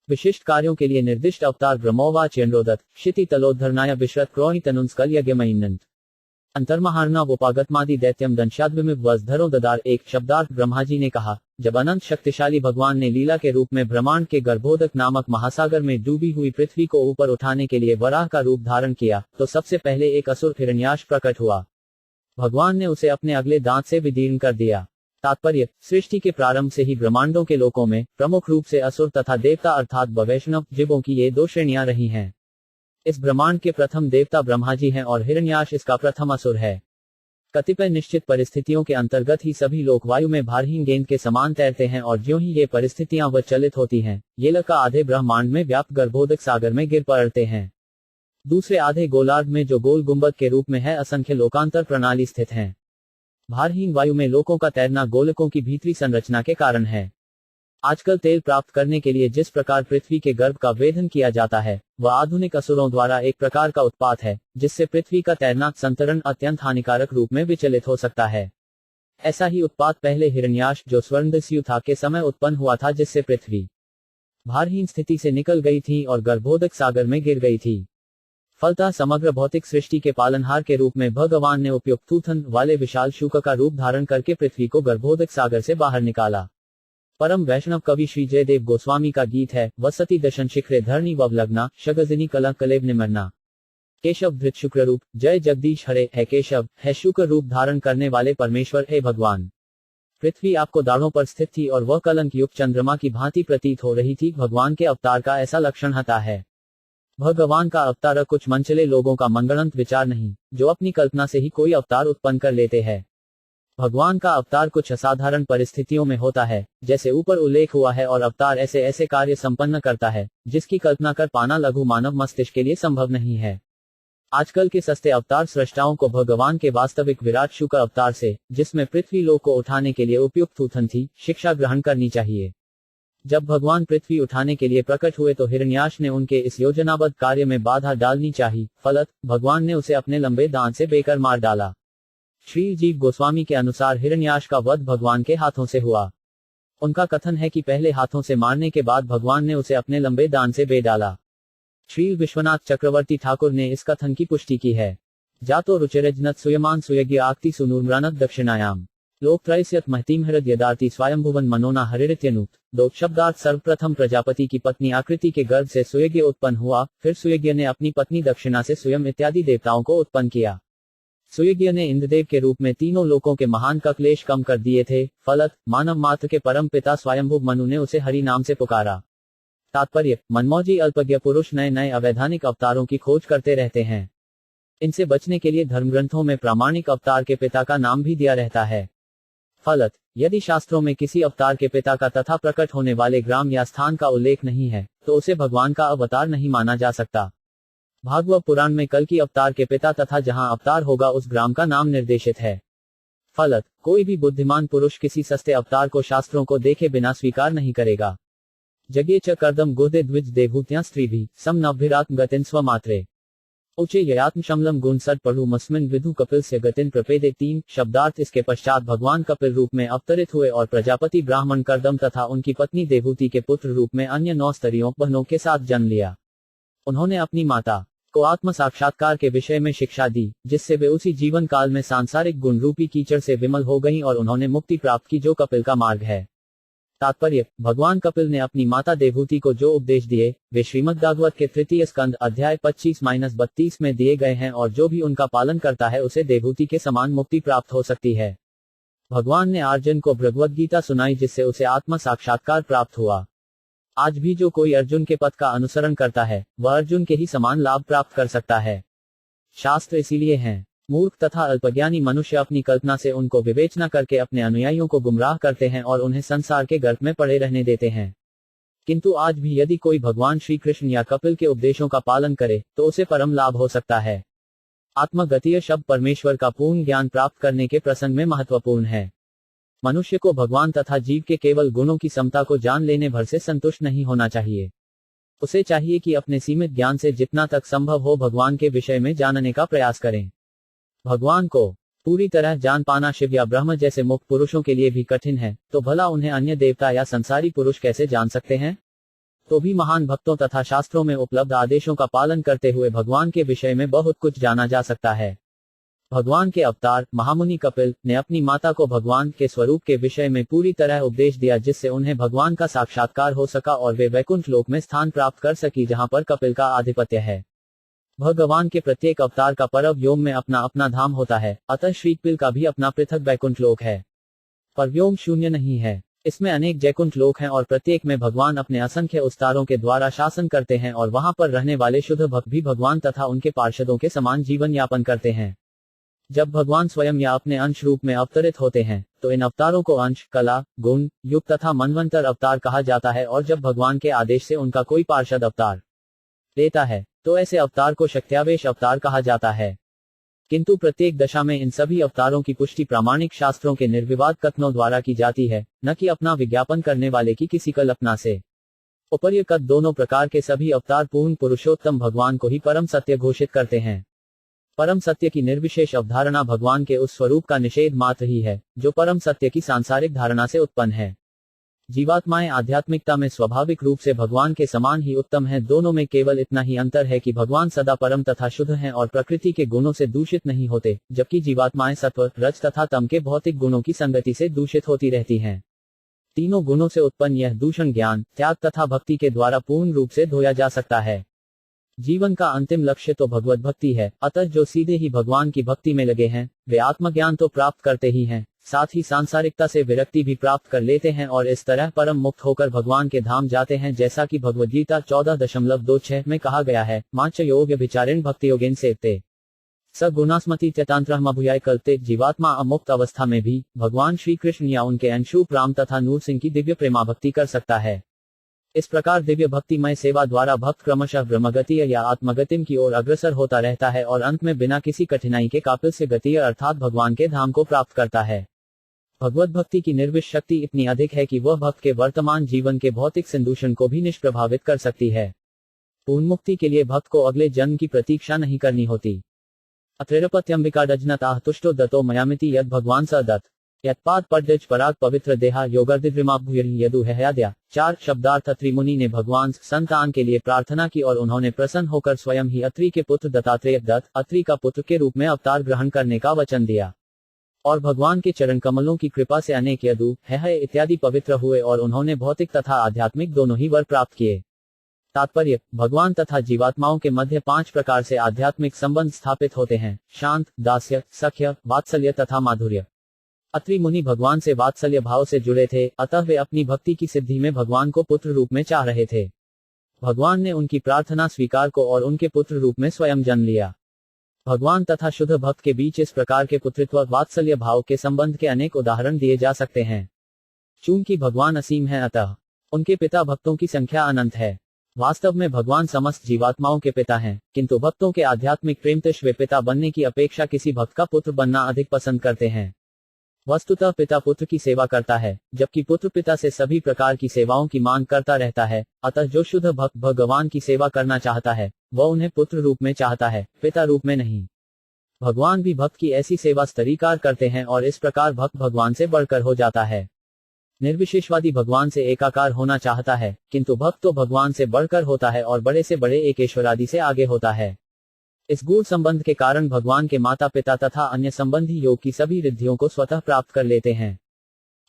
विशिष्ट कार्यों के लिए निर्दिष्ट अवतार ब्रह्मोवा चेन्द्रोदत क्षिति तलोद्धरणाय विश्रत क्रोहि तनुंस्कल यज्ञमयिनंत अंतर्महारणा उपागतमादि दैत्यम दंशाद्विमिव वसधरो ददार। एक शब्दार्थ ब्रह्मा जी ने कहा, जब अनंत शक्तिशाली भगवान ने लीला के रूप में ब्रह्मांड के गर्भोदक नामक महासागर में डूबी हुई पृथ्वी को ऊपर उठाने के लिए वराह का रूप धारण किया, तो सबसे पहले एक असुर हिरण्याक्ष प्रकट हुआ। भगवान ने उसे अपने अगले दांत से विदीर्ण कर दिया। तात्पर्य, सृष्टि के प्रारंभ से ही ब्रह्मांडों के लोकों में प्रमुख रूप से असुर तथा देवता अर्थात वैष्णव जीवों की ये दो श्रेणियां रही हैं। इस ब्रह्मांड के प्रथम देवता ब्रह्मा जी हैं और हिरण्याक्ष इसका प्रथम असुर है। कतिपय निश्चित परिस्थितियों के अंतर्गत ही सभी लोग वायु में भारहीन गेंद के समान तैरते हैं और ज्यों ही ये परिस्थितियां विचलित होती हैं, ये लका आधे ब्रह्मांड में व्याप्त गर्भोदक सागर में गिर पड़ते हैं। दूसरे आधे गोलार्ध में जो गोल गुंबद के रूप में है असंख्य लोकांतर प्रणाली स्थित हैं। भारहीन वायु में लोकों का तैरना गोलकों की भीतरी संरचना के कारण है। आजकल तेल प्राप्त करने के लिए जिस प्रकार पृथ्वी के गर्भ का वेधन किया जाता है, वह आधुनिक असुरों द्वारा एक प्रकार का उत्पात है, जिससे पृथ्वी का तैरना संतरण अत्यंत हानिकारक रूप में विचलित हो सकता है। ऐसा ही उत्पात पहले हिरण्याक्ष जो स्वर्णदस्यु था के समय उत्पन्न हुआ था, जिससे पृथ्वी भारहीन स्थिति से निकल गई थी और गर्भोदक सागर में गिर गई थी। फलतः समग्र भौतिक सृष्टि के पालनहार के रूप में भगवान ने उपयुक्त थूथन वाले विशाल शुक का रूप धारण करके पृथ्वी को गर्भोदक सागर से बाहर निकाला। परम वैष्णव कवि श्री जयदेव गोस्वामी का गीत है, वसती दशन शिखरे धरणी ववलग्ना शगजिनी कला कलेब निमरना। केशव धृत शुक्र रूप जय जगदीश हरे है केशव, है शुक्र रूप धारण करने वाले परमेश्वर हे भगवान। पृथ्वी आपको दाढ़ों पर स्थित थी और वह कलंक युक्त चंद्रमा की भांति प्रतीत हो रही थी। भगवान के अवतार का ऐसा लक्षण हता है। भगवान का अवतार कुछ मनचले लोगों का मनगढ़ंत विचार नहीं, जो अपनी कल्पना से ही कोई अवतार उत्पन्न कर लेते हैं। भगवान का अवतार कुछ असाधारण परिस्थितियों में होता है, जैसे ऊपर उल्लेख हुआ है, और अवतार ऐसे ऐसे कार्य संपन्न करता है जिसकी कल्पना कर पाना लघु मानव मस्तिष्क के लिए संभव नहीं है। आजकल के सस्ते अवतार सृष्टाओं को भगवान के वास्तविक विराट शुक्र अवतार से, जिसमें पृथ्वी लोक को उठाने के लिए उपयुक्त थूथन थी, शिक्षा ग्रहण करनी चाहिए। जब भगवान पृथ्वी उठाने के लिए प्रकट हुए तो हिरण्याक्ष ने उनके इस योजनाबद्ध कार्य में बाधा डालनी चाहिए। फलत भगवान ने उसे अपने लंबे दांत से बेकर मार डाला। श्री जीव गोस्वामी के अनुसार हिरण्याक्ष का वध भगवान के हाथों से हुआ। उनका कथन है कि पहले हाथों से मारने के बाद भगवान ने उसे अपने लंबे दांत से बे डाला। श्री विश्वनाथ चक्रवर्ती ठाकुर ने इस कथन की पुष्टि की है। जातो रुचिरजनत सुयमान सुयज्ञ आक्ति सुनूर्मृणत दक्षिणायाम लोकत्रयस्यत महतीम हृदयदार्ति स्वयंभुवन मनोना हरिरित्यनुत। दो शब्दार्थ सर्वप्रथम प्रजापति की पत्नी आकृति के गर्भ से सुयज्ञ उत्पन्न हुआ, फिर सुयज्ञ ने अपनी पत्नी दक्षिणा से स्वयं इत्यादि देवताओं को उत्पन्न किया। सुयज्ञ ने इंद्रदेव के रूप में तीनों लोकों के महान का क्लेश कम कर दिए थे। फलत मानव मात्र के परम पिता स्वयंभुव मनु ने उसे हरि नाम से पुकारा। तात्पर्य, मनमौजी अल्पज्ञ पुरुष नए नए अवैधानिक अवतारों की खोज करते रहते हैं। इनसे बचने के लिए धर्मग्रंथों में प्रामाणिक अवतार के पिता का नाम भी दिया रहता है। फलत, यदि शास्त्रों में किसी अवतार के पिता का तथा प्रकट होने वाले ग्राम या स्थान का उल्लेख नहीं है, तो उसे भगवान का अवतार नहीं माना जा सकता। भागवत पुराण में कल्कि अवतार के पिता तथा जहां अवतार होगा उस ग्राम का नाम निर्देशित है। फलत, कोई भी बुद्धिमान पुरुष किसी सस्ते अवतार को शास्त्रों को देखे बिना स्वीकार नहीं करेगा। जगे च कर्दम गुहदे द्विज देभूत्या स्त्री भी सम नभ्भिरात्म गतिन स्वमात्रे उचे ययात्म शमलम गुण सट पढ़ू मस्मिन विधु कपिल से गतिन प्रपेदे। 3 शब्दार्थ। इसके पश्चात भगवान कपिल रूप में अवतरित हुए और प्रजापति ब्राह्मण कर्दम तथा उनकी पत्नी देवहूति के पुत्र रूप में अन्य 9 स्त्रियों बहनों के साथ जन्म लिया। उन्होंने अपनी माता को आत्म साक्षात्कार के विषय में शिक्षा दी, जिससे वे उसी जीवन काल में सांसारिक गुण रूपी कीचड़ से विमल हो गईं और उन्होंने मुक्ति प्राप्त की, जो कपिल का मार्ग है। तात्पर्य, भगवान कपिल ने अपनी माता देवहूति को जो उपदेश दिए, वे श्रीमद्भागवत के 3 स्कंद अध्याय 25-32 में दिए गए हैं, और जो भी उनका पालन करता है उसे देवहूति के समान मुक्ति प्राप्त हो सकती है। भगवान ने अर्जुन को भगवद गीता सुनाई, जिससे उसे आत्म साक्षात्कार प्राप्त हुआ। आज भी जो कोई अर्जुन के पथ का अनुसरण करता है, वह अर्जुन के ही समान लाभ प्राप्त कर सकता है। शास्त्र इसीलिए हैं। मूर्ख तथा अल्पज्ञानी मनुष्य अपनी कल्पना से उनको विवेचना करके अपने अनुयायियों को गुमराह करते हैं और उन्हें संसार के गर्त में पड़े रहने देते हैं। किंतु आज भी यदि कोई भगवान श्री कृष्ण या कपिल के उपदेशों का पालन करे, तो उसे परम लाभ हो सकता है। आत्मगतीय शब्द परमेश्वर का पूर्ण ज्ञान प्राप्त करने के प्रसंग में महत्वपूर्ण है। मनुष्य को भगवान तथा जीव के केवल गुणों की समता को जान लेने भर से संतुष्ट नहीं होना चाहिए। उसे चाहिए कि अपने सीमित ज्ञान से जितना तक संभव हो भगवान के विषय में जानने का प्रयास करें। भगवान को पूरी तरह जान पाना शिव या ब्रह्म जैसे मुक्त पुरुषों के लिए भी कठिन है, तो भला उन्हें अन्य देवता या संसारी पुरुष कैसे जान सकते हैं? तो भी महान भक्तों तथा शास्त्रों में उपलब्ध आदेशों का पालन करते हुए भगवान के विषय में बहुत कुछ जाना जा सकता है। भगवान के अवतार महामुनि कपिल ने अपनी माता को भगवान के स्वरूप के विषय में पूरी तरह उपदेश दिया, जिससे उन्हें भगवान का साक्षात्कार हो सका और वे वैकुंठ लोक में स्थान प्राप्त कर सकी, जहां पर कपिल का आधिपत्य है। भगवान के प्रत्येक अवतार का परम व्योम में अपना अपना धाम होता है, अतः श्री कपिल का भी अपना पृथक वैकुंठ लोक है। पर व्योम शून्य नहीं है, इसमें अनेक जैकुंठ लोक हैं और प्रत्येक में भगवान अपने असंख्य उस्तारों के द्वारा शासन करते हैं और वहां पर रहने वाले शुद्ध भक्त भी भगवान तथा उनके पार्षदों के समान जीवन यापन करते हैं। जब भगवान स्वयं या अपने अंश रूप में अवतरित होते हैं तो इन अवतारों को अंश, कला, गुण, युग तथा मनवंतर अवतार कहा जाता है, और जब भगवान के आदेश से उनका कोई पार्षद अवतार लेता है तो ऐसे अवतार को शक्त्यावेश अवतार कहा जाता है। किंतु प्रत्येक दशा में इन सभी अवतारों की पुष्टि प्रामाणिक शास्त्रों के निर्विवाद कथनों द्वारा की जाती है, न कि अपना विज्ञापन करने वाले की किसी कल्पना से। उपर्युक्त दोनों प्रकार के सभी अवतार पूर्ण पुरुषोत्तम भगवान को ही परम सत्य घोषित करते हैं। परम सत्य की निर्विशेष अवधारणा भगवान के उस स्वरूप का निषेध मात्र ही है जो परम सत्य की सांसारिक धारणा से उत्पन्न है। जीवात्माएं आध्यात्मिकता में स्वाभाविक रूप से भगवान के समान ही उत्तम हैं, दोनों में केवल इतना ही अंतर है कि भगवान सदा परम तथा शुद्ध हैं और प्रकृति के गुणों से दूषित नहीं होते, जबकि जीवात्माएं सत्व, रज तथा तम के भौतिक गुणों की संगति से दूषित होती रहती हैं। तीनों गुणों से उत्पन्न यह दूषण ज्ञान, त्याग तथा भक्ति के द्वारा पूर्ण रूप से धोया जा सकता है। जीवन का अंतिम लक्ष्य तो भगवत भक्ति है, अतः जो सीधे ही भगवान की भक्ति में लगे हैं वे आत्मज्ञान तो प्राप्त करते ही हैं, साथ ही सांसारिकता से विरक्ति भी प्राप्त कर लेते हैं और इस तरह परम मुक्त होकर भगवान के धाम जाते हैं, जैसा कि भगवद गीता 14.26 में कहा गया है, माच योग विचारेण भक्ति योगेन सेवते स गुणास्मति त्यतांतरमभुयाय कल्पते। जीवात्मा अमुक्त अवस्था में भी भगवान श्री कृष्ण या उनके अंशरूप राम तथा नूर सिंह की दिव्य प्रेमा भक्ति कर सकता है। इस प्रकार दिव्य भक्तिमय सेवा द्वारा भक्त क्रमशः ब्रह्मगति या आत्मगतिम की ओर अग्रसर होता रहता है और अंत में बिना किसी कठिनाई के कापिल से गति अर्थात भगवान के धाम को प्राप्त करता है। भगवत भक्ति की निर्विश शक्ति इतनी अधिक है कि वह भक्त के वर्तमान जीवन के भौतिक संदूषण को भी निष्प्रभावित कर सकती है। पूर्ण मुक्ति के लिए भक्त को अगले जन्म की प्रतीक्षा नहीं करनी होती। अत्रेरपत्यंबिका डजनता तुष्टो दत्तो मयामिति यद भगवान स दत्त यत्पाद पड्डज पराग पवित्र देहा योगर्दिद्रिमाभूयरि यदु हयाद्या। 4 शब्दार्थ। अत्रि मुनि ने भगवान संतान के लिए प्रार्थना की और उन्होंने प्रसन्न होकर स्वयं ही अत्रि के पुत्र दत्तात्रेय दत्त अत्रि का पुत्र के रूप में अवतार ग्रहण करने का वचन दिया और भगवान के चरण कमलों की कृपा से अनेक यदु है इत्यादि पवित्र हुए और उन्होंने भौतिक तथा आध्यात्मिक दोनों ही वर प्राप्त किए। तात्पर्य, भगवान तथा जीवात्माओं के मध्य 5 प्रकार से आध्यात्मिक संबंध स्थापित होते हैं: शांत, दास्य, सख्य, वात्सल्य तथा माधुर्य। अत्रि मुनि भगवान से वात्सल्य भाव से जुड़े थे, अतः वे अपनी भक्ति की सिद्धि में भगवान को पुत्र रूप में चाह रहे थे। भगवान ने उनकी प्रार्थना स्वीकार को और उनके पुत्र रूप में स्वयं जन्म लिया। भगवान तथा शुद्ध भक्त के बीच इस प्रकार के पुत्रित्व वात्सल्य भाव के संबंध के अनेक उदाहरण दिए जा सकते हैं। चूंकि भगवान असीम है अतः उनके पिता भक्तों की संख्या अनंत है। वास्तव में भगवान समस्त जीवात्माओं के पिता हैं, किंतु भक्तों के आध्यात्मिक प्रेमतश वे पिता बनने की अपेक्षा किसी भक्त का पुत्र बनना अधिक पसंद करते हैं। वस्तुतः पिता पुत्र की सेवा करता है, जबकि पुत्र पिता से सभी प्रकार की सेवाओं की मांग करता रहता है। अतः जो शुद्ध भक्त भगवान की सेवा करना चाहता है वह उन्हें पुत्र रूप में चाहता है, पिता रूप में नहीं। भगवान भी भक्त की ऐसी सेवा स्वीकार करते हैं और इस प्रकार भक्त भगवान से बढ़कर हो जाता है। निर्विशेषवादी भगवान से एकाकार होना चाहता है, किंतु भक्त तो भगवान से बढ़कर होता है और बड़े से बड़े एकेश्वरादि से आगे होता है। इस गूढ़ संबंध के कारण भगवान के माता पिता तथा अन्य संबंधी योग की सभी रिद्धियों को स्वतः प्राप्त कर लेते हैं।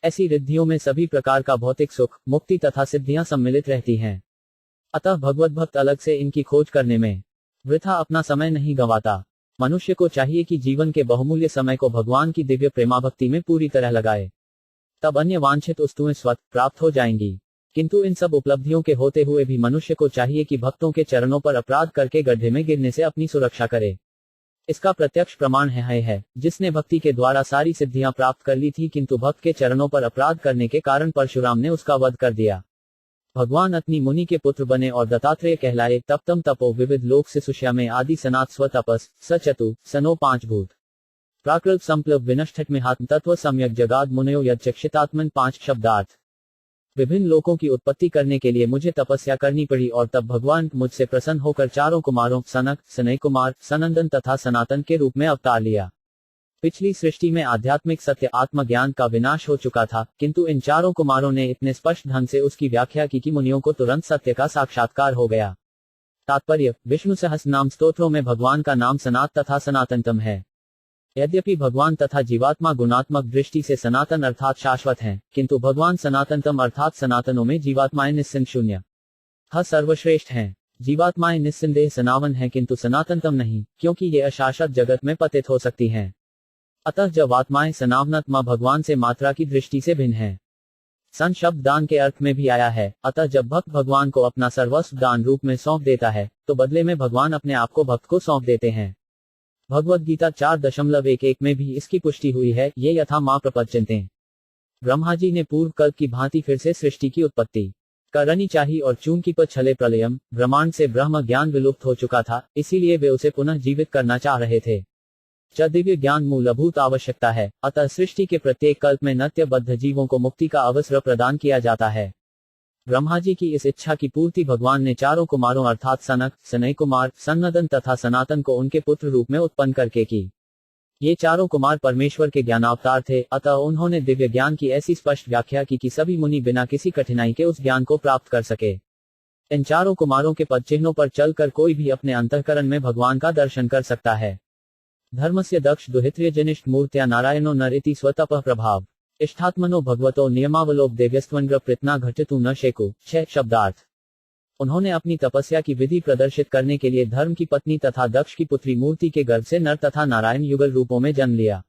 ऐसी रिद्धियों में सभी प्रकार का भौतिक सुख, मुक्ति तथा सिद्धियां सम्मिलित रहती हैं। अतः भगवत भक्त अलग से इनकी खोज करने में वृथा अपना समय नहीं गंवाता। मनुष्य को चाहिए कि जीवन के बहुमूल्य समय को भगवान की दिव्य प्रेमाभक्ति में पूरी तरह लगाए, तब अन्य वांछित वस्तुएं स्वतः प्राप्त हो जाएंगी। किंतु इन सब उपलब्धियों के होते हुए भी मनुष्य को चाहिए कि भक्तों के चरणों पर अपराध करके गड्ढे में गिरने से अपनी सुरक्षा करे। इसका प्रत्यक्ष प्रमाण है जिसने भक्ति के द्वारा सारी सिद्धियां प्राप्त कर ली थी, किंतु भक्त के चरणों पर अपराध करने के कारण परशुराम ने उसका वध कर दिया। भगवान अत्रि मुनि के पुत्र बने और दत्तात्रेय कहलाए। तप तम तपो विविध लोक से सुष्या में आदि सनात स्व तपस स चतु सनो 5 भूत प्राकल्प संप्लव विनष्ठट में हात्म तत्व सम्यक जगाद मुनयो यक्षितात्मन 5 शब्दार्थ। विभिन्न लोकों की उत्पत्ति करने के लिए मुझे तपस्या करनी पड़ी और तब भगवान मुझसे प्रसन्न होकर चारों कुमारों सनक, सनय कुमार, सनंदन तथा सनातन के रूप में अवतार लिया। पिछली सृष्टि में आध्यात्मिक सत्य आत्मज्ञान का विनाश हो चुका था, किंतु इन चारों कुमारों ने इतने स्पष्ट ढंग से उसकी व्याख्या की कि मुनियों को तुरंत सत्य का साक्षात्कार हो गया। तात्पर्य, विष्णु सहस्रनाम स्तोत्रों में भगवान का नाम सनात तथा सनातनतम है। यद्यपि भगवान तथा जीवात्मा गुणात्मक दृष्टि से सनातन अर्थात शाश्वत हैं, किंतु भगवान सनातनतम अर्थात सनातनों में जीवात्माएं निस्सिंद शून्य सर्वश्रेष्ठ हैं। जीवात्माएं निस्संदेह सनावन हैं किंतु सनातनतम नहीं, क्योंकि ये अशाश्वत जगत में पतित हो सकती हैं। अतः जब आत्माएं सनावनत्मा भगवान से मात्रा की दृष्टि से भिन्न है। सन शब्द दान के अर्थ में भी आया है। अतः जब भक्त भगवान को अपना सर्वस्व दान रूप में सौंप देता है, तो बदले में भगवान अपने आप को भक्त को सौंप देते हैं। भगवद गीता 4.11 में भी इसकी पुष्टि हुई है। ये यथा मां प्रपंचन्ते। ब्रह्मा जी ने पूर्व कल्प की भांति फिर से सृष्टि की उत्पत्ति करनी चाहिए और चूंकि पछले प्रलयम ब्रह्मांड से ब्रह्म ज्ञान विलुप्त हो चुका था, इसीलिए वे उसे पुनः जीवित करना चाह रहे थे। च दिव्य ज्ञान मूलभूत आवश्यकता है। अतः सृष्टि के प्रत्येक कल्प में नित्यबद्ध जीवों को मुक्ति का अवसर प्रदान किया जाता है। ब्रह्मा जी की इस इच्छा की पूर्ति भगवान ने चारों कुमारों अर्थात सनक, सनय कुमार, सनंदन तथा सनातन को उनके पुत्र रूप में उत्पन्न करके की। ये चारों कुमार परमेश्वर के ज्ञानावतार थे। अतः उन्होंने दिव्य ज्ञान की ऐसी स्पष्ट व्याख्या की कि सभी मुनि बिना किसी कठिनाई के उस ज्ञान को प्राप्त कर सके। इन चारों कुमारों के पद चिन्हों पर चलकर कोई भी अपने अंतःकरण में भगवान का दर्शन कर सकता है। धर्मस्य दक्ष दुहित्र्यजनिष्ठ मूर्त्या नारायणो नरेति स्वतः प्रभाव इष्टात्मनो भगवतो नियमावलोक देव्यस्त्वंग्र प्रतना घटितु न शेकु। 6 शब्दार्थ। उन्होंने अपनी तपस्या की विधि प्रदर्शित करने के लिए धर्म की पत्नी तथा दक्ष की पुत्री मूर्ति के गर्भ से नर तथा नारायण युगल रूपों में जन्म लिया।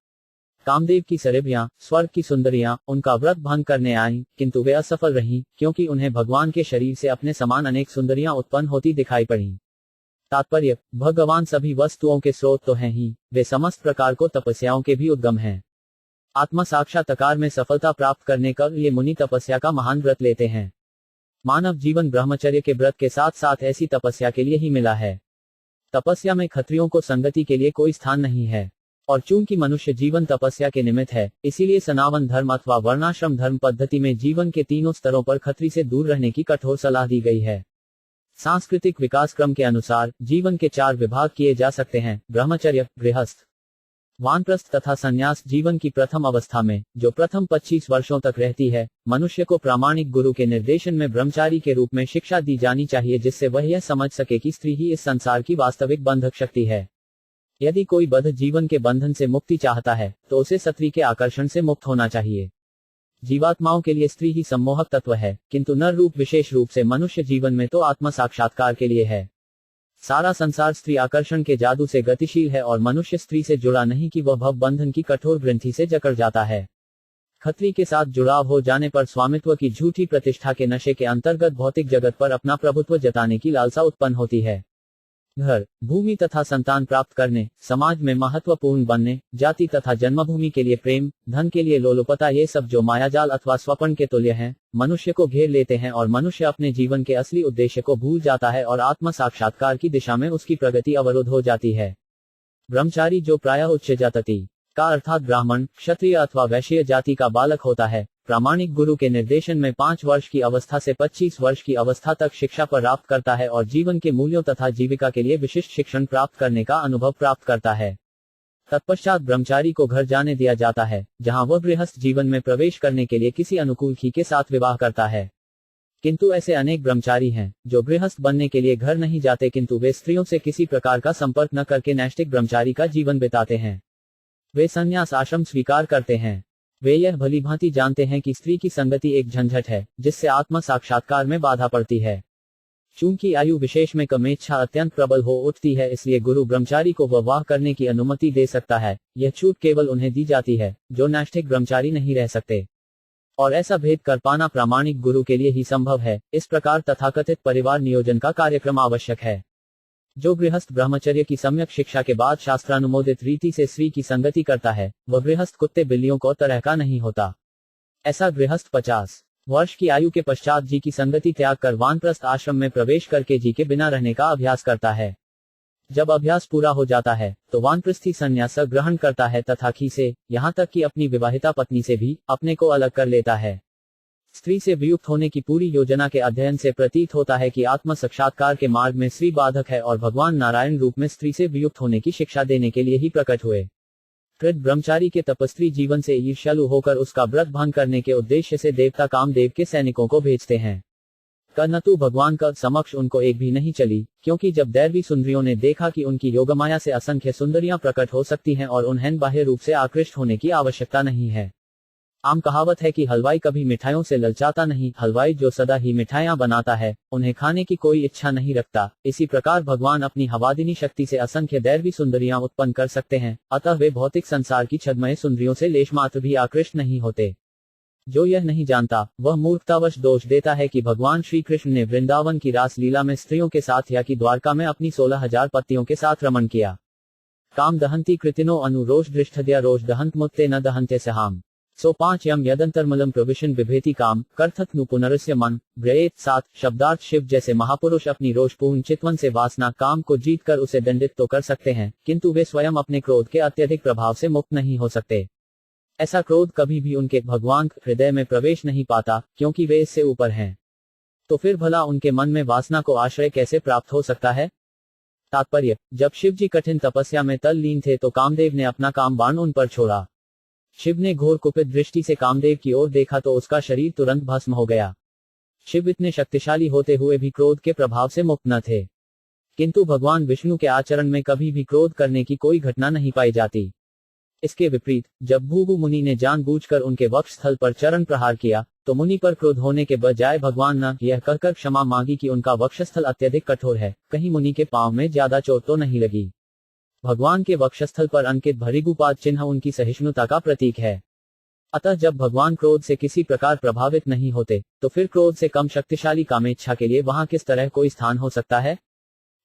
कामदेव की सरेबियां, स्वर्ग की सुंदरियां उनका व्रत भंग करने आईं, किंतु वे असफल रहीं, क्योंकि उन्हें भगवान के शरीर से अपने समान अनेक सुंदरियां उत्पन्न होती दिखाई पड़ीं। तात्पर्य, भगवान सभी वस्तुओं के स्रोत तो हैं ही, वे समस्त प्रकार को तपस्याओं के भी उद्गम हैं। आत्म साक्षात्कार में सफलता प्राप्त करने का ये मुनि तपस्या का महान व्रत लेते हैं। मानव जीवन ब्रह्मचर्य के व्रत के साथ साथ ऐसी तपस्या के लिए ही मिला है। तपस्या में क्षत्रियों को संगति के लिए कोई स्थान नहीं है, और चूंकि मनुष्य जीवन तपस्या के निमित्त है, इसीलिए सनातन धर्म अथवा वर्णाश्रम धर्म पद्धति में जीवन के तीनों स्तरों पर खत्री से दूर रहने की कठोर सलाह दी गई है। सांस्कृतिक विकास क्रम के अनुसार जीवन के 4 विभाग किए जा सकते हैं: ब्रह्मचर्य, गृहस्थ, वानप्रस्थ तथा संन्यास। जीवन की प्रथम अवस्था में, जो प्रथम 25 वर्षों तक रहती है, मनुष्य को प्रामाणिक गुरु के निर्देशन में ब्रह्मचारी के रूप में शिक्षा दी जानी चाहिए, जिससे वह यह समझ सके कि स्त्री ही इस संसार की वास्तविक बंधक शक्ति है। यदि कोई बद्ध जीवन के बंधन से मुक्ति चाहता है, तो उसे स्त्री के आकर्षण से मुक्त होना चाहिए। जीवात्माओं के लिए स्त्री ही सम्मोहक तत्व है, किंतु नर रूप विशेष रूप से मनुष्य जीवन में तो आत्म साक्षात्कार के लिए है। सारा संसार स्त्री आकर्षण के जादू से गतिशील है और मनुष्य स्त्री से जुड़ा नहीं कि वह भव बंधन की कठोर ग्रंथि से जकड़ जाता है। खत्री के साथ जुड़ाव हो जाने पर स्वामित्व की झूठी प्रतिष्ठा के नशे के अंतर्गत भौतिक जगत पर अपना प्रभुत्व जताने की लालसा उत्पन्न होती है। घर, भूमि तथा संतान प्राप्त करने, समाज में महत्वपूर्ण बनने, जाति तथा जन्मभूमि के लिए प्रेम, धन के लिए लोलुपता, ये सब जो मायाजाल अथवा स्वप्न के तुल्य हैं, मनुष्य को घेर लेते हैं और मनुष्य अपने जीवन के असली उद्देश्य को भूल जाता है और आत्म साक्षात्कार की दिशा में उसकी प्रगति अवरुद्ध हो जाती है। ब्रह्मचारी जो प्रायः उच्च जाति का अर्थात ब्राह्मण, क्षत्रिय अथवा वैश्य जाति का बालक होता है, प्रामाणिक गुरु के निर्देशन में 5 वर्ष की अवस्था से 25 वर्ष की अवस्था तक शिक्षा प्राप्त करता है और जीवन के मूल्यों तथा जीविका के लिए विशिष्ट शिक्षण प्राप्त करने का अनुभव प्राप्त करता है। तत्पश्चात ब्रह्मचारी को घर जाने दिया जाता है, जहां वह गृहस्थ जीवन में प्रवेश करने के लिए किसी अनुकूल खी के साथ विवाह करता है। किंतु ऐसे अनेक ब्रह्मचारी हैं जो गृहस्थ बनने के लिए घर नहीं जाते, किंतु वे स्त्रियों से किसी प्रकार का संपर्क न करके नैष्ठिक ब्रह्मचारी का जीवन बिताते हैं। वे संन्यास आश्रम स्वीकार करते हैं। वे यह भलीभांति जानते हैं कि स्त्री की संगति एक झंझट है, जिससे आत्म साक्षात्कार में बाधा पड़ती है। चूंकि आयु विशेष में कामेच्छा अत्यंत प्रबल हो उठती है, इसलिए गुरु ब्रह्मचारी को विवाह करने की अनुमति दे सकता है। यह छूट केवल उन्हें दी जाती है जो नैष्ठिक ब्रह्मचारी नहीं रह सकते, और ऐसा भेद कर पाना प्रामाणिक गुरु के लिए ही संभव है। इस प्रकार तथाकथित परिवार नियोजन का कार्यक्रम आवश्यक है। जो गृहस्थ ब्रह्मचर्य की सम्यक शिक्षा के बाद शास्त्रानुमोदित रीति से स्त्री की संगति करता है, वह गृहस्थ कुत्ते बिल्लियों को तरह का नहीं होता। ऐसा गृहस्थ 50 वर्ष की आयु के पश्चात जी की संगति त्याग कर वानप्रस्थ आश्रम में प्रवेश करके जी के बिना रहने का अभ्यास करता है। जब अभ्यास पूरा हो जाता है तो वानप्रस्थी संन्यास ग्रहण करता है तथा खी से, यहाँ तक कि अपनी विवाहिता पत्नी से भी, अपने को अलग कर लेता है। स्त्री से वियुक्त होने की पूरी योजना के अध्ययन से प्रतीत होता है कि आत्म साक्षात्कार के मार्ग में स्त्री बाधक है और भगवान नारायण रूप में स्त्री से वियुक्त होने की शिक्षा देने के लिए ही प्रकट हुए। कृत ब्रह्मचारी के तपस्वी जीवन से ईर्ष्यालु होकर उसका व्रत भंग करने के उद्देश्य से देवता कामदेव के सैनिकों को भेजते हैं। परंतु भगवान का समक्ष उनको एक भी नहीं चली, क्योंकि जब दैवी सुंदरियों ने देखा कि उनकी योगमाया से असंख्य सुंदरियां प्रकट हो सकती हैं और उन्हें बाह्य रूप से आकृष्ट होने की आवश्यकता नहीं है। आम कहावत है कि हलवाई कभी मिठाइयों से ललचाता नहीं, हलवाई जो सदा ही मिठाइयां बनाता है उन्हें खाने की कोई इच्छा नहीं रखता। इसी प्रकार भगवान अपनी हवादिनी शक्ति से असंख्य दैवी सुंदरियां उत्पन्न कर सकते हैं, अतः वे भौतिक संसार की छद्मय सुंदरियों से लेश मात्र भी आकृष्ट नहीं होते। जो यह नहीं जानता वह मूर्खतावश दोष देता है कि भगवान श्री कृष्ण ने वृंदावन की रास लीला में स्त्रियों के साथ या कि द्वारका में अपनी 16,000 पत्नियों के साथ रमण किया। काम दहंती कृतिनो अनु रोष दृष्टद्या रोष दहंत मुत्ते न दहंते सहाम। सो 5 यम यदंतरमलम प्रविशन विभेति काम कर्थक नु पुनरस्य मन ब्रेत 7 शब्दार्थ शिव जैसे महापुरुष अपनी रोषपूर्ण चितवन से वासना काम को जीत कर उसे दंडित तो कर सकते हैं, किंतु वे स्वयं अपने क्रोध के अत्यधिक प्रभाव से मुक्त नहीं हो सकते। ऐसा क्रोध कभी भी उनके भगवान हृदय में प्रवेश नहीं पाता, क्योंकि वे इससे ऊपर हैं। तो फिर भला उनके मन में वासना को आश्रय कैसे प्राप्त हो सकता है? तात्पर्य, जब शिव जी कठिन तपस्या में तल्लीन थे तो कामदेव ने अपना काम बाण उन पर छोड़ा। शिव ने घोर कुपित दृष्टि से कामदेव की ओर देखा तो उसका शरीर तुरंत भस्म हो गया। शिव इतने शक्तिशाली होते हुए भी क्रोध के प्रभाव से मुक्त न थे, किंतु भगवान विष्णु के आचरण में कभी भी क्रोध करने की कोई घटना नहीं पाई जाती। इसके विपरीत जब भृगु मुनि ने जानबूझकर उनके वक्षस्थल पर चरण प्रहार किया तो मुनि पर क्रोध होने के बजाय भगवान न यह कहकर क्षमा मांगी कि उनका वक्षस्थल अत्यधिक कठोर है, कहीं मुनि के पांव में ज्यादा चोट तो नहीं लगी। भगवान के वक्षस्थल पर अंकित भृगुपाद चिन्ह उनकी सहिष्णुता का प्रतीक है। अतः जब भगवान क्रोध से किसी प्रकार प्रभावित नहीं होते तो फिर क्रोध से कम शक्तिशाली कामेच्छा के लिए वहां किस तरह कोई स्थान हो सकता है?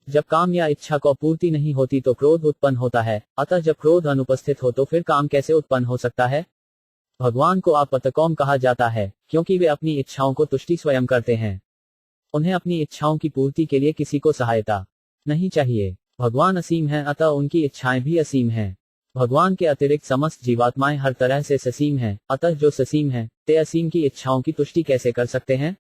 जब काम या इच्छा को पूर्ति नहीं होती तो क्रोध उत्पन्न होता है, अतः जब क्रोध अनुपस्थित हो तो फिर काम कैसे उत्पन्न हो सकता है? भगवान को आपतकौम कहा जाता है, क्योंकि वे अपनी इच्छाओं को तुष्टि स्वयं करते हैं। उन्हें अपनी इच्छाओं की पूर्ति के लिए किसी को सहायता नहीं चाहिए। भगवान असीम हैं, अतः उनकी इच्छाएं भी असीम हैं। भगवान के अतिरिक्त समस्त जीवात्माएं हर तरह से ससीम हैं, अतः जो ससीम हैं ते असीम की इच्छाओं की तुष्टि कैसे कर सकते हैं?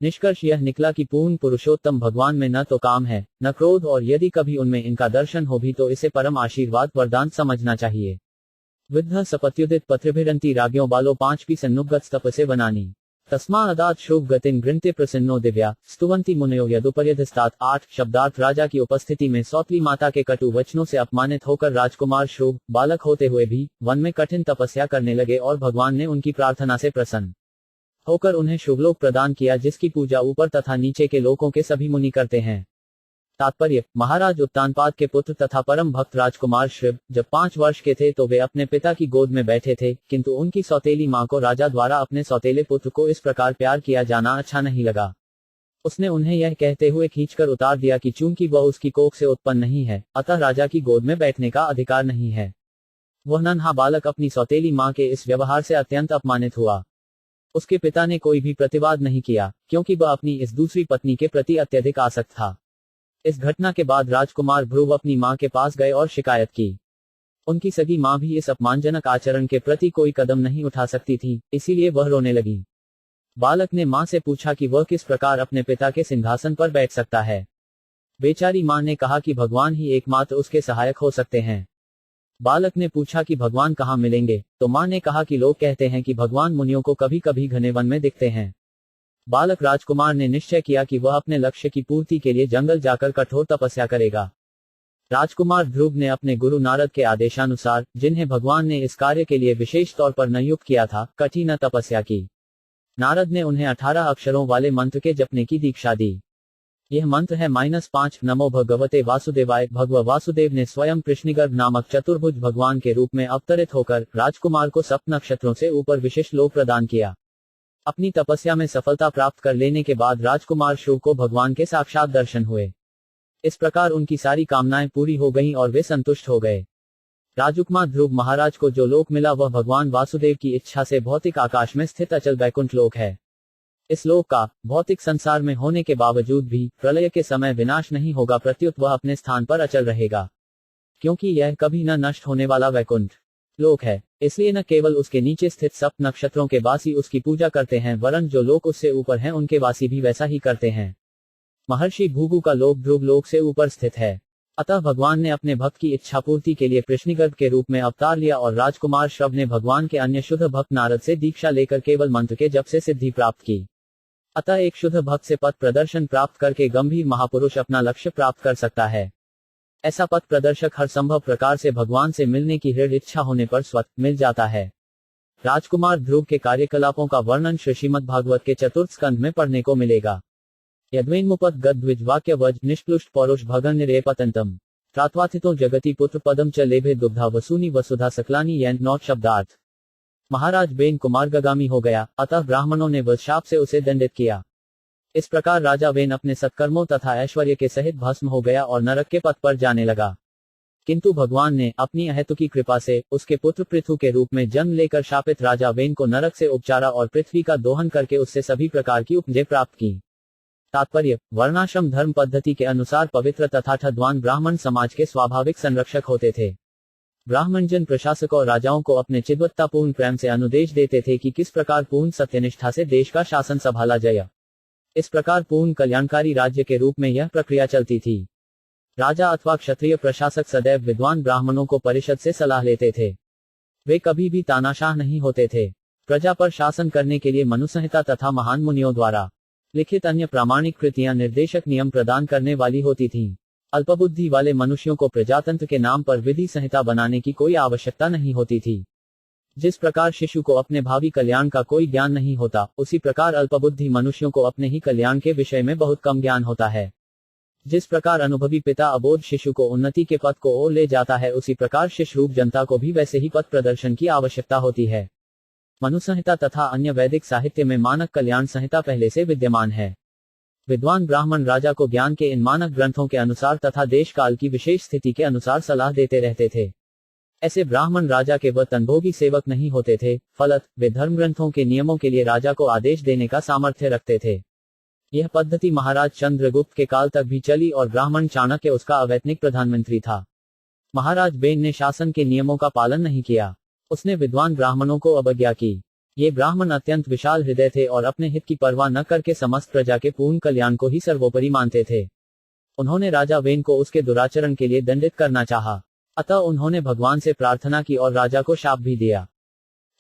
निष्कर्ष यह निकला कि पूर्ण पुरुषोत्तम भगवान में न तो काम है न क्रोध, और यदि कभी उनमें इनका दर्शन हो भी तो इसे परम आशीर्वाद वरदान समझना चाहिए। विद्ध सपत्युदित पत्रिभिरंती राज्ञों बालो 5 पी सन्नुगत तपसे बनानी तस्मादात शुभ गतिन गृंते प्रसन्नो दिव्या स्तुवंती मुनयो यदुपर्यधस्तात। 8 शब्दार्थ राजा की उपस्थिति में सौतली माता के कटु वचनों से अपमानित होकर राजकुमार शुभ बालक होते हुए भी वन में कठिन तपस्या करने लगे और भगवान ने उनकी प्रार्थना से प्रसन्न होकर उन्हें शुभलोक प्रदान किया, जिसकी पूजा ऊपर तथा नीचे के लोकों के सभी मुनि करते हैं। तात्पर्य, महाराज उत्तानपाद के पुत्र तथा परम भक्त राजकुमार शिव जब 5 वर्ष के थे तो वे अपने पिता की गोद में बैठे थे, किंतु उनकी सौतेली मां को राजा द्वारा अपने सौतेले पुत्र को इस प्रकार प्यार किया जाना अच्छा नहीं लगा। उसने उन्हें यह कहते हुए खींचकर उतार दिया कि चूंकि वह उसकी कोख से उत्पन्न नहीं है, अतः राजा की गोद में बैठने का अधिकार नहीं है। वह नन्हा बालक अपनी सौतेली मां के इस व्यवहार से अत्यंत अपमानित हुआ। उसके पिता ने कोई भी प्रतिवाद नहीं किया, क्योंकि वह अपनी इस दूसरी पत्नी के प्रति अत्यधिक आसक्त था। इस घटना के बाद राजकुमार ध्रुव अपनी मां के पास गए और शिकायत की। उनकी सगी मां भी इस अपमानजनक आचरण के प्रति कोई कदम नहीं उठा सकती थी, इसीलिए वह रोने लगी। बालक ने मां से पूछा कि वह किस प्रकार अपने पिता के सिंहासन पर बैठ सकता है। बेचारी मां ने कहा कि भगवान ही एकमात्र उसके सहायक हो सकते हैं। बालक ने पूछा कि भगवान कहाँ मिलेंगे, तो मां ने कहा कि लोग कहते हैं कि भगवान मुनियों को कभी कभी घने वन में दिखते हैं। बालक राजकुमार ने निश्चय किया कि वह अपने लक्ष्य की पूर्ति के लिए जंगल जाकर कठोर तपस्या करेगा। राजकुमार ध्रुव ने अपने गुरु नारद के आदेशानुसार, जिन्हें भगवान ने इस कार्य के लिए विशेष तौर पर नियुक्त किया था, कठिन तपस्या की। नारद ने उन्हें 18 अक्षरों वाले मंत्र के जपने की दीक्षा दी। यह मंत्र है -5 नमो भगवते वासुदेवाय। भगव वासुदेव ने स्वयं कृष्णिगर्भ नामक चतुर्भुज भगवान के रूप में अवतरित होकर राजकुमार को सप्त नक्षत्रों से ऊपर विशिष्ट लोक प्रदान किया। अपनी तपस्या में सफलता प्राप्त कर लेने के बाद राजकुमार शिव को भगवान के साक्षात दर्शन हुए। इस प्रकार उनकी सारी कामनाएं पूरी हो गईं और वे संतुष्ट हो गए। राजकुमार ध्रुव महाराज को जो लोक मिला वह भगवान वासुदेव की इच्छा से भौतिक आकाश में स्थित अचल वैकुंठ लोक है। इस लोक का भौतिक संसार में होने के बावजूद भी प्रलय के समय विनाश नहीं होगा, प्रत्युत वह अपने स्थान पर अचल रहेगा, क्योंकि यह कभी न नष्ट होने वाला वैकुंठ लोक है। इसलिए न केवल उसके नीचे स्थित सप्त नक्षत्रों के वासी उसकी पूजा करते हैं, वरन जो लोक उससे ऊपर हैं उनके वासी भी वैसा ही करते हैं। महर्षि भृगु का लोक ध्रुव लोक से ऊपर स्थित है। अतः भगवान ने अपने भक्त की इच्छा पूर्ति के लिए कृष्णगर्भ के रूप में अवतार लिया और राजकुमार श्रव ने भगवान के अन्य शुद्ध भक्त नारद से दीक्षा लेकर केवल मंत्र के जप से सिद्धि प्राप्त की। अतः एक शुद्ध भक्त से पथ प्रदर्शन प्राप्त करके गंभीर महापुरुष अपना लक्ष्य प्राप्त कर सकता है। ऐसा पथ प्रदर्शक हर संभव प्रकार से भगवान से मिलने की दृढ़ इच्छा होने पर स्वतः मिल जाता है। राजकुमार ध्रुव के कार्यकलापों का वर्णन श्रीमद्भागवत के चतुर्थ स्कंध में पढ़ने को मिलेगा। यद्वेन्मुपत गद्विज वाक्य वज निष्प्लुष्ट पौरुष भगन निरेपतंतम त्रात्वाथितो जगति पुत्र पदम च लेभे दुग्धा वसूनी वसुधा सकलानी यंत नौट शब्दार्थ। महाराज बेन कुमार्गामी हो गया, अतः ब्राह्मणों ने वशाप से उसे दंडित किया। इस प्रकार राजा वेन अपने सत्कर्मों तथा ऐश्वर्य के सहित भस्म हो गया और नरक के पथ पर जाने लगा। किंतु भगवान ने अपनी अहेतुकी कृपा से उसके पुत्र पृथु के रूप में जन्म लेकर शापित राजा वेन को नरक से उपचारा और पृथ्वी का दोहन करके उससे सभी प्रकार की उपजे प्राप्त की। तात्पर्य, वर्णाश्रम धर्म पद्धति के अनुसार पवित्र तथा ठद्वान ब्राह्मण समाज के स्वाभाविक संरक्षक होते थे। ब्राह्मणजन प्रशासकों और राजाओं को अपने चिद्वत्तापूर्ण प्रेम से अनुदेश देते थे कि किस प्रकार पूर्ण सत्यनिष्ठा से देश का शासन संभाला जाए। इस प्रकार पूर्ण कल्याणकारी राज्य के रूप में यह प्रक्रिया चलती थी। राजा अथवा क्षत्रिय प्रशासक सदैव विद्वान ब्राह्मणों को परिषद से सलाह लेते थे। वे कभी भी तानाशाह नहीं होते थे। प्रजा पर शासन करने के लिए मनुसंहिता तथा महान मुनियों द्वारा लिखित अन्य प्रामाणिक कृतियां निर्देशक नियम प्रदान करने वाली होती थीं। अल्पबुद्धि वाले मनुष्यों को प्रजातंत्र के नाम पर विधि संहिता बनाने की कोई आवश्यकता नहीं होती थी। जिस प्रकार शिशु को अपने भावी कल्याण का कोई ज्ञान नहीं होता, उसी प्रकार अल्पबुद्धि मनुष्यों को अपने ही कल्याण के विषय में बहुत कम ज्ञान होता है। जिस प्रकार अनुभवी पिता अबोध शिशु को उन्नति के पथ को ओर ले जाता है, उसी प्रकार शिशु रूप जनता को भी वैसे ही पथ प्रदर्शन की आवश्यकता होती है। मनुसंहिता तथा अन्य वैदिक साहित्य में मानक कल्याण संहिता पहले से विद्यमान है। विद्वान ब्राह्मण राजा को ज्ञान के इन मानक ग्रंथों के अनुसार तथा देश काल की विशेष स्थिति के अनुसार सलाह देते रहते थे। ऐसे ब्राह्मण राजा के वह तनभोगी सेवक नहीं होते थे, फलत वे धर्म ग्रंथों के नियमों के लिए राजा को आदेश देने का सामर्थ्य रखते थे। यह पद्धति महाराज चंद्रगुप्त के काल तक भी चली और ब्राह्मण चाणक्य उसका अवैतनिक प्रधानमंत्री था। महाराज बेन ने शासन के नियमों का पालन नहीं किया। उसने विद्वान ब्राह्मणों को अवज्ञा की। ये ब्राह्मण अत्यंत विशाल हृदय थे और अपने हित की परवाह न करके समस्त प्रजा के पूर्ण कल्याण को ही सर्वोपरि मानते थे। उन्होंने राजा वेन को उसके दुराचरण के लिए दंडित करना चाहा। अतः उन्होंने भगवान से प्रार्थना की और राजा को शाप भी दिया।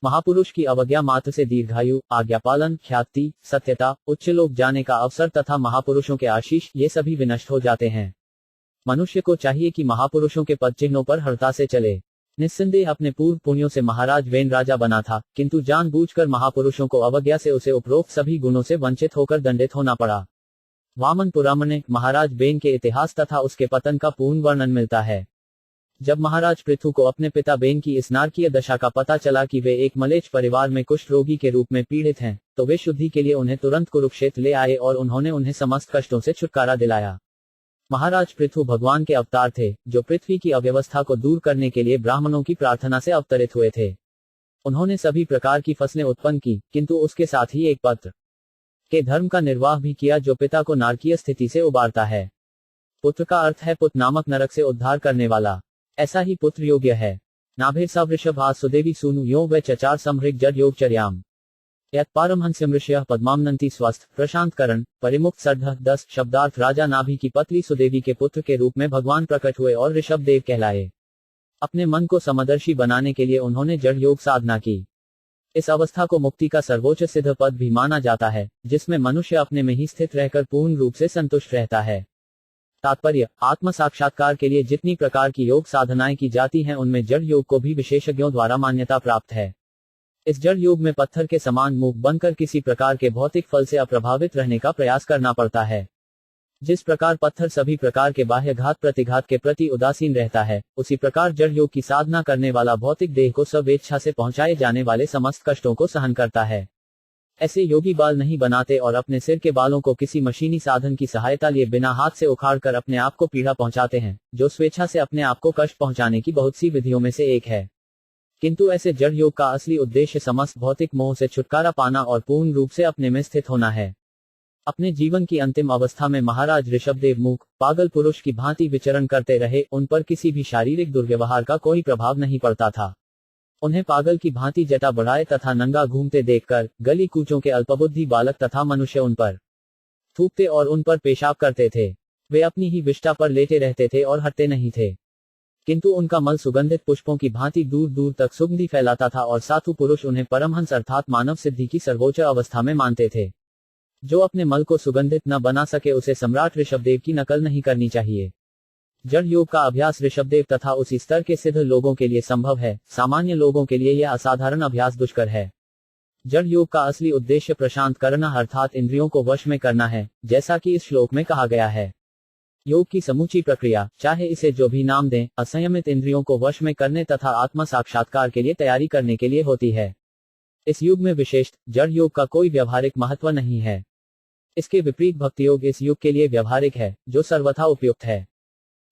महापुरुष की अवज्ञा मात्र से दीर्घायु, आज्ञा पालन, ख्याति, सत्यता, उच्च लोक जाने का अवसर तथा महापुरुषों के आशीष, ये सभी विनष्ट हो जाते हैं। मनुष्य को चाहिए कि महापुरुषों के पद चिन्हों पर हरता से चले। निस्संदेह अपने पूर्व पुण्यों से महाराज वेन राजा बना था, किंतु जानबूझकर महापुरुषों को अवज्ञा से उसे उपरोक्त सभी गुणों से वंचित होकर दंडित होना पड़ा। वामन पुराण में महाराज बेन के इतिहास तथा उसके पतन का पूर्ण वर्णन मिलता है। जब महाराज पृथु को अपने पिता बेन की इस नारकीय दशा का पता चला कि वे एक मलेच्छ परिवार में कुष्ठ रोगी के रूप में पीड़ित हैं, तो वे शुद्धि के लिए उन्हें तुरंत कुरुक्षेत्र ले आए और उन्होंने उन्हें समस्त कष्टों से छुटकारा दिलाया। महाराज पृथु भगवान के अवतार थे, जो पृथ्वी की अव्यवस्था को दूर करने के लिए ब्राह्मणों की प्रार्थना से अवतरित हुए थे। उन्होंने सभी प्रकार की फसलें उत्पन्न की, किंतु उसके साथ ही एक पुत्र के धर्म का निर्वाह भी किया, जो पिता को नारकीय स्थिति से उबारता है। पुत्र का अर्थ है पुत नामक नरक से उद्धार करने वाला। ऐसा ही पुत्र योग्य है। नाभिर सा वृषभ आ सुदेवी सूनु यो व चचार समृग जड योगचर्याम यत पारमहंस्यमृषयः पद्मामनंती स्वस्थ प्रशांतकरण परिमुक्त सढ़ 10 शब्दार्थ। राजा नाभि की पत्नी सुदेवी के पुत्र के रूप में भगवान प्रकट हुए और ऋषभ देव कहलाए। अपने मन को समदर्शी बनाने के लिए उन्होंने जड़ योग साधना की। इस अवस्था को मुक्ति का सर्वोच्च सिद्ध पद भी माना जाता है, जिसमें मनुष्य अपने में ही स्थित रहकर पूर्ण रूप से संतुष्ट रहता है। तात्पर्य, आत्म साक्षात्कार के लिए जितनी प्रकार की योग साधनाएं की जाती हैं, उनमें जड़ योग को भी विशेषज्ञों द्वारा मान्यता प्राप्त है। इस जड़ योग में पत्थर के समान मूक बनकर किसी प्रकार के भौतिक फल से अप्रभावित रहने का प्रयास करना पड़ता है। जिस प्रकार पत्थर सभी प्रकार के बाह्य घात प्रतिघात के प्रति उदासीन रहता है, उसी प्रकार जड़ योग की साधना करने वाला भौतिक देह को स्वेच्छा से पहुंचाए जाने वाले समस्त कष्टों को सहन करता है। ऐसे योगी बाल नहीं बनाते और अपने सिर के बालों को किसी मशीनी साधन की सहायता लिए बिना हाथ से उखाड़कर अपने आप को पीड़ा पहुंचाते हैं, जो स्वेच्छा से अपने आप को कष्ट पहुंचाने की बहुत सी विधियों में से एक है। किंतु ऐसे जड़ योग का असली उद्देश्य समस्त भौतिक मोह से छुटकारा पाना और पूर्ण रूप से अपने में स्थित होना है। अपने जीवन की अंतिम अवस्था में महाराज ऋषभदेव मूक पागल पुरुष की भांति विचरण करते रहे। उन पर किसी भी शारीरिक दुर्व्यवहार का कोई प्रभाव नहीं पड़ता था। उन्हें पागल की भांति जटा बढ़ाए तथा नंगा घूमते देखकर गली कूचों के अल्पबुद्धि बालक तथा मनुष्य उन पर थूकते और उन पर पेशाब करते थे। वे अपनी ही विष्ठा पर लेटे रहते थे और हटते नहीं थे, किंतु उनका मल सुगंधित पुष्पों की भांति दूर दूर तक सुगंधि फैलाता था और साधु पुरुष उन्हें परमहंस अर्थात मानव सिद्धि की सर्वोच्च अवस्था में मानते थे। जो अपने मल को सुगंधित न बना सके उसे सम्राट ऋषभदेव की नकल नहीं करनी चाहिए। जड़ योग का अभ्यास ऋषभदेव तथा उसी स्तर के सिद्ध लोगों के लिए संभव है, सामान्य लोगों के लिए यह असाधारण अभ्यास दुष्कर है। जड़ योग का असली उद्देश्य प्रशांत करना अर्थात इंद्रियों को वश में करना है, जैसा कि इस श्लोक में कहा गया है। योग की समूची प्रक्रिया, चाहे इसे जो भी नाम दें, असंयमित इंद्रियों को वश में करने तथा आत्म साक्षात्कार के लिए तैयारी करने के लिए होती है। इस युग में विशेष जड़ योग का कोई व्यावहारिक महत्व नहीं है। इसके विपरीत भक्ति योग इस युग के लिए व्यावहारिक है, जो सर्वथा उपयुक्त है।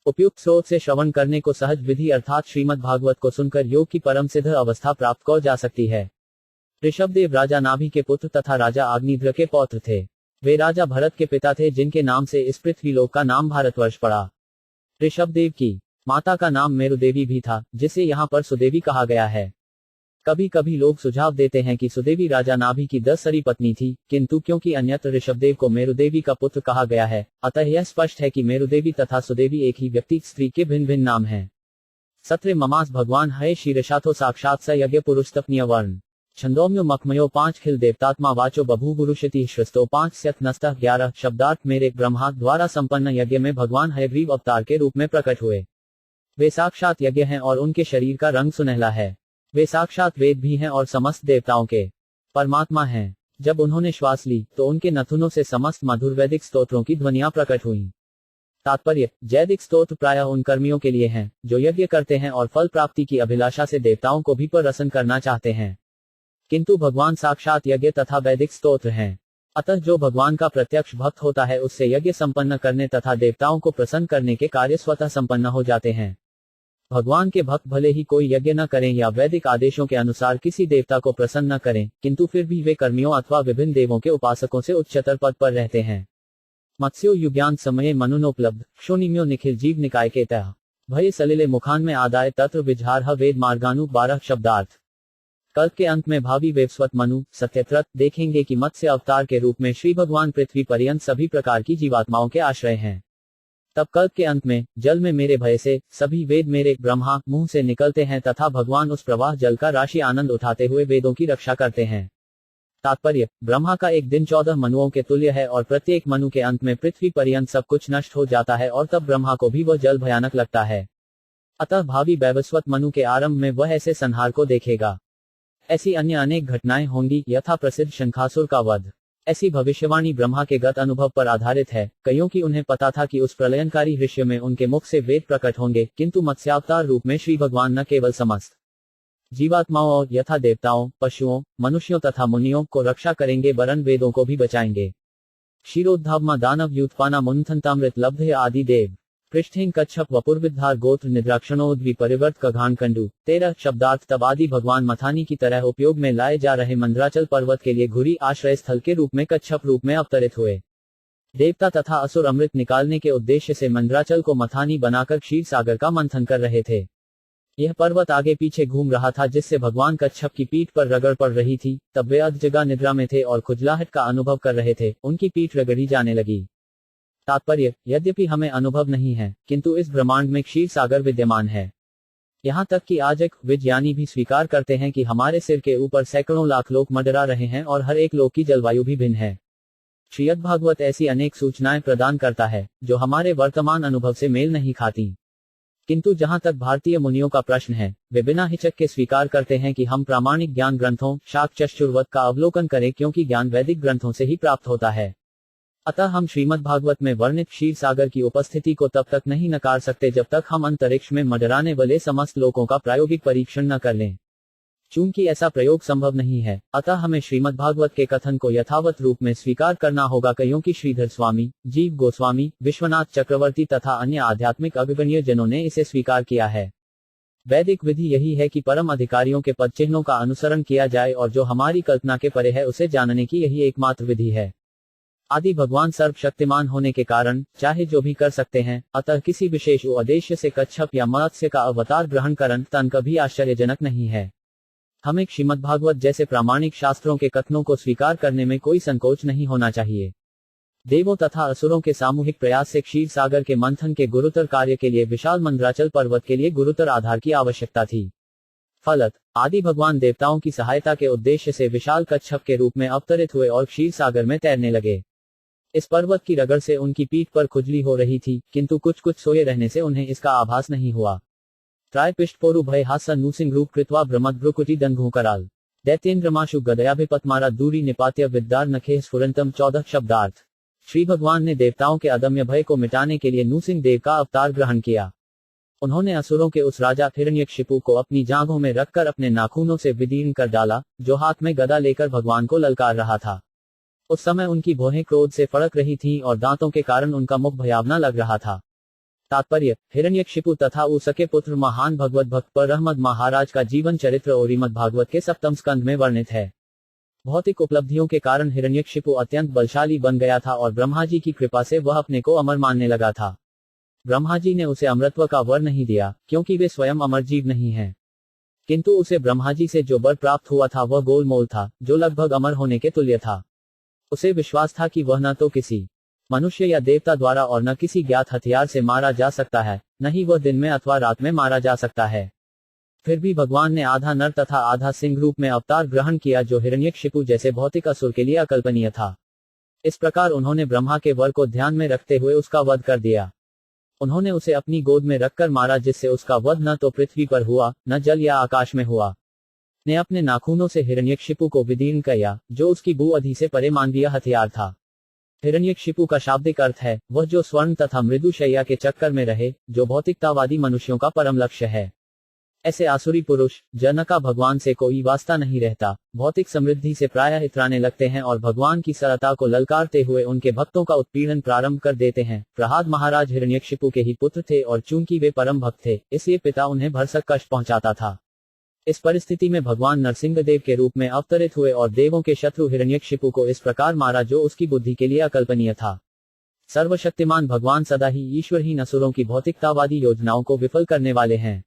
उपयुक्त स्रोत से श्रवण करने को सहज विधि अर्थात श्रीमद् भागवत को सुनकर योग की परम सिद्ध अवस्था प्राप्त की जा सकती है। ऋषभदेव राजा नाभि के पुत्र तथा राजा अग्निध्र के पौत्र थे। वे राजा भरत के पिता थे, जिनके नाम से इस पृथ्वीलोक का नाम भारतवर्ष पड़ा। ऋषभदेव की माता का नाम मेरुदेवी भी था, जिसे यहाँ पर सुदेवी कहा गया है। कभी कभी लोग सुझाव देते हैं कि सुदेवी राजा नाभि की 10 सरी पत्नी थी, किंतु क्योंकि अन्यत्र ऋषभदेव को मेरुदेवी का पुत्र कहा गया है, अतः यह स्पष्ट है कि मेरुदेवी तथा सुदेवी एक ही व्यक्ति स्त्री के भिन्न भिन्न नाम हैं। सत्रे ममास भगवान हये शीर्षाथो साक्षात स यज्ञ पुरुषतपनीय वर्ण छंदोम्यो मखमयो 5 खिल देवतात्मा वाचो बभू गुरुषति श्रस्तो 5 स्यत नस्तः 11 शब्दार्थ मेरे ब्रह्मा द्वारा संपन्न यज्ञ में भगवान हयग्रीव अवतार के रूप में प्रकट हुए। वे साक्षात यज्ञ हैं और उनके शरीर का रंग सुनहला है। वे साक्षात वेद भी हैं और समस्त देवताओं के परमात्मा हैं। जब उन्होंने श्वास ली तो उनके नथुनों से समस्त मधुर वैदिक स्तोत्रों की ध्वनियां प्रकट हुईं। तात्पर्य, वैदिक स्तोत्र प्रायः उन कर्मियों के लिए हैं जो यज्ञ करते हैं और फल प्राप्ति की अभिलाषा से देवताओं को भी प्रसन्न करना चाहते हैं, किंतु भगवान साक्षात यज्ञ तथा वैदिक स्तोत्र हैं। अतः जो भगवान का प्रत्यक्ष भक्त होता है उससे यज्ञ संपन्न करने तथा देवताओं को प्रसन्न करने के कार्य स्वतः संपन्न हो जाते हैं। भगवान के भक्त भले ही कोई यज्ञ न करें या वैदिक आदेशों के अनुसार किसी देवता को प्रसन्न न करें, किंतु फिर भी वे कर्मियों अथवा विभिन्न देवों के उपासकों से उच्चतर पद पर रहते हैं। मत्स्यो युज्ञान समये मनुनोपलब्ध क्षोनिम्यो निखिल जीव निकाय के तह भय सलिले मुखान में आदाय तत्र विजहारह वेद मार्गानु 12 शब्दार्थ। कल्प के अंत में भावी वेवस्वत मनु सत्यत्रत देखेंगे कि मत्स्य अवतार के रूप में श्री भगवान पृथ्वी पर्यंत सभी प्रकार की जीवात्माओं के आश्रय हैं। तब कल्प के अंत में जल में मेरे भय से सभी वेद मेरे ब्रह्मा मुंह से निकलते हैं तथा भगवान उस प्रवाह जल का राशि आनंद उठाते हुए वेदों की रक्षा करते हैं। तात्पर्य, ब्रह्मा का एक दिन 14 मनुओं के तुल्य है और प्रत्येक मनु के अंत में पृथ्वी पर्यंत सब कुछ नष्ट हो जाता है और तब ब्रह्मा को भी वह जल भयानक लगता है। अतः भावी वैवस्वत मनु के आरंभ में वह ऐसे संहार को देखेगा। ऐसी अन्य अनेक घटनाएं होंगी, यथा प्रसिद्ध शंखासुर का वध। ऐसी भविष्यवाणी ब्रह्मा के गत अनुभव पर आधारित है, कईयों की उन्हें पता था कि उस प्रलयनकारी दृश्य में उनके मुख से वेद प्रकट होंगे, किंतु मत्स्यावतार रूप में श्री भगवान न केवल समस्त जीवात्माओं और यथा देवताओं, पशुओं, मनुष्यों तथा मुनियों को रक्षा करेंगे वरन वेदों को भी बचाएंगे। क्षीरोद्धावमा दानव युत्पाना मुंथनतामृत लब्ध आदि देव पृष्ठेन कच्छप वपुर्विद्धार गोत्र निद्राक्षणोद्वी परिवर्त कघान कंडू 13 शब्दार्थ। तब आदि भगवान मथानी की तरह उपयोग में लाए जा रहे मंद्राचल पर्वत के लिए घुरी आश्रय स्थल के रूप में कच्छप रूप में अवतरित हुए। देवता तथा असुर अमृत निकालने के उद्देश्य से मंद्राचल को मथानी बनाकर क्षीर सागर का मंथन कर रहे थे। यह पर्वत आगे पीछे घूम रहा था, जिससे भगवान कच्छप की पीठ पर रगड़ पड़ रही थी। तब वे अध जगह निद्रा में थे और खुजलाहट का अनुभव कर रहे थे, उनकी पीठ रगड़ी जाने लगी। तात्पर्य, यद्यपि हमें अनुभव नहीं है, किंतु इस ब्रह्मांड में क्षीर सागर विद्यमान है। यहाँ तक कि आज एक विज्ञानी भी स्वीकार करते हैं कि हमारे सिर के ऊपर सैकड़ों लाख लोग मंडरा रहे हैं और हर एक लोक की जलवायु भी भिन्न है। श्रीमद् भागवत ऐसी अनेक सूचनाएं प्रदान करता है जो हमारे वर्तमान अनुभव से मेल नहीं खाती, किंतु जहां तक भारतीय मुनियों का प्रश्न है, वे बिना हिचक के स्वीकार करते हैं कि हम प्रामाणिक ज्ञान ग्रंथों शाकचश्चुर्वत का अवलोकन करें, क्योंकि ज्ञान वैदिक ग्रंथों से ही प्राप्त होता है। अतः हम श्रीमद् भागवत में वर्णित क्षीर सागर की उपस्थिति को तब तक नहीं नकार सकते जब तक हम अंतरिक्ष में मंडराने वाले समस्त लोकों का प्रायोगिक परीक्षण न कर लें। चूंकि ऐसा प्रयोग संभव नहीं है, अतः हमें श्रीमद् भागवत के कथन को यथावत रूप में स्वीकार करना होगा। क्योंकि श्रीधर स्वामी, जीव गोस्वामी, विश्वनाथ चक्रवर्ती तथा अन्य आध्यात्मिक अग्रगण्य जनों ने इसे स्वीकार किया है। वैदिक विधि यही है कि परम अधिकारियों के पद चिन्हों का अनुसरण किया जाए और जो हमारी कल्पना के परे है उसे जानने की यही एकमात्र विधि है। आदि भगवान सर्वशक्तिमान होने के कारण चाहे जो भी कर सकते हैं, अतः किसी विशेष उद्देश्य से कच्छप या मत्स्य का अवतार ग्रहण करना तन कभी आश्चर्यजनक नहीं है। हमें श्रीमद् भागवत जैसे प्रामाणिक शास्त्रों के कथनों को स्वीकार करने में कोई संकोच नहीं होना चाहिए। देवों तथा असुरों के सामूहिक प्रयास से क्षीर सागर के मंथन के गुरुतर कार्य के लिए विशाल मंदराचल पर्वत के लिए गुरुतर आधार की आवश्यकता थी। फलत आदि भगवान देवताओं की सहायता के उद्देश्य से विशाल कच्छप के रूप में अवतरित हुए और क्षीर सागर में तैरने लगे। इस पर्वत की रगड़ से उनकी पीठ पर खुजली हो रही थी, किंतु कुछ कुछ सोए रहने से उन्हें इसका आभास नहीं हुआ। त्राय पिष्टपोरु भय हासा नूसिंग रूप कृत्वा ब्रह्मद्रुकुटी दंघू कराल दैत्येन्द्रमाशु गदयाभिपतमारा दूरी निपात्य विद्यार नखे स्फुरंतम 14 शब्दार्थ। श्री भगवान ने देवताओं के अदम्य भय को मिटाने के लिए नूसिंह देव का अवतार ग्रहण किया। उन्होंने असुरों के उस राजा हिरण्यकशिपु को अपनी जांघों में रखकर अपने नाखूनों से विदीर्ण कर डाला, जो हाथ में गदा लेकर भगवान को ललकार रहा था। उस समय उनकी भौहें क्रोध से फड़क रही थीं और दांतों के कारण उनका मुख भयावना लग रहा था। तात्पर्य, हिरण्यकशिपु तथा उसके पुत्र महान भगवत भक्त परमहंस महाराज का जीवन चरित्र ओरिमद भागवत के 7वें स्कंद में वर्णित है। भौतिक उपलब्धियों के कारण हिरण्यकशिपु अत्यंत बलशाली बन गया था और ब्रह्मा जी की कृपा से वह अपने को अमर मानने लगा था। ब्रह्मा जी ने उसे अमरत्व का वर नहीं दिया, क्योंकि वे स्वयं अमर जीव नहीं हैं। किंतु उसे ब्रह्मा जी से जो वर प्राप्त हुआ था वह गोलमोल था, जो लगभग अमर होने के तुल्य था। उसे विश्वास था कि वह न तो किसी मनुष्य या देवता द्वारा और न किसी ज्ञात हथियार से मारा जा सकता है, न ही वह दिन में अथवा रात में मारा जा सकता है। फिर भी भगवान ने आधा नर तथा आधा सिंह रूप में अवतार ग्रहण किया, जो हिरण्यकशिपु जैसे भौतिक असुर के लिए अकल्पनीय था। इस प्रकार उन्होंने ब्रह्मा के वर को ध्यान में रखते हुए उसका वध कर दिया। उन्होंने उसे अपनी गोद में रखकर मारा, जिससे उसका वध न तो पृथ्वी पर हुआ, न जल या आकाश में हुआ। ने अपने नाखूनों से हिरण्यकशिपु को विदीर्ण किया, जो उसकी भू-अधि से परे मानवीय हथियार था। हिरण्यकशिपु का शाब्दिक अर्थ है वह जो स्वर्ण तथा मृदु शैया के चक्कर में रहे, जो भौतिकतावादी मनुष्यों का परम लक्ष्य है। ऐसे आसुरी पुरुष जन का भगवान से कोई वास्ता नहीं रहता, भौतिक समृद्धि से प्रायः इतराने लगते हैं और भगवान की सरलता को ललकारते हुए उनके भक्तों का उत्पीड़न प्रारंभ कर देते हैं। प्रहलाद महाराज हिरण्यकशिपु के ही पुत्र थे और चूंकि वे परम भक्त थे, इसलिए पिता उन्हें भरसक कष्ट पहुंचाता था। इस परिस्थिति में भगवान नरसिंहदेव के रूप में अवतरित हुए और देवों के शत्रु हिरण्यकशिपु को इस प्रकार मारा, जो उसकी बुद्धि के लिए अकल्पनीय था। सर्वशक्तिमान भगवान सदा ही ईश्वरहीन असुरों की भौतिकतावादी योजनाओं को विफल करने वाले हैं।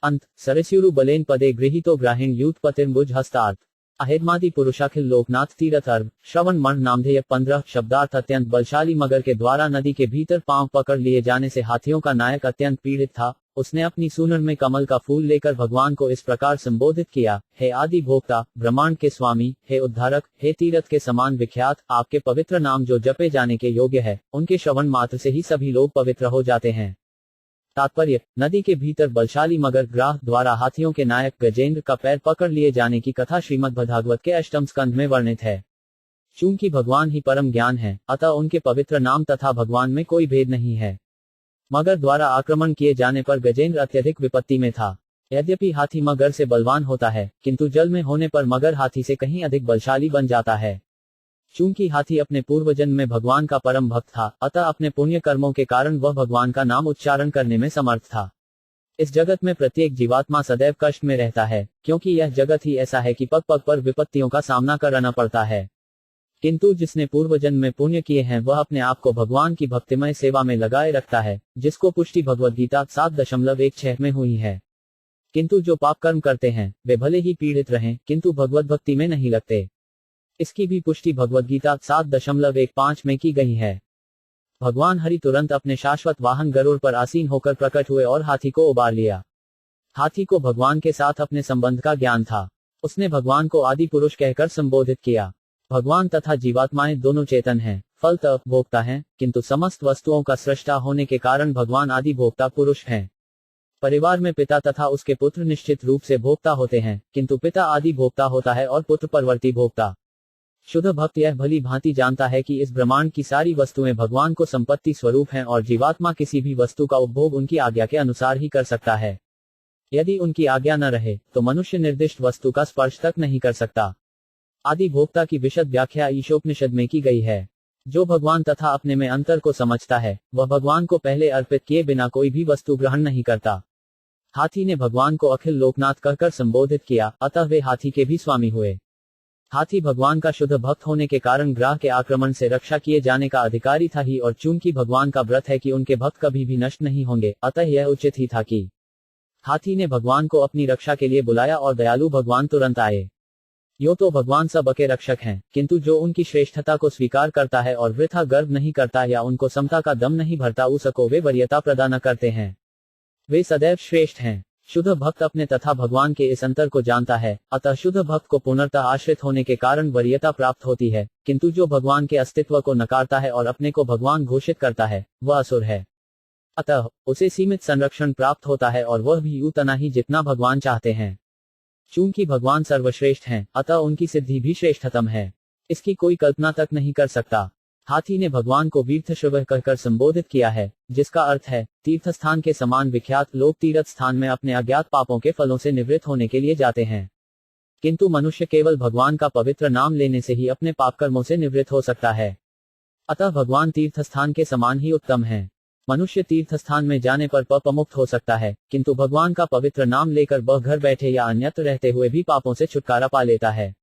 अंत सरस्युरु बलेन पदे गृहीतो ग्राहीण यूथ पतिर्भुज हस्तार्थ अहेदमादि पुरुषाखिल लोकनाथ तीरथ अर्भ श्रवण मण नामधेय 15 शब्दार्थ। अत्यंत बलशाली मगर के द्वारा नदी के भीतर पांव पकड़ लिए जाने से हाथियों का नायक अत्यंत पीड़ित था। उसने अपनी सूनर में कमल का फूल लेकर भगवान को इस प्रकार संबोधित किया, हे आदि भोक्ता, ब्रह्मांड के स्वामी, हे उद्धारक, हे तीरथ के समान विख्यात, आपके पवित्र नाम जो जपे जाने के योग्य है, उनके श्रवण मात्र से ही सभी लोग पवित्र हो जाते हैं। तात्पर्य, नदी के भीतर बलशाली मगर ग्राह द्वारा हाथियों के नायक गजेंद्र का पैर पकड़ लिए जाने की कथा श्रीमद्भागवत के 8वें स्कंद में वर्णित है। चूंकि भगवान ही परम ज्ञान है, अतः उनके पवित्र नाम तथा भगवान में कोई भेद नहीं है। मगर द्वारा आक्रमण किए जाने पर गजेंद्र अत्यधिक विपत्ति में था। यद्यपि हाथी मगर से बलवान होता है, किंतु जल में होने पर मगर हाथी से कहीं अधिक बलशाली बन जाता है। चूंकि हाथी अपने पूर्वजन्म में भगवान का परम भक्त था, अतः अपने पुण्य कर्मों के कारण वह भगवान का नाम उच्चारण करने में समर्थ था। इस जगत में प्रत्येक जीवात्मा सदैव कष्ट में रहता है, क्योंकि यह जगत ही ऐसा है कि पग पग पर विपत्तियों का सामना करना पड़ता है। किंतु जिसने पूर्वजन्म में पुण्य किए हैं वह अपने आप को भगवान की भक्तिमय सेवा में लगाए रखता है, जिसको पुष्टि भगवद्गीता 7.16 में हुई है। किंतु जो पाप कर्म करते हैं वे भले ही पीड़ित रहें, किंतु भगवत भक्ति में नहीं लगते। इसकी भी पुष्टि भगवद्गीता 7.15 में की गई है। भगवान हरि तुरंत अपने शाश्वत वाहन गरुड़ पर आसीन होकर प्रकट हुए और हाथी को उबार लिया। हाथी को भगवान के साथ अपने संबंध का ज्ञान था। उसने भगवान को आदि पुरुष कहकर संबोधित किया। भगवान तथा जीवात्माएं दोनों चेतन हैं, फलतः भोक्ता हैं, किंतु समस्त वस्तुओं का सृष्टा होने के कारण भगवान आदि भोक्ता पुरुष हैं। परिवार में पिता तथा उसके पुत्र निश्चित रूप से भोक्ता होते हैं, किंतु पिता आदि भोक्ता होता है और पुत्र परवर्ती भोक्ता। शुद्ध भक्त यह भली भांति जानता है कि इस ब्रह्मांड की सारी वस्तुएं भगवान को संपत्ति स्वरूप हैं और जीवात्मा किसी भी वस्तु का उपभोग उनकी आज्ञा के अनुसार ही कर सकता है। यदि उनकी आज्ञा न रहे तो मनुष्य निर्दिष्ट वस्तु का स्पर्श तक नहीं कर सकता। आदि भोक्ता की विशद व्याख्या ईशोपनिषद में की गई है। जो भगवान तथा अपने में अंतर को समझता है वह भगवान को पहले अर्पित किए बिना कोई भी वस्तु ग्रहण नहीं करता। हाथी ने भगवान को अखिल लोकनाथ कहकर संबोधित किया, अतः वे हाथी के भी स्वामी हुए। हाथी भगवान का शुद्ध भक्त होने के कारण ग्राह के आक्रमण से रक्षा किए जाने का अधिकारी था ही, और चूंकि भगवान का व्रत है कि उनके भक्त कभी भी नष्ट नहीं होंगे, अतः यह उचित ही था कि हाथी ने भगवान को अपनी रक्षा के लिए बुलाया और दयालु भगवान तुरंत आए। यो तो भगवान सब के रक्षक हैं, किंतु जो उनकी श्रेष्ठता को स्वीकार करता है और वृथा गर्व नहीं करता या उनको समता का दम नहीं भरता उसको वे वरीयता प्रदान करते हैं। वे सदैव श्रेष्ठ हैं। शुद्ध भक्त अपने तथा भगवान के इस अंतर को जानता है, अतः शुद्ध भक्त को पूर्णतः आश्रित होने के कारण वरीयता प्राप्त होती है, किंतु जो भगवान के अस्तित्व को नकारता है और अपने को भगवान घोषित करता है वह असुर है। अतः उसे सीमित संरक्षण प्राप्त होता है और वह भी उतना ही जितना भगवान चाहते हैं। चूंकि भगवान सर्वश्रेष्ठ हैं, अतः उनकी सिद्धि भी श्रेष्ठतम है। इसकी कोई कल्पना तक नहीं कर सकता। हाथी ने भगवान को तीर्थश्रवः कहकर संबोधित किया है, जिसका अर्थ है तीर्थ स्थान के समान विख्यात। लोग तीर्थ स्थान में अपने अज्ञात पापों के फलों से निवृत्त होने के लिए जाते हैं, किंतु मनुष्य केवल भगवान का पवित्र नाम लेने से ही अपने पाप कर्मों से निवृत्त हो सकता है। अतः भगवान तीर्थ स्थान के समान ही उत्तम है। मनुष्य तीर्थ स्थान में जाने पर पाप मुक्त हो सकता है, किंतु भगवान का पवित्र नाम लेकर वह घर बैठे या अन्यत्र रहते हुए भी पापों से छुटकारा पा लेता है।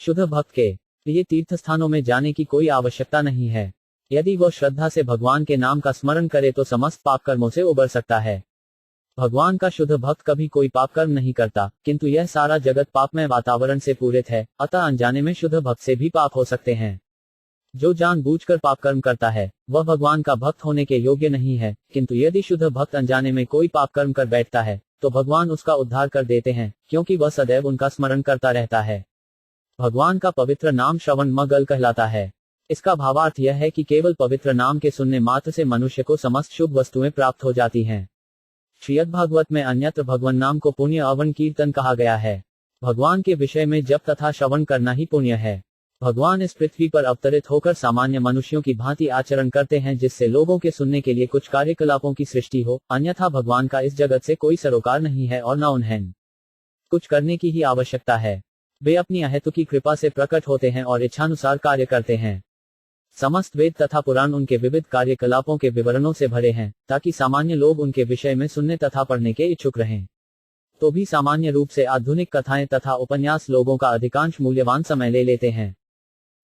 शुद्ध भक्त के लिए तीर्थ स्थानों में जाने की कोई आवश्यकता नहीं है। यदि वह श्रद्धा से भगवान के नाम का स्मरण करे तो समस्त पाप कर्मों से उबर सकता है। भगवान का शुद्ध भक्त कभी कोई पाप कर्म नहीं करता, किंतु यह सारा जगत पापमय वातावरण से पूरित है, अतः अनजाने में शुद्ध भक्त से भी पाप हो सकते हैं। जो जानबूझकर पाप कर्म करता है वह भगवान का भक्त होने के योग्य नहीं है, किंतु यदि शुद्ध भक्त अनजाने में कोई पाप कर्म कर बैठता है तो भगवान उसका उद्धार कर देते हैं, क्योंकि वह सदैव उनका स्मरण करता रहता है। भगवान का पवित्र नाम श्रवण मगल कहलाता है। इसका भावार्थ यह है कि केवल पवित्र नाम के सुनने मात्र से मनुष्य को समस्त शुभ वस्तुएं प्राप्त हो जाती हैं। श्रीमद् भागवत में अन्यत्र भगवान नाम को पुण्य अवन कीर्तन कहा गया है। भगवान के विषय में जप तथा श्रवण करना ही पुण्य है। भगवान इस पृथ्वी पर अवतरित होकर सामान्य मनुष्यों की भांति आचरण करते हैं, जिससे लोगों के सुनने के लिए कुछ कार्यकलापों की सृष्टि हो, अन्यथा भगवान का इस जगत से कोई सरोकार नहीं है और न उन्हें कुछ करने की ही आवश्यकता है। वे अपनी अहेतुकी कृपा से प्रकट होते हैं और इच्छानुसार कार्य करते हैं। समस्त वेद तथा पुराण उनके विविध कार्यकलापों के विवरणों से भरे हैं, ताकि सामान्य लोग उनके विषय में सुनने तथा पढ़ने के इच्छुक रहें। तो भी सामान्य रूप से आधुनिक कथाएं तथा उपन्यास लोगों का अधिकांश मूल्यवान समय ले लेते हैं।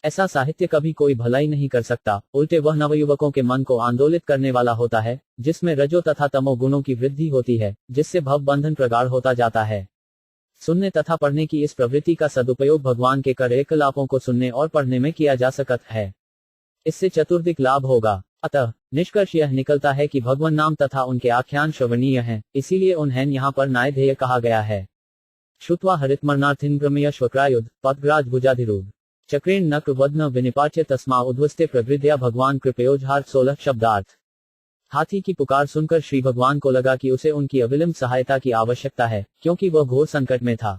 ऐसा साहित्य कभी कोई भलाई नहीं कर सकता, उल्टे वह नवयुवकों के मन को आंदोलित करने वाला होता है, जिसमें रजो तथा तमो गुणों की वृद्धि होती है, जिससे भव बंधन प्रगाढ़ होता जाता है। सुनने तथा पढ़ने की इस प्रवृत्ति का सदुपयोग भगवान के कार्यकलापों को सुनने और पढ़ने में किया जा सकता है। इससे चतुर्दिक लाभ होगा। अतः निष्कर्ष यह निकलता है कि भगवान नाम तथा उनके आख्यान श्रवणीय हैं, इसीलिए उन्हें यहाँ पर नायधेय कहा गया है। श्रुत्वा हरितमरणार्थिन ब्रह्मय श्वक्रायुध पद्मराज भुजाधिरूढ़ चक्रेण नक्र वदन विनिपाच्य तस्मा उद्वस्ते प्रवृद्ध्या भगवान कृपयोजहार 16 शब्दार्थ। हाथी की पुकार सुनकर श्री भगवान को लगा कि उसे उनकी अविलंब सहायता की आवश्यकता है, क्योंकि वह घोर संकट में था।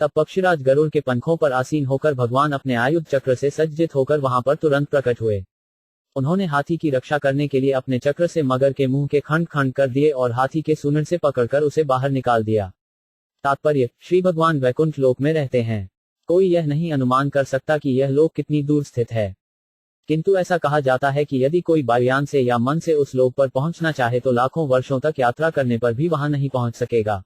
तब पक्षीराज गरुड़ के पंखों पर आसीन होकर भगवान अपने आयुध चक्र से सज्जित होकर वहां पर तुरंत प्रकट हुए। उन्होंने हाथी की रक्षा करने के लिए अपने चक्र से मगर के मुंह के खंड खंड कर दिए और हाथी के सूंड से पकड़कर उसे बाहर निकाल दिया। तात्पर्य, श्री भगवान वैकुंठ लोक में रहते हैं। कोई यह नहीं अनुमान कर सकता कि यह लोक कितनी दूर स्थित है, किंतु ऐसा कहा जाता है कि यदि कोई वायुयान से या मन से उस लोक पर पहुंचना चाहे तो लाखों वर्षों तक यात्रा करने पर भी वहां नहीं पहुंच सकेगा।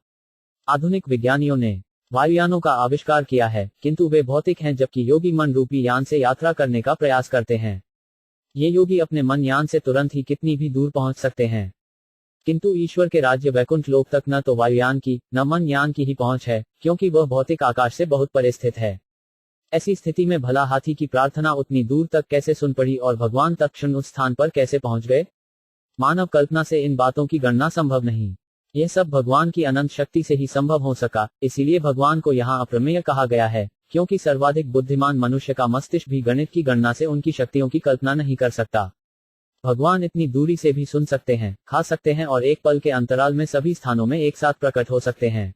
आधुनिक विज्ञानियों ने वायुयानों का आविष्कार किया है, किंतु वे भौतिक हैं, जबकि योगी मन रूपी यान से यात्रा करने का प्रयास करते हैं। ये योगी अपने मन यान से तुरंत ही कितनी भी दूर पहुंच सकते हैं, किंतु ईश्वर के राज्य वैकुंठ लोक तक न तो वायुयान की न मन यान की ही पहुंच है, क्योंकि वह भौतिक आकाश से बहुत परे स्थित है। ऐसी स्थिति में भला हाथी की प्रार्थना उतनी दूर तक कैसे सुन पड़ी और भगवान तत्क्षण उस स्थान पर कैसे पहुंच गए? मानव कल्पना से इन बातों की गणना संभव नहीं। यह सब भगवान की अनंत शक्ति से ही संभव हो सका। इसीलिए भगवान को यहाँ अप्रमेय कहा गया है, क्योंकि सर्वाधिक बुद्धिमान मनुष्य का मस्तिष्क भी गणित की गणना से उनकी शक्तियों की कल्पना नहीं कर सकता। भगवान इतनी दूरी से भी सुन सकते हैं, खा सकते हैं और एक पल के अंतराल में सभी स्थानों में एक साथ प्रकट हो सकते हैं।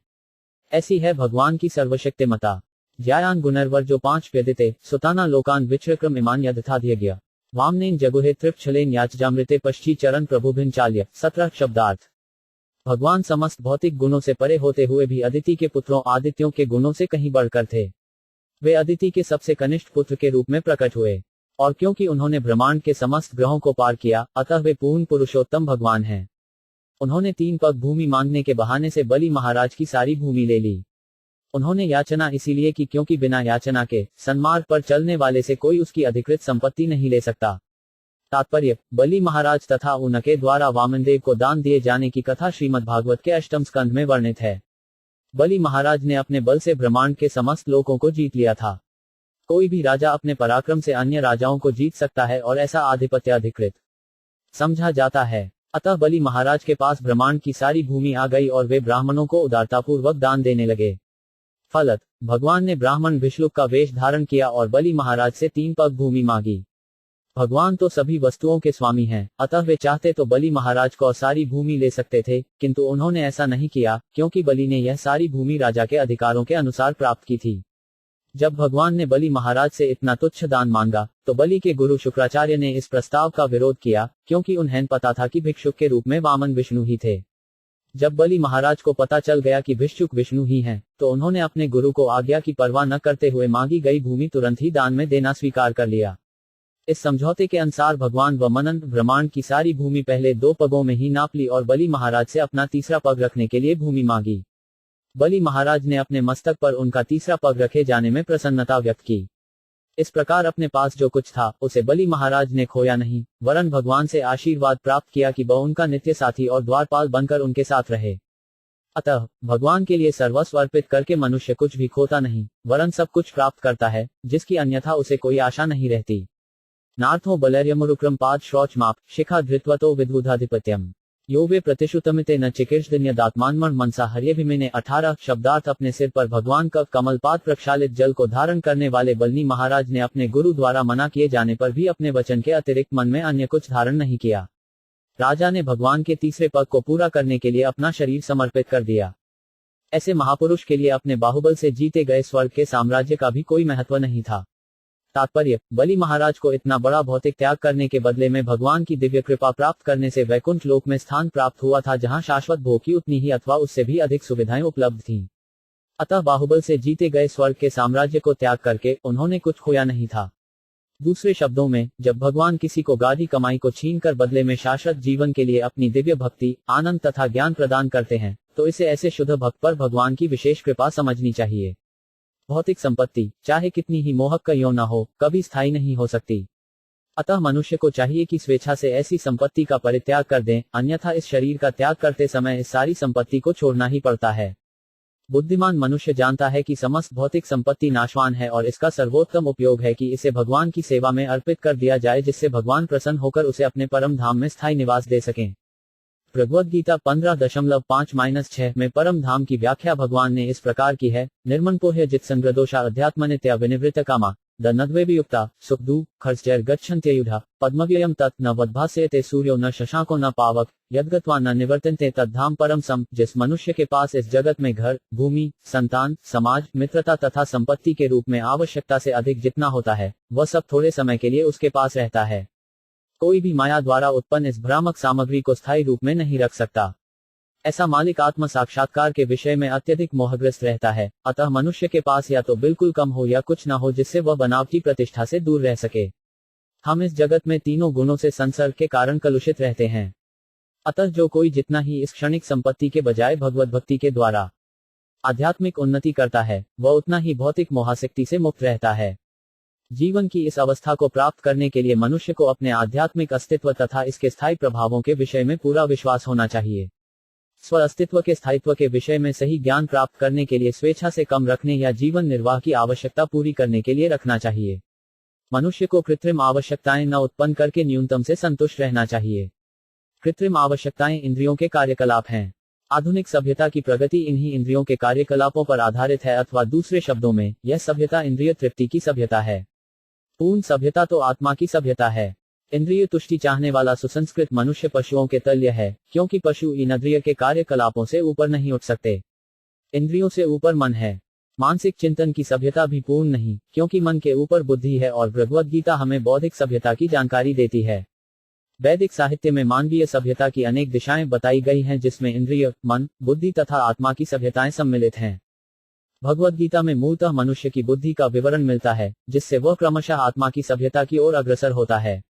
ऐसी है भगवान की सर्वशक्तिमता। ज्यायान गुणर्वर जो 5 व्यदिते सुताना लोकान विचक्रम इमान यथाध्यज्ञ वामनेन जगुहे तृप्छलेन याचजामृते पश्ची चरण प्रभुभिन चाल्य 17 शब्दार्थ। भगवान समस्त भौतिक गुणों से परे होते हुए भी अदिति के पुत्रों आदित्यों के गुणों से कहीं बढ़कर थे। वे अदिति के सबसे कनिष्ठ पुत्र के रूप में प्रकट हुए, और क्योंकि उन्होंने ब्रह्मांड के समस्त ग्रहों को पार किया, अतः वे पूर्ण पुरुषोत्तम भगवान हैं। उन्होंने 3 पग भूमि मांगने के बहाने से बलि महाराज की सारी भूमि ले ली। उन्होंने याचना इसीलिए की क्योंकि बिना याचना के सन्मार्ग पर चलने वाले से कोई उसकी अधिकृत संपत्ति नहीं ले सकता। तात्पर्य, बलि महाराज तथा उनके द्वारा वामनदेव को दान दिए जाने की कथा श्रीमद् भागवत के 8वें स्कंध में वर्णित है। बलि महाराज ने अपने बल से ब्रह्मांड के समस्त लोगों को जीत लिया था। कोई भी राजा अपने पराक्रम से अन्य राजाओं को जीत सकता है और ऐसा आधिपत्य अधिकृत समझा जाता है। अतः बलि महाराज के पास ब्रह्मांड की सारी भूमि आ गई और वे ब्राह्मणों को उदारतापूर्वक दान देने लगे। फलत भगवान ने ब्राह्मण भिक्षुक का वेश धारण किया और बलि महाराज से 3 पग भूमि मांगी। भगवान तो सभी वस्तुओं के स्वामी हैं, अतः वे चाहते तो बलि महाराज को सारी भूमि ले सकते थे, किंतु उन्होंने ऐसा नहीं किया, क्योंकि बलि ने यह सारी भूमि राजा के अधिकारों के अनुसार प्राप्त की थी। जब भगवान ने बलि महाराज से इतना तुच्छ दान मांगा, तो बलि के गुरु शुक्राचार्य ने इस प्रस्ताव का विरोध किया, क्योंकि उन्हें पता था कि भिक्षुक के रूप में वामन विष्णु ही थे। जब बलि महाराज को पता चल गया कि भिक्षुक विष्णु ही हैं, तो उन्होंने अपने गुरु को आज्ञा की परवाह न करते हुए मांगी गई भूमि तुरंत ही दान में देना स्वीकार कर लिया। इस समझौते के अनुसार भगवान व मनन ब्रह्मांड की सारी भूमि पहले 2 पगों में ही नाप ली और बलि महाराज से अपना तीसरा पग रखने के लिए भूमि मांगी। बलि महाराज ने अपने मस्तक पर उनका तीसरा पग रखे जाने में प्रसन्नता व्यक्त की। इस प्रकार अपने पास जो कुछ था उसे बलि महाराज ने खोया नहीं, वरन भगवान से आशीर्वाद प्राप्त किया कि वह उनका नित्य साथी और द्वारपाल बनकर उनके साथ रहे। अतः भगवान के लिए सर्वस्व अर्पित करके मनुष्य कुछ भी खोता नहीं, वरन सब कुछ प्राप्त करता है, जिसकी अन्यथा उसे कोई आशा नहीं रहती। नार्थो बलर्यमुरुक्रम पाद शौच माप शिखा धृत्वतो विद्वुधाधिपत्यम यो वे प्रतिश्रुतमिते न चिकीर्षदिन्यदात्मान्मण मनसा हर्यभिमेने 18 शब्दार्थ। अपने सिर पर भगवान का कमलपाद प्रक्षालित जल को धारण करने वाले बलि महाराज ने अपने गुरु द्वारा मना किए जाने पर भी अपने वचन के अतिरिक्त मन में अन्य कुछ धारण नहीं किया। राजा ने भगवान के तीसरे पग को पूरा करने के लिए अपना शरीर समर्पित कर दिया। ऐसे महापुरुष के लिए अपने बाहुबल से जीते गए स्वर्ग के साम्राज्य का भी कोई महत्व नहीं था। तात्पर्य, बलि महाराज को इतना बड़ा भौतिक त्याग करने के बदले में भगवान की दिव्य कृपा प्राप्त करने से वैकुंठ लोक में स्थान प्राप्त हुआ था, जहां शाश्वत भोग की उतनी ही अथवा उससे भी अधिक सुविधाएं उपलब्ध थीं। अतः बाहुबल से जीते गए स्वर्ग के साम्राज्य को त्याग करके उन्होंने कुछ खोया नहीं था। दूसरे शब्दों में, जब भगवान किसी को गाढ़ी कमाई को छीनकर बदले में शाश्वत जीवन के लिए अपनी दिव्य भक्ति, आनंद तथा ज्ञान प्रदान करते हैं, तो इसे ऐसे शुद्ध भक्त पर भगवान की विशेष कृपा समझनी चाहिए। भौतिक संपत्ति चाहे कितनी ही मोहक क्यों न हो, कभी स्थायी नहीं हो सकती। अतः मनुष्य को चाहिए कि स्वेच्छा से ऐसी संपत्ति का परित्याग कर दें, अन्यथा इस शरीर का त्याग करते समय इस सारी संपत्ति को छोड़ना ही पड़ता है। बुद्धिमान मनुष्य जानता है कि समस्त भौतिक संपत्ति नाशवान है और इसका सर्वोत्तम उपयोग है कि इसे भगवान की सेवा में अर्पित कर दिया जाए, जिससे भगवान प्रसन्न होकर उसे अपने परम धाम में स्थायी निवास दे सकें। भगवद गीता 15.5-6 में परम धाम की व्याख्या भगवान ने इस प्रकार की है। निर्मनपोह्य जित्संग्रदोषा अध्यात्मनित्या विनिवृत्त कामा दनद्वेभियुक्ता सुख दुख खर्चैर गच्छन्त्ययुधा पद्मव्ययम तत् न वद्भास्यते सूर्यो न शशांको न पावक यद्गत्वा न निवर्तन्ते तद्धाम परम सम। जिस मनुष्य के पास इस जगत में घर, भूमि, संतान, समाज, मित्रता तथा संपत्ति के रूप में आवश्यकता से अधिक जितना होता है, वह सब थोड़े समय के लिए उसके पास रहता है। कोई भी माया द्वारा उत्पन्न इस भ्रामक सामग्री को स्थायी रूप में नहीं रख सकता। ऐसा मालिक आत्म साक्षात्कार के विषय में अत्यधिक मोहग्रस्त रहता है। अतः मनुष्य के पास या तो बिल्कुल कम हो या कुछ न हो, जिससे वह बनावटी प्रतिष्ठा से दूर रह सके। हम इस जगत में तीनों गुणों से संसर्ग के कारण कलुषित रहते हैं। अतः जो कोई जितना ही इस क्षणिक संपत्ति के बजाय भगवत भक्ति के द्वारा आध्यात्मिक उन्नति करता है, वह उतना ही भौतिक मोहासक्ति से मुक्त रहता है। जीवन की इस अवस्था को प्राप्त करने के लिए मनुष्य को अपने आध्यात्मिक अस्तित्व तथा इसके स्थायी प्रभावों के विषय में पूरा विश्वास होना चाहिए। स्व अस्तित्व के स्थायित्व के विषय में सही ज्ञान प्राप्त करने के लिए स्वेच्छा से कम रखने या जीवन निर्वाह की आवश्यकता पूरी करने के लिए रखना चाहिए। मनुष्य को कृत्रिम आवश्यकताएं न उत्पन्न करके न्यूनतम से संतुष्ट रहना चाहिए। कृत्रिम आवश्यकताएं इंद्रियों के कार्यकलाप हैं। आधुनिक सभ्यता की प्रगति इन्हीं इंद्रियों के कार्यकलापों पर आधारित है, अथवा दूसरे शब्दों में, यह सभ्यता इंद्रिय तृप्ति की सभ्यता है। पूर्ण सभ्यता तो आत्मा की सभ्यता है। इंद्रिय तुष्टि चाहने वाला सुसंस्कृत मनुष्य पशुओं के तुल्य है, क्योंकि पशु इन इंद्रिय के कार्यकलापों से ऊपर नहीं उठ सकते। इंद्रियों से ऊपर मन है। मानसिक चिंतन की सभ्यता भी पूर्ण नहीं, क्योंकि मन के ऊपर बुद्धि है, और भगवद गीता हमें बौद्धिक सभ्यता की जानकारी देती है। वैदिक साहित्य में मानवीय सभ्यता की अनेक दिशाएं बताई गई हैं, जिसमें इंद्रिय, मन, बुद्धि तथा आत्मा की सभ्यताएं सम्मिलित हैं। भगवद गीता में मूलतः मनुष्य की बुद्धि का विवरण मिलता है, जिससे वह क्रमशः आत्मा की सभ्यता की ओर अग्रसर होता है।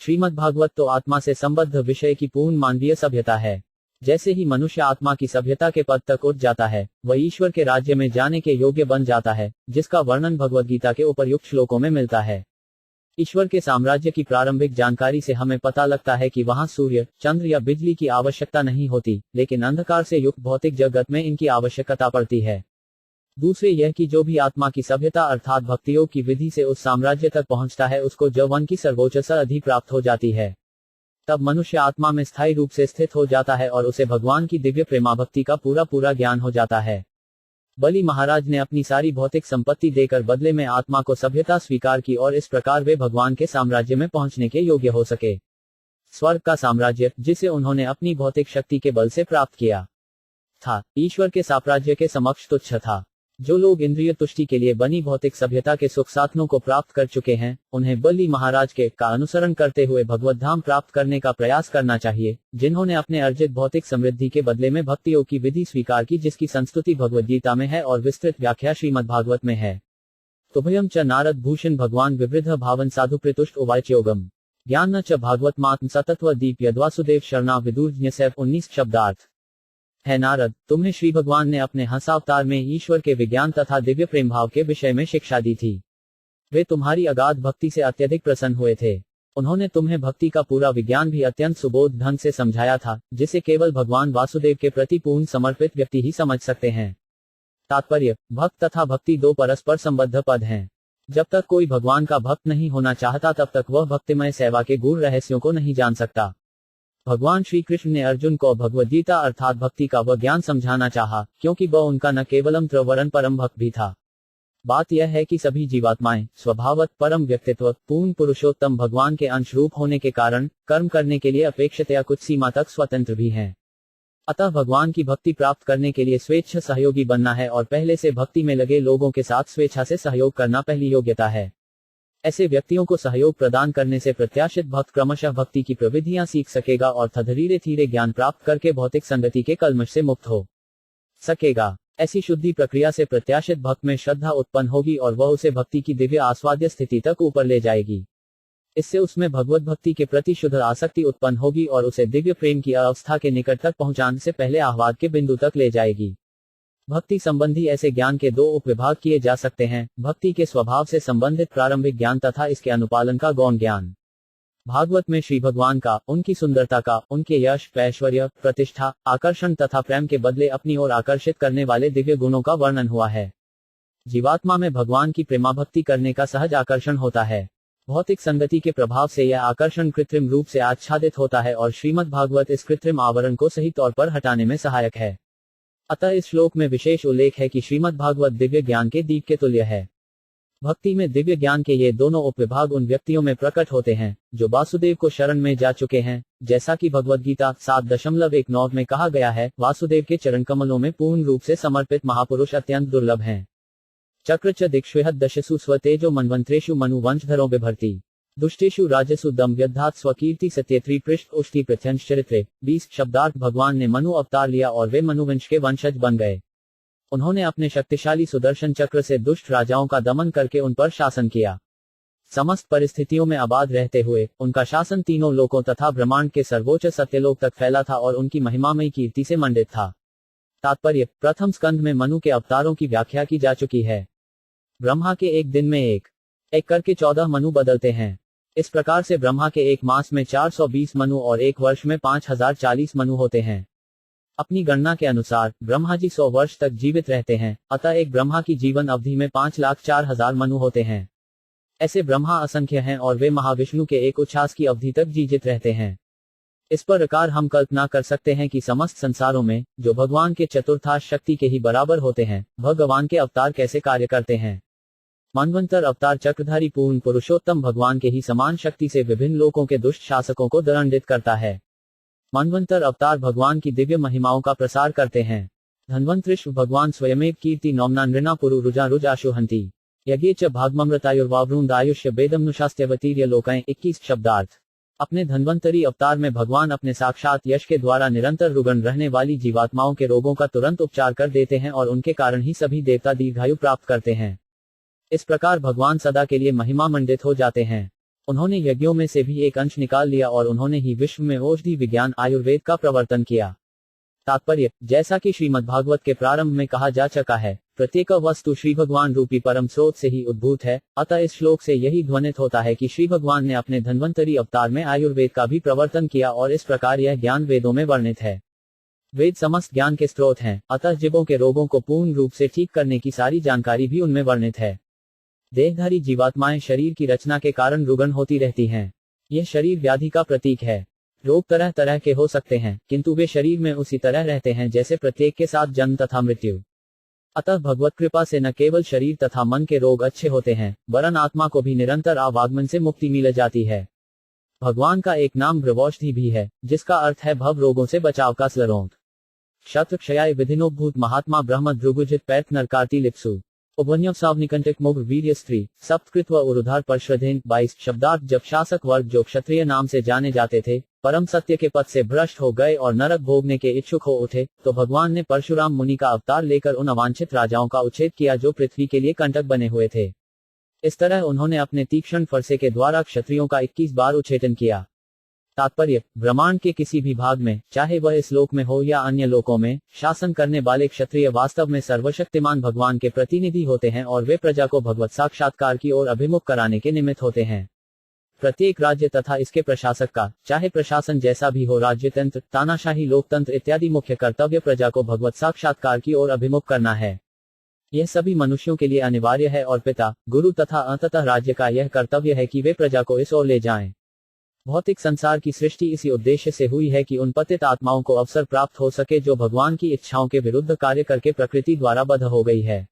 श्रीमद् भागवत तो आत्मा से संबद्ध विषय की पूर्ण मानवीय सभ्यता है। जैसे ही मनुष्य आत्मा की सभ्यता के पद तक उठ जाता है, वह ईश्वर के राज्य में जाने के योग्य बन जाता है, जिसका वर्णन भगवद गीता के उपर्युक्त श्लोकों में मिलता है। ईश्वर के साम्राज्य की प्रारंभिक जानकारी से हमें पता लगता है कि वहां सूर्य, चंद्र या बिजली की आवश्यकता नहीं होती, लेकिन अंधकार से युक्त भौतिक जगत में इनकी आवश्यकता पड़ती है। दूसरे यह कि जो भी आत्मा की सभ्यता अर्थात भक्तियों की विधि से उस साम्राज्य तक पहुंचता है उसको जवन की सर्वोच्च अधि प्राप्त हो जाती है। तब मनुष्य आत्मा में स्थायी रूप से स्थित हो जाता है और उसे भगवान की दिव्य प्रेमाभक्ति का पूरा ज्ञान हो जाता है। बलि महाराज ने अपनी सारी भौतिक संपत्ति देकर बदले में आत्मा को सभ्यता स्वीकार की और इस प्रकार वे भगवान के साम्राज्य में पहुंचने के योग्य हो सके। स्वर्ग का साम्राज्य, जिसे उन्होंने अपनी भौतिक शक्ति के बल से प्राप्त किया था, ईश्वर के साम्राज्य के समक्ष तुच्छ था। जो लोग इंद्रिय तुष्टि के लिए बनी भौतिक सभ्यता के सुख साधनों को प्राप्त कर चुके हैं, उन्हें बलि महाराज के का अनुसरण करते हुए भगवत धाम प्राप्त करने का प्रयास करना चाहिए। जिन्होंने अपने अर्जित भौतिक समृद्धि के बदले में भक्तियों की विधि स्वीकार की, जिसकी संस्तुति भगवद गीता में है और विस्तृत व्याख्या श्रीमद् भागवत में है। तुभयम च नारद भूषण भगवान विवृद्ध भावन साधु प्रतुष्ट उवाच योगम ज्ञान न च भागवत मात्म सतत्व दीप यद्वासुदेव शरणा विदुर्ज्ञ 19 शब्दार्थ। है नारद, तुम्हें श्री भगवान ने अपने हंसावतार में ईश्वर के विज्ञान तथा दिव्य प्रेम भाव के विषय में शिक्षा दी थी। वे तुम्हारी अगाध भक्ति से अत्यधिक प्रसन्न हुए थे। उन्होंने तुम्हें भक्ति का पूरा विज्ञान भी अत्यंत सुबोध ढंग से समझाया था, जिसे केवल भगवान वासुदेव के प्रति पूर्ण समर्पित व्यक्ति ही समझ सकते हैं। तात्पर्य, भक्त तथा भक्ति दो परस्पर संबद्ध पद हैं। जब तक कोई भगवान का भक्त नहीं होना चाहता तब तक वह भक्तिमय सेवा के गूढ़ रहस्यों को नहीं जान सकता। भगवान श्री कृष्ण ने अर्जुन को भगवद गीता अर्थात भक्ति का वह ज्ञान समझाना चाहा, क्योंकि वह उनका न केवलम त्रिवरण परम भक्त भी था। बात यह है कि सभी जीवात्माएं स्वभावत परम व्यक्तित्व पूर्ण पुरुषोत्तम भगवान के अंश रूप होने के कारण कर्म करने के लिए अपेक्षितया कुछ सीमा तक स्वतंत्र भी हैं। अतः भगवान की भक्ति प्राप्त करने के लिए स्वेच्छ सहयोगी बनना है और पहले से भक्ति में लगे लोगों के साथ स्वेच्छा से सहयोग करना पहली योग्यता है। ऐसे व्यक्तियों को सहयोग प्रदान करने से प्रत्याशित भक्त क्रमशः भक्ति की प्रविधियां सीख सकेगा और धीरे धीरे ज्ञान प्राप्त करके भौतिक संगति के कलमश से मुक्त हो सकेगा। ऐसी शुद्धि प्रक्रिया से प्रत्याशित भक्त में श्रद्धा उत्पन्न होगी और वह उसे भक्ति की दिव्य आस्वाद्य स्थिति तक ऊपर ले जाएगी। इससे उसमें भगवत भक्ति के प्रति शुद्ध आसक्ति उत्पन्न होगी और उसे दिव्य प्रेम की अवस्था के निकट तक पहुंचाने से पहले आह्लाद के बिंदु तक ले जाएगी। भक्ति संबंधी ऐसे ज्ञान के दो उपविभाग किए जा सकते हैं, भक्ति के स्वभाव से संबंधित प्रारंभिक ज्ञान तथा इसके अनुपालन का गौण ज्ञान। भागवत में श्री भगवान का, उनकी सुंदरता का, उनके यश, ऐश्वर्य, प्रतिष्ठा, आकर्षण तथा प्रेम के बदले अपनी ओर आकर्षित करने वाले दिव्य गुणों का वर्णन हुआ है। जीवात्मा में भगवान की प्रेमाभक्ति करने का सहज आकर्षण होता है। भौतिक संगति के प्रभाव से यह आकर्षण कृत्रिम रूप से आच्छादित होता है और श्रीमद् भागवत इस कृत्रिम आवरण को सही तौर पर हटाने में सहायक है। अतः इस श्लोक में विशेष उल्लेख है कि श्रीमद् भागवत दिव्य ज्ञान के दीप के तुल्य है। भक्ति में दिव्य ज्ञान के ये दोनों उपविभाग उन व्यक्तियों में प्रकट होते हैं जो वासुदेव को शरण में जा चुके हैं, जैसा कि भगवद गीता 7.19 में कहा गया है, वासुदेव के चरण कमलों में पूर्ण रूप से समर्पित महापुरुष अत्यंत दुर्लभ हैं। चक्र च दिक्षुह दशसु स्वतेजो मन्वंत्रेषु मनु वंशधरों बिभर्ति दुष्टेषु राजसु दम व्यद्धात स्वकीर्ति सत्यत्री पृष्ठ उष्टि प्रत्यंश चरित्रे 20 शब्दार्थ। भगवान ने मनु अवतार लिया और वे मनुवंश के वंशज बन गए। उन्होंने अपने शक्तिशाली सुदर्शन चक्र से दुष्ट राजाओं का दमन करके उन पर शासन किया। समस्त परिस्थितियों में आबाद रहते हुए उनका शासन तीनों लोकों तथा ब्रह्मांड के सर्वोच्च सत्यलोक तक फैला था और उनकी महिमामयी कीर्ति से मंडित था। तात्पर्य, प्रथम स्कंध में मनु के अवतारों की व्याख्या की जा चुकी है। ब्रह्मा के एक दिन में एक करके 14 मनु बदलते हैं। इस प्रकार से ब्रह्मा के एक मास में 420 मनु और एक वर्ष में 5040 मनु होते हैं। अपनी गणना के अनुसार ब्रह्मा जी 100 वर्ष तक जीवित रहते हैं, अतः एक ब्रह्मा की जीवन अवधि में 5,04,000 मनु होते हैं। ऐसे ब्रह्मा असंख्य हैं और वे महाविष्णु के एक उच्छ्वास की अवधि तक जीवित रहते हैं। इस प्रकार हम कल्पना कर सकते हैं कि समस्त संसारों में जो भगवान के चतुर्थांश शक्ति के ही बराबर होते हैं, भगवान के अवतार कैसे कार्य करते हैं। मनवंतर अवतार चक्रधारी पूर्ण पुरुषोत्तम भगवान के ही समान शक्ति से विभिन्न लोकों के दुष्ट शासकों को दंडित करता है। मनवंतर अवतार भगवान की दिव्य महिमाओं का प्रसार करते हैं। धन्वंतरिष्व भगवान स्वयमेव कीर्ति नौम्ना नृणा पुरु रुजा रुजाशुहंति यज्ञे च भागममृतायुर्वावृंद आयुष्य बेदमनुशास्त्यवतीर्य लोकाएं 21 शब्दार्थ। अपने धन्वंतरी अवतार में भगवान अपने साक्षात यश के द्वारा निरंतर रुग्ण रहने वाली जीवात्माओं के रोगों का तुरंत उपचार कर देते हैं और उनके कारण ही सभी देवता दीर्घायु प्राप्त करते हैं। इस प्रकार भगवान सदा के लिए महिमा मंडित हो जाते हैं। उन्होंने यज्ञों में से भी एक अंश निकाल लिया और उन्होंने ही विश्व में औषधि विज्ञान आयुर्वेद का प्रवर्तन किया। तात्पर्य, जैसा कि श्रीमद्भागवत के प्रारंभ में कहा जा चुका है, प्रत्येक वस्तु श्री भगवान रूपी परम स्रोत से ही उद्भूत है। अतः इस श्लोक से यही ध्वनित होता है कि श्री भगवान ने अपने धन्वंतरी अवतार में आयुर्वेद का भी प्रवर्तन किया और इस प्रकार यह ज्ञान वेदों में वर्णित है। वेद समस्त ज्ञान के स्रोत हैं, अतः जीवों के रोगों को पूर्ण रूप से ठीक करने की सारी जानकारी भी उनमें वर्णित है। देहधारी जीवात्माएं शरीर की रचना के कारण रुग्ण होती रहती हैं। यह शरीर व्याधि का प्रतीक है। रोग तरह तरह के हो सकते हैं, किंतु वे शरीर में उसी तरह रहते हैं जैसे प्रत्येक के साथ जन्म तथा मृत्यु। अतः भगवत कृपा से न केवल शरीर तथा मन के रोग अच्छे होते हैं, वरन आत्मा को भी निरंतर आवागमन से मुक्ति मिल जाती है। भगवान का एक नाम भ्रवौषधि भी है, जिसका अर्थ है भव रोगों से बचाव का स्लरोंध। शत्रु क्षयाय विधिनोद्भूत महात्मा ब्रह्म ध्रुगुजित पैर्थ नरकार्ति लिप्सु उभन्यव सावनिकंटिक मुग्र वीर्य स्त्री सप्तकृत व उरुधार परश्रधेन 22 शब्दार्थ। जब शासक वर्ग जो क्षत्रिय नाम से जाने जाते थे, परम सत्य के पद से भ्रष्ट हो गए और नरक भोगने के इच्छुक हो उठे, तो भगवान ने परशुराम मुनि का अवतार लेकर उन अवांछित राजाओं का उच्छेद किया जो पृथ्वी के लिए कंटक बने हुए थे। इस तरह उन्होंने अपने तीक्ष्ण फरसे के द्वारा क्षत्रियों का 21 बार उच्छेदन किया। तात्पर्य, ब्रह्मांड के किसी भी भाग में, चाहे वह इस लोक में हो या अन्य लोकों में, शासन करने वाले क्षत्रिय वास्तव में सर्वशक्तिमान भगवान के प्रतिनिधि होते हैं और वे प्रजा को भगवत साक्षात्कार की ओर अभिमुख कराने के निमित्त होते हैं। प्रत्येक राज्य तथा इसके प्रशासक का, चाहे प्रशासन जैसा भी हो, राज्यतंत्र, तानाशाही, लोकतंत्र इत्यादि मुख्य कर्तव्य प्रजा को भगवत साक्षात्कार की ओर अभिमुख करना है। यह सभी मनुष्यों के लिए अनिवार्य है और पिता, गुरु तथा अंततः राज्य का यह कर्तव्य है कि वे प्रजा को इस ओर ले जाएं। भौतिक संसार की सृष्टि इसी उद्देश्य से हुई है कि उन पतित आत्माओं को अवसर प्राप्त हो सके जो भगवान की इच्छाओं के विरुद्ध कार्य करके प्रकृति द्वारा बद्ध हो गई है।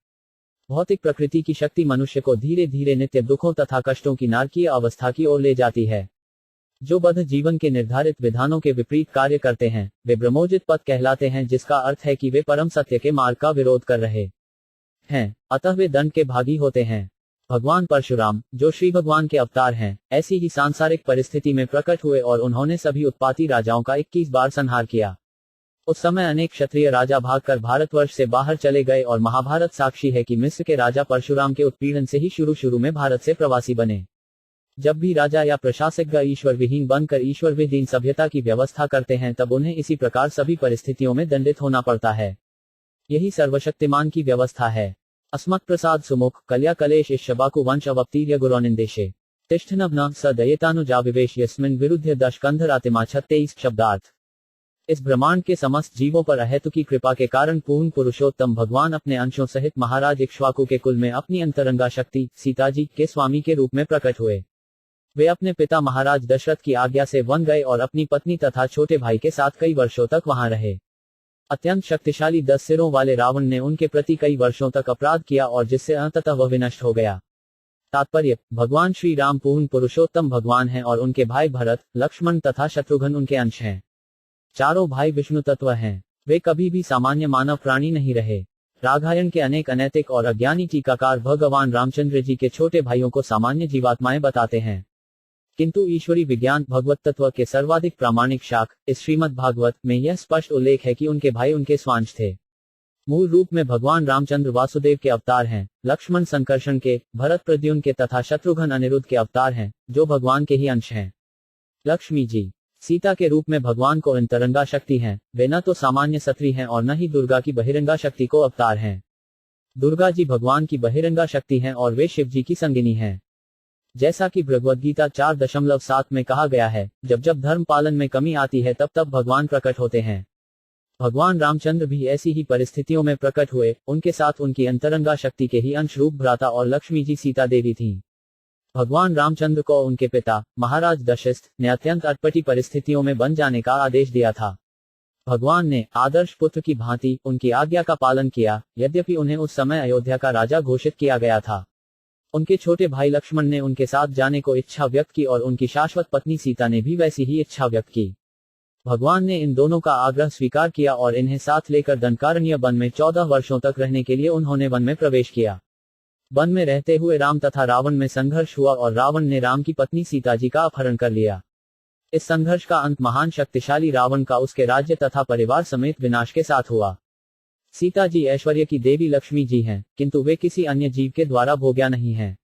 भौतिक प्रकृति की शक्ति मनुष्य को धीरे धीरे नित्य दुखों तथा कष्टों की नारकीय अवस्था की ओर ले जाती है। जो बद्ध जीवन के निर्धारित विधानों के विपरीत कार्य करते हैं, वे ब्रह्मोजित पथ कहलाते हैं, जिसका अर्थ है कि वे परम सत्य के मार्ग का विरोध कर रहे हैं, अतः वे दंड के भागी होते हैं। भगवान परशुराम, जो श्री भगवान के अवतार हैं, ऐसी ही सांसारिक परिस्थिति में प्रकट हुए और उन्होंने सभी उत्पाती राजाओं का 21 बार संहार किया। उस समय अनेक क्षत्रिय राजा भागकर भारतवर्ष से बाहर चले गए और महाभारत साक्षी है कि मिस्र के राजा परशुराम के उत्पीड़न से ही शुरू में भारत से प्रवासी बने। जब भी राजा या प्रशासक ईश्वर विहीन बनकर ईश्वर विहीन सभ्यता की व्यवस्था करते हैं, तब उन्हें इसी प्रकार सभी परिस्थितियों में दंडित होना पड़ता है। यही सर्वशक्तिमान की व्यवस्था है। अस्मत् प्रसाद सुमुख कल्या कलेश इस शबाकु वंश अवतीर्य गुरोनिंदेशे तिष्ठनव स दयेतानुजाविवेश यस्मिन् विरुद्ध दशकंधरातिमा 36 शब्दार्थ। इस ब्रह्मांड के समस्त जीवों पर अहेतु की कृपा के कारण पूर्ण पुरुषोत्तम भगवान अपने अंशों सहित महाराज इक्ष्वाकु के कुल में अपनी अंतरंगा शक्ति सीताजी के स्वामी के रूप में प्रकट हुए। वे अपने पिता महाराज दशरथ की आज्ञा से वन गए और अपनी पत्नी तथा छोटे भाई के साथ कई वर्षों तक वहां रहे। अत्यंत शक्तिशाली 10 सिरों वाले रावण ने उनके प्रति कई वर्षों तक अपराध किया और जिससे अंततः वह विनष्ट हो गया। तात्पर्य, भगवान श्री राम पूर्ण पुरुषोत्तम भगवान हैं और उनके भाई भरत, लक्ष्मण तथा शत्रुघ्न उनके अंश हैं। चारों भाई विष्णु तत्व हैं। वे कभी भी सामान्य मानव प्राणी नहीं रहे। राघायण के अनेक अनैतिक और अज्ञानी टीकाकार भगवान रामचंद्र जी के छोटे भाइयों को सामान्य जीवात्माएं बताते हैं, किंतु ईश्वरी विज्ञान भगवत तत्व के सर्वाधिक प्रामाणिक शाख इस श्रीमद् भागवत में यह स्पष्ट उल्लेख है कि उनके भाई उनके स्वांश थे। मूल रूप में भगवान रामचंद्र वासुदेव के अवतार हैं, लक्ष्मण संकर्षण के, भरत प्रद्युम्न के तथा शत्रुघ्न अनिरुद्ध के अवतार हैं, जो भगवान के ही अंश हैं। लक्ष्मी जी सीता के रूप में भगवान को अंतरंगा शक्ति हैं। वे न तो सामान्य स्त्री हैं और न ही दुर्गा की बहिरंगा शक्ति को अवतार हैं। दुर्गा जी भगवान की बहिरंगा शक्ति हैं और वे शिव जी की संगिनी हैं। जैसा कि भगवद गीता 4.7 में कहा गया है, जब जब धर्म पालन में कमी आती है तब तब भगवान प्रकट होते हैं। भगवान रामचंद्र भी ऐसी ही परिस्थितियों में प्रकट हुए। उनके साथ उनकी अंतरंगा शक्ति के ही अंश रूप भ्राता और लक्ष्मी जी सीता देवी थीं। भगवान रामचंद्र को उनके पिता महाराज दशरथ ने अत्यंत अटपटी परिस्थितियों में बन जाने का आदेश दिया था। भगवान ने आदर्श पुत्र की भांति उनकी आज्ञा का पालन किया, यद्यपि उन्हें उस समय अयोध्या का राजा घोषित किया गया था। उनके छोटे भाई लक्ष्मण ने उनके साथ जाने को इच्छा व्यक्त की और उनकी शाश्वत पत्नी सीता ने भी वैसी ही इच्छा व्यक्त की। भगवान ने इन दोनों का आग्रह स्वीकार किया और इन्हें साथ लेकर दंडकारण्य वन में 14 वर्षों तक रहने के लिए उन्होंने वन में प्रवेश किया। वन में रहते हुए राम तथा रावण में संघर्ष हुआ और रावण ने राम की पत्नी सीता जी का अपहरण कर लिया। इस संघर्ष का अंत महान शक्तिशाली रावण का उसके राज्य तथा परिवार समेत विनाश के साथ हुआ। सीता जी ऐश्वर्य की देवी लक्ष्मी जी हैं, किंतु वे किसी अन्य जीव के द्वारा भोग्या नहीं हैं।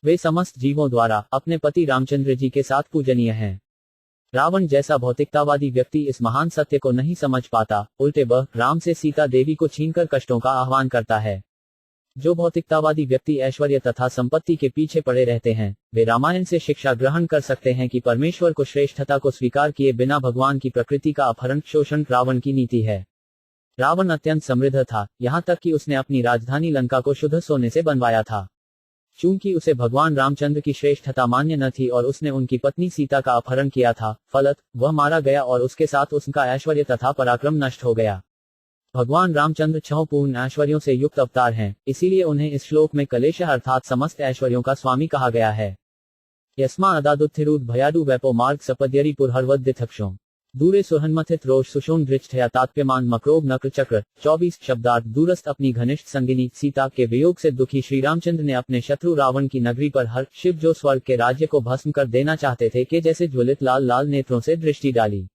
वे समस्त जीवों द्वारा अपने पति रामचंद्र जी के साथ पूजनीय हैं। रावण जैसा भौतिकतावादी व्यक्ति इस महान सत्य को नहीं समझ पाता, उल्टे वह राम से सीता देवी को छीनकर कष्टों का आह्वान करता है। जो भौतिकतावादी व्यक्ति ऐश्वर्य तथा संपत्ति के पीछे पड़े रहते हैं, वे रामायण से शिक्षा ग्रहण कर सकते हैं कि परमेश्वर को श्रेष्ठता को स्वीकार किए बिना भगवान की प्रकृति का अपहरण शोषण रावण की नीति है। रावण अत्यंत समृद्ध था, यहाँ तक कि उसने अपनी राजधानी लंका को शुद्ध सोने से बनवाया था। चूंकि उसे भगवान रामचंद्र की श्रेष्ठता मान्य न थी और उसने उनकी पत्नी सीता का अपहरण किया था, फलत वह मारा गया और उसके साथ उसका ऐश्वर्य तथा पराक्रम नष्ट हो गया। भगवान रामचंद्र 6 पूर्ण ऐश्वर्यों से युक्त अवतार हैं, इसीलिए उन्हें इस श्लोक में कलेश अर्थात समस्त ऐश्वर्यों का स्वामी कहा गया है। यस्मा अदादुत्थिरूद भयाडु वैपो मार्ग सपद्यरी पुरहरवद्दिथक्षों दूरे सुहन्मथित रोष सुषोण दृष्टया तात्प्यमान मक्रोग नक्र चक्र 24 शब्दार्थ। दूरस्थ अपनी घनिष्ठ संगिनी सीता के वियोग से दुखी श्री रामचंद्र ने अपने शत्रु रावण की नगरी पर हर शिव जो स्वर्ग के राज्य को भस्म कर देना चाहते थे के जैसे ज्वलित लाल लाल नेत्रों से दृष्टि डाली।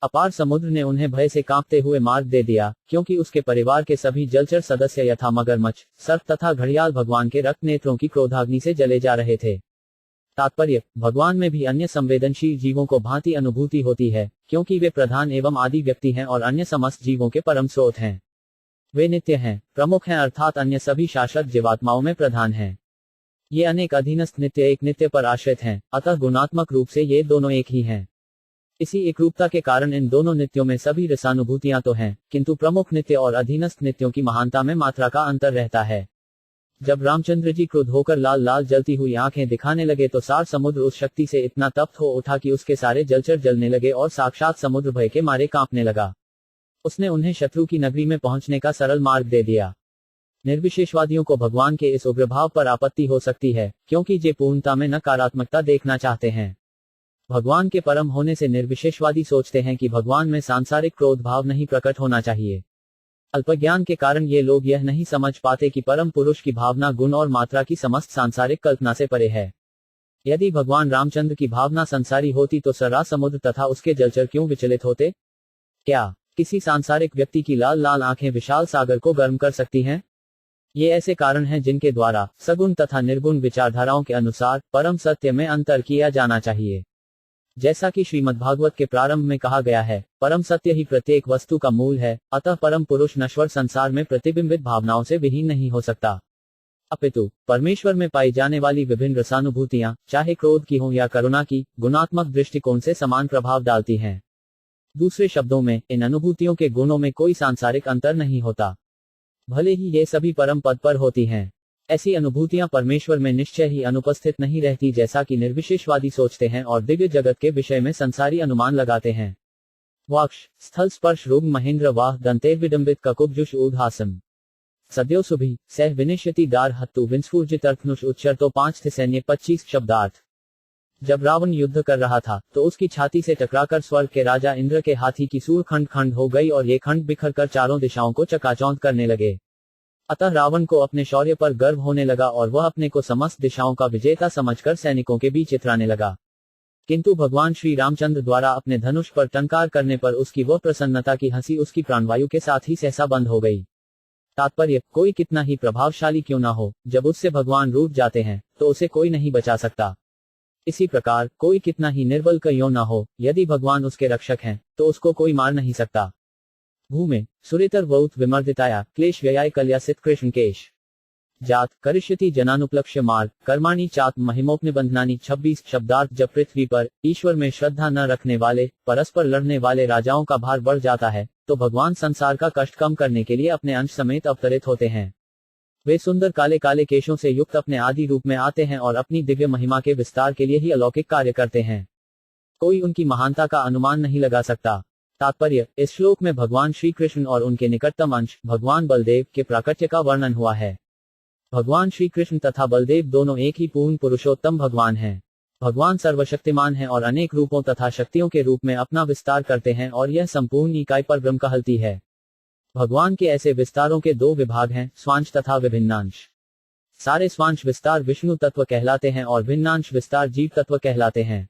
अपार समुद्र ने उन्हें भय से कांपते हुए मार्ग दे दिया, क्योंकि उसके परिवार के सभी जलचर सदस्य यथा मगरमच्छ, सर्प तथा घड़ियाल भगवान के रक्त नेत्रों की क्रोधाग्नि से जले जा रहे थे। तात्पर्य, भगवान में भी अन्य संवेदनशील जीवों को भांति अनुभूति होती है, क्योंकि वे प्रधान एवं आदि व्यक्ति हैं और अन्य समस्त जीवों के परम स्रोत हैं। वे नित्य हैं, प्रमुख हैं अर्थात अन्य सभी शाश्वत जीवात्माओं में प्रधान हैं। ये अनेक अधीनस्थ नित्य एक नित्य पर आश्रित हैं, अतः गुणात्मक रूप से ये दोनों एक ही हैं। इसी एकरूपता के कारण इन दोनों नित्यों में सभी रसानुभूतियां तो हैं, किंतु प्रमुख नित्य और अधीनस्थ नित्यों की महानता में मात्रा का अंतर रहता है। जब रामचंद्र जी क्रुद्ध होकर लाल लाल जलती हुई आंखें दिखाने लगे तो सार समुद्र उस शक्ति से इतना तप्त हो उठा कि उसके सारे जलचर जलने लगे और साक्षात समुद्र भय के मारे कांपने लगा। उसने उन्हें शत्रु की नगरी में पहुंचने का सरल मार्ग दे दिया। निर्विशेषवादियों को भगवान के इस उग्रभाव पर आपत्ति हो सकती है, क्योंकि जे पूर्णता में नकारात्मकता देखना चाहते हैं। भगवान के परम होने से निर्विशेषवादी सोचते हैं कि भगवान में सांसारिक क्रोध भाव नहीं प्रकट होना चाहिए। अल्पज्ञान के कारण ये लोग यह नहीं समझ पाते कि परम पुरुष की भावना गुण और मात्रा की समस्त सांसारिक कल्पना से परे है। यदि भगवान रामचंद्र की भावना संसारी होती तो सरा समुद्र तथा उसके जलचर क्यों विचलित होते? क्या किसी सांसारिक व्यक्ति की लाल लाल आंखें विशाल सागर को गर्म कर सकती हैं? ये ऐसे कारण हैं जिनके द्वारा सगुण तथा निर्गुण विचारधाराओं के अनुसार परम सत्य में अंतर किया जाना चाहिए। जैसा कि श्रीमद्भागवत के प्रारंभ में कहा गया है, परम सत्य ही प्रत्येक वस्तु का मूल है, अतः परम पुरुष नश्वर संसार में प्रतिबिंबित भावनाओं से विहीन नहीं हो सकता। अपितु परमेश्वर में पाई जाने वाली विभिन्न रसानुभूतियां, चाहे क्रोध की हों या करुणा की, गुणात्मक दृष्टिकोण से समान प्रभाव डालती हैं। दूसरे शब्दों में, इन अनुभूतियों के गुणों में कोई सांसारिक अंतर नहीं होता, भले ही ये सभी परम पद पर होती हैं। ऐसी अनुभूतियां परमेश्वर में निश्चय ही अनुपस्थित नहीं रहती, जैसा कि निर्विशेषवादी सोचते हैं और दिव्य जगत के विषय में संसारी अनुमान लगाते हैं। वाक्ष स्थल स्पर्श रूप महेंद्र वाह दंते विडंबित ककुब्जुष ऊर्ध्वासम सद्यो सुभी सह विनिश्यति दार हत्तु विंस्फूर्जितर्कनुष उच्चर तो 5 थे सैन्य 25 शब्दार्थ। जब रावण युद्ध कर रहा था तो उसकी छाती से टकराकर स्वर्ग के राजा इंद्र के हाथी की सूर खंड खंड हो गई और ये खंड बिखर कर चारों दिशाओं को चकाचौंध करने लगे। अतः रावण को अपने शौर्य पर गर्व होने लगा और वह अपने को समस्त दिशाओं का विजेता समझकर सैनिकों के बीच इतराने लगा। किंतु भगवान श्री रामचंद्र द्वारा अपने धनुष पर टंकार करने पर उसकी वह प्रसन्नता की हंसी उसकी प्राणवायु के साथ ही सहसा बंद हो गई। तात्पर्य, कोई कितना ही प्रभावशाली क्यों ना हो, जब उससे भगवान रूठ जाते हैं तो उसे कोई नहीं बचा सकता। इसी प्रकार कोई कितना ही निर्बल क्यों ना हो, यदि भगवान उसके रक्षक हैं तो उसको कोई मार नहीं सकता। भूमे सुरेतर बहुत विमर्दिताया क्लेश व्ययाय कल्यासित कृष्ण केश जात करिष्यति जनानुप्लक्ष्य मार्ग कर्माणि चात महिमोपनिबंधनानि 26 शब्दार्थ। जब पृथ्वी पर ईश्वर में श्रद्धा न रखने वाले परस्पर लड़ने वाले राजाओं का भार बढ़ जाता है तो भगवान संसार का कष्ट कम करने के लिए अपने अंश समेत अवतरित होते हैं। वे सुंदर काले काले केशों से युक्त अपने आदि रूप में आते हैं और अपनी दिव्य महिमा के विस्तार के लिए ही अलौकिक कार्य करते हैं। कोई उनकी महानता का अनुमान नहीं लगा सकता। तात्पर्य, इस श्लोक में भगवान श्री कृष्ण और उनके निकटतम अंश भगवान बलदेव के प्राकट्य का वर्णन हुआ है। भगवान श्री कृष्ण तथा बलदेव दोनों एक ही पूर्ण पुरुषोत्तम भगवान हैं। भगवान सर्वशक्तिमान हैं और अनेक रूपों तथा शक्तियों के रूप में अपना विस्तार करते हैं और यह संपूर्ण इकाई पर ब्रह्म कहलती है। भगवान के ऐसे विस्तारों के 2 विभाग हैं, स्वांश तथा विभिन्नांश। सारे स्वांश विस्तार विष्णु तत्व कहलाते हैं और भिन्नांश विस्तार जीव तत्व कहलाते हैं।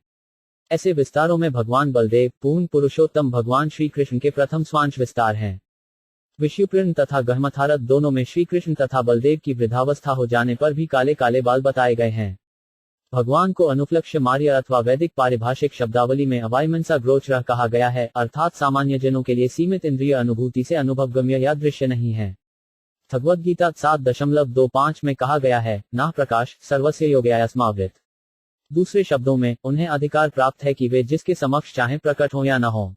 ऐसे विस्तारों में भगवान बलदेव पूर्ण पुरुषोत्तम भगवान श्री कृष्ण के प्रथम स्वांश विस्तार हैं। विष्णुप्रीर्ण तथा गहमथारत दोनों में श्री कृष्ण तथा बलदेव की वृद्धावस्था हो जाने पर भी काले काले बाल बताए गए हैं। भगवान को अनुप्लक्ष्य मार्य अथवा वैदिक पारिभाषिक शब्दावली में अवाइमनसा गोचरः कहा गया है, अर्थात सामान्य जनों के लिए सीमित इंद्रिय अनुभूति से अनुभवगम्य या दृश्य नहीं है। भगवद गीता 7.25 में कहा गया है, ना प्रकाश सर्वस्य योग्यायस्मावृत। दूसरे शब्दों में, उन्हें अधिकार प्राप्त है कि वे जिसके समक्ष चाहें प्रकट हो या न हो।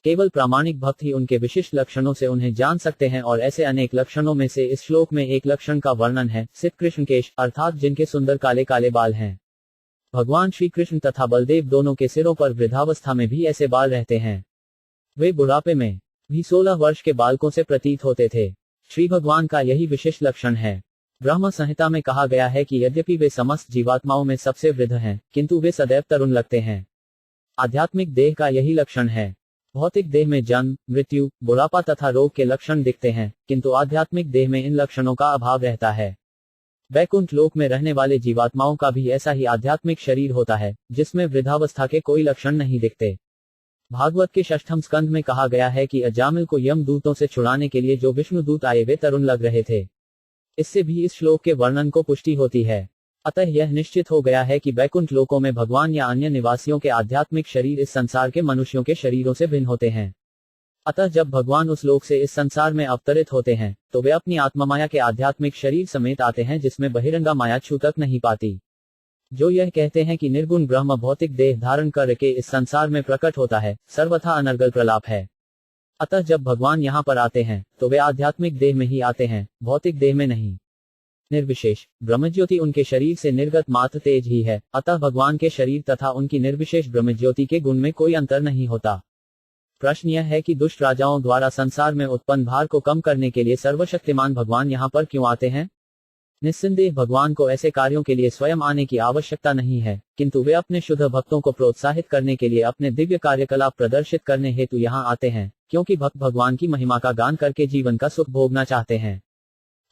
केवल प्रामाणिक भक्त ही उनके विशिष्ट लक्षणों से उन्हें जान सकते हैं, और ऐसे अनेक लक्षणों में से इस श्लोक में एक लक्षण का वर्णन है, सिद्ध कृष्णकेश, अर्थात जिनके सुंदर काले काले बाल हैं। भगवान श्री कृष्ण तथा बलदेव दोनों के सिरों पर वृद्धावस्था में भी ऐसे बाल रहते हैं। वे बुढ़ापे में भी 16 वर्ष के बालकों से प्रतीत होते थे। श्री भगवान का यही विशिष्ट लक्षण है। ब्रह्म संहिता में कहा गया है कि यद्यपि वे समस्त जीवात्माओं में सबसे वृद्ध हैं, किंतु वे सदैव तरुण लगते हैं। आध्यात्मिक देह का यही लक्षण है। भौतिक देह में जन्म, मृत्यु, बुढ़ापा तथा रोग के लक्षण दिखते हैं, किंतु आध्यात्मिक देह में इन लक्षणों का अभाव रहता है। वैकुंठ लोक में रहने वाले जीवात्माओं का भी ऐसा ही आध्यात्मिक शरीर होता है, जिसमें वृद्धावस्था के कोई लक्षण नहीं दिखते। भागवत के 6ठ स्कंद में कहा गया है कि अजामिल को यम दूतों से छुड़ाने के लिए जो विष्णु दूत आए वे तरुण लग रहे थे। इससे भी इस श्लोक के वर्णन को पुष्टि होती है। अतः यह निश्चित हो गया है कि वैकुंठ लोकों में भगवान या अन्य निवासियों के आध्यात्मिक शरीर इस संसार के मनुष्यों के शरीरों से भिन्न होते हैं। अतः जब भगवान उस लोक से इस संसार में अवतरित होते हैं, तो वे अपनी आत्ममाया के आध्यात्मिक शरीर समेत आते हैं, जिसमें बहिरंगा माया छू तक नहीं पाती। जो यह कहते हैं कि निर्गुण ब्रह्म भौतिक देह धारण करके इस संसार में प्रकट होता है, सर्वथा अनर्गल प्रलाप है। अतः जब भगवान यहाँ पर आते हैं, तो वे आध्यात्मिक देह में ही आते हैं, भौतिक देह में नहीं। निर्विशेष ब्रह्मज्योति उनके शरीर से निर्गत मात्र तेज ही है, अतः भगवान के शरीर तथा उनकी निर्विशेष ब्रह्मज्योति के गुण में कोई अंतर नहीं होता। प्रश्न यह है कि दुष्ट राजाओं द्वारा संसार में उत्पन्न भार को कम करने के लिए सर्वशक्तिमान भगवान यहाँ पर क्यों आते हैं? निस्संदेह भगवान को ऐसे कार्यों के लिए स्वयं आने की आवश्यकता नहीं है, किंतु वे अपने शुद्ध भक्तों को प्रोत्साहित करने के लिए अपने दिव्य कार्यकलाप प्रदर्शित करने हेतु यहाँ आते हैं, क्योंकि भक्त भगवान की महिमा का गान करके जीवन का सुख भोगना चाहते हैं।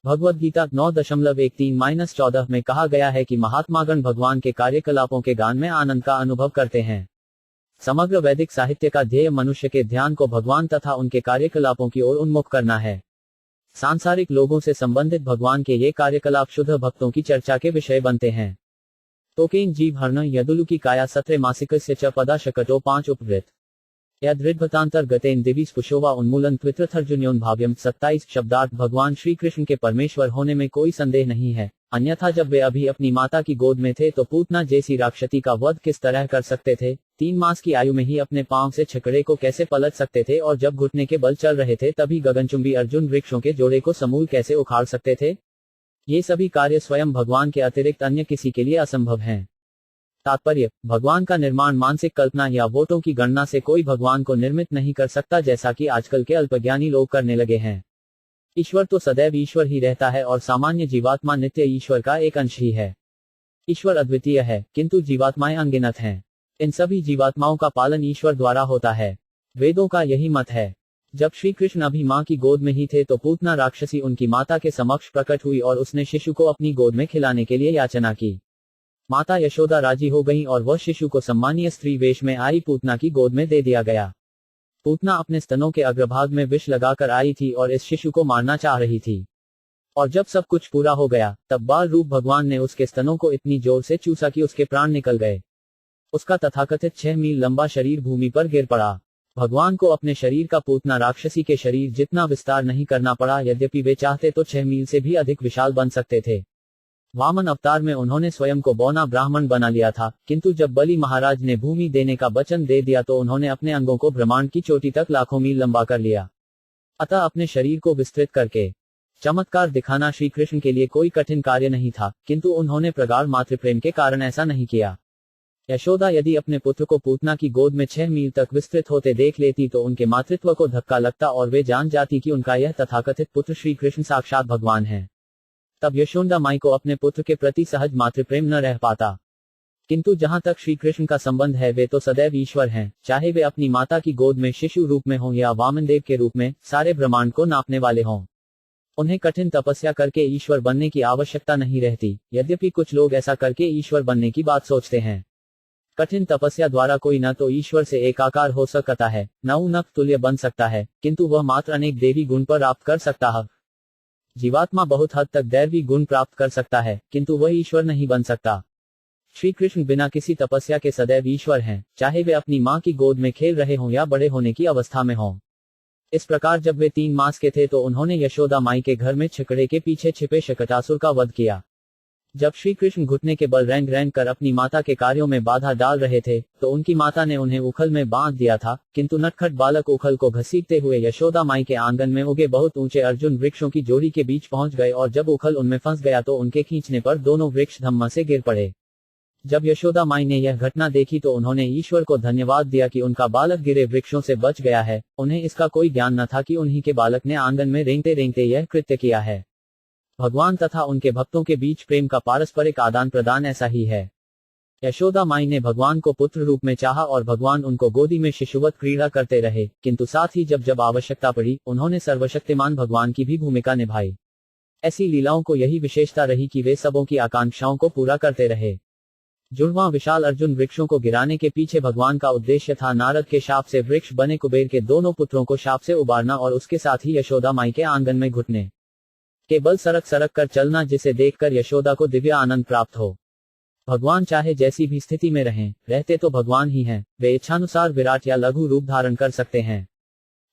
भगवद गीता 9.13-14 में कहा गया है कि महात्मागण भगवान के कार्यकलापों के गान में आनंद का अनुभव करते हैं। समग्र वैदिक साहित्य का ध्येय मनुष्य के ध्यान को भगवान तथा उनके कार्यकलापों की ओर उन्मुख करना है। सांसारिक लोगों से संबंधित भगवान के ये कार्यकलाप शुद्ध भक्तों की चर्चा के विषय बनते हैं। तोकेन जीव हर्ण यदुलुकी काया सत्रे मासिकस्य च पदा शकटो 5 उपवृत यदृद्भतांतर्गतेन दिवि स्पुशोवा उन्मूलन त्वित्रथर्जुन्योन भाव्यम 27 शब्दार्थ भगवान श्री कृष्ण के परमेश्वर होने में कोई संदेह नहीं है, अन्यथा जब वे अभी अपनी माता की गोद में थे तो पूतना जैसी राक्षसी का वध किस तरह कर सकते थे, 3 मास की आयु में ही अपने पांव से छकड़े को कैसे पलट सकते थे, और जब घुटने के बल चल रहे थे तभी गगनचुंबी अर्जुन वृक्षों के जोड़े को समूल कैसे उखाड़ सकते थे। ये सभी कार्य स्वयं भगवान के अतिरिक्त अन्य किसी के लिए असंभव हैं। तात्पर्य, भगवान का निर्माण मानसिक कल्पना या वोटों की गणना से कोई भगवान को निर्मित नहीं कर सकता, जैसा कि आजकल के अल्पज्ञानी लोग करने लगे हैं। ईश्वर तो सदैव ईश्वर ही रहता है और सामान्य जीवात्मा नित्य ईश्वर का एक अंश ही है। ईश्वर अद्वितीय है, किंतु जीवात्माएं अनगिनत हैं। इन सभी जीवात्माओं का पालन ईश्वर द्वारा होता है। वेदों का यही मत है। जब श्री कृष्ण अभी मां की गोद में ही थे तो पूतना राक्षसी उनकी माता के समक्ष प्रकट हुई और उसने शिशु को अपनी गोद में खिलाने के लिए याचना की। माता यशोदा राजी हो गईं और वह शिशु को सम्मानीय स्त्री वेश में आई पूतना की गोद में दे दिया गया। पूतना अपने स्तनों के अग्रभाग में विष लगाकर आई थी और इस शिशु को मारना चाह रही थी। और जब सब कुछ पूरा हो गया, तब बाल रूप भगवान ने उसके स्तनों को इतनी जोर से चूसा कि उसके प्राण निकल गए। उसका तथाकथित 6 मील लंबा शरीर भूमि पर गिर पड़ा। भगवान को अपने शरीर का पूतना राक्षसी के शरीर जितना विस्तार नहीं करना पड़ा, यद्यपि वे चाहते तो 6 मील से भी अधिक विशाल बन सकते थे। वामन अवतार में उन्होंने स्वयं को बौना ब्राह्मण बना लिया था, किंतु जब बलि महाराज ने भूमि देने का वचन दे दिया तो उन्होंने अपने अंगों को ब्रह्मांड की चोटी तक लाखों मील लंबा कर लिया। अतः अपने शरीर को विस्तृत करके चमत्कार दिखाना श्री कृष्ण के लिए कोई कठिन कार्य नहीं था, किंतु उन्होंने प्रगाढ़ मातृप्रेम के कारण ऐसा नहीं किया। यशोदा यदि अपने पुत्र को पूतना की गोद में 6 मील तक विस्तृत होते देख लेती तो उनके मातृत्व को धक्का लगता और वे जान जाती कि उनका यह तथाकथित पुत्र श्री कृष्ण साक्षात भगवान है। तब यशोदा माई को अपने पुत्र के प्रति सहज मातृप्रेम न रह पाता। किंतु जहां तक श्री कृष्ण का संबंध है, वे तो सदैव ईश्वर हैं, चाहे वे अपनी माता की गोद में शिशु रूप में हों या वामनदेव के रूप में, सारे ब्रह्मांड को नापने वाले हों। उन्हें कठिन तपस्या करके ईश्वर बनने की आवश्यकता नहीं रहती, यद्यपि कुछ लोग ऐसा करके ईश्वर बनने की बात सोचते हैं। कठिन तपस्या द्वारा कोई न तो ईश्वर से एकाकार हो सकता है, न उनक तुल्य बन सकता है, किंतु वह मात्र अनेक देवी गुण प्राप्त कर सकता है। जीवात्मा बहुत हद तक दैवी गुण प्राप्त कर सकता है, किंतु वह ईश्वर नहीं बन सकता। श्री कृष्ण बिना किसी तपस्या के सदैव ईश्वर हैं, चाहे वे अपनी मां की गोद में खेल रहे हों या बड़े होने की अवस्था में हों। इस प्रकार जब वे 3 मास के थे तो उन्होंने यशोदा माई के घर में छिकड़े के पीछे छिपे शकटासुर का वध किया। जब श्री कृष्ण घुटने के बल रेंग रेंग कर अपनी माता के कार्यों में बाधा डाल रहे थे तो उनकी माता ने उन्हें उखल में बांध दिया था, किंतु नटखट बालक उखल को घसीटते हुए यशोदा माई के आंगन में उगे बहुत ऊंचे अर्जुन वृक्षों की जोड़ी के बीच पहुंच गए और जब उखल उनमें फंस गया तो उनके खींचने पर दोनों वृक्ष धम्मा से गिर पड़े। जब यशोदा माई ने यह घटना देखी तो उन्होंने ईश्वर को धन्यवाद दिया कि उनका बालक गिरे वृक्षों से बच गया है। उन्हें इसका कोई ज्ञान न था कि उन्हीं के बालक ने आंगन में रेंगते रेंगते यह कृत्य किया है। भगवान तथा उनके भक्तों के बीच प्रेम का पारस्परिक आदान प्रदान ऐसा ही है। यशोदा माई ने भगवान को पुत्र रूप में चाहा और भगवान उनको गोदी में शिशुवत क्रीड़ा करते रहे, किंतु साथ ही जब जब आवश्यकता पड़ी उन्होंने सर्वशक्तिमान भगवान की भी भूमिका निभाई। ऐसी लीलाओं को यही विशेषता रही कि वे सबों की आकांक्षाओं को पूरा करते रहे। जुड़वां विशाल अर्जुन वृक्षों को गिराने के पीछे भगवान का उद्देश्य था नारद के शाप से वृक्ष बने कुबेर के दोनों पुत्रों को शाप से उबारना और उसके साथ ही यशोदा माई के आंगन में घुटने के बल सरक सरक कर चलना, जिसे देखकर यशोदा को दिव्य आनंद प्राप्त हो। भगवान चाहे जैसी भी स्थिति में रहें, रहते तो भगवान ही हैं। वे इच्छानुसार विराट या लघु रूप धारण कर सकते हैं।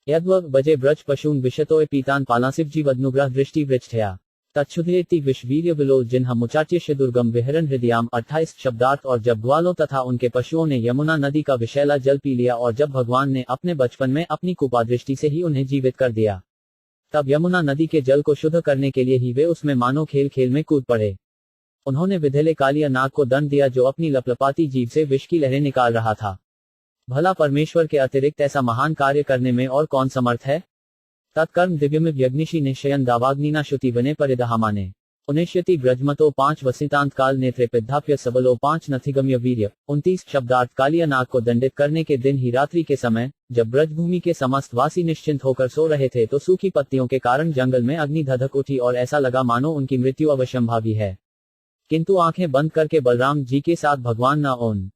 यद्व बजे ब्रज पशून विशतोय पीतान पालासिव जीवदनुग्रह दृष्टि वृक्षया तच्छुधेति विश्वीर्य विलोल जिन्ह मुचाच्यश्य दुर्गम विहरन हृदयाम 28 शब्दार्थ। और जब ग्वालों तथा उनके पशुओं ने यमुना नदी का विषैला जल पी लिया और जब भगवान ने अपने बचपन में अपनी कुपा दृष्टि से ही उन्हें जीवित कर दिया, तब यमुना नदी के जल को शुद्ध करने के लिए ही वे उसमें मानो खेल खेल में कूद पड़े। उन्होंने विधेले कालिया नाग को दंड दिया जो अपनी लपलपाती जीभ से विष की लहरें निकाल रहा था। भला परमेश्वर के अतिरिक्त ऐसा महान कार्य करने में और कौन समर्थ है। तत्कर्म दिव्यमिव यज्ञिषि निश्चयन दावाग्निना श्रुति वने परिदहामाने उनेष्यति ब्रजमतो 5 वसितांत काल नेत्रे पिद्धाप्य सबलो 5 नथिगम्य वीर्य 29 शब्दार्थ। कालिया नाग को दंडित करने के दिन ही रात्रि के समय जब ब्रजभूमि के समस्त वासी निश्चिंत होकर सो रहे थे तो सूखी पत्तियों के कारण जंगल में अग्नि धधक उठी और ऐसा लगा मानो उनकी मृत्यु अवश्यंभावी है, किंतु आंखें बंद करके बलराम जी के साथ भगवान ने उन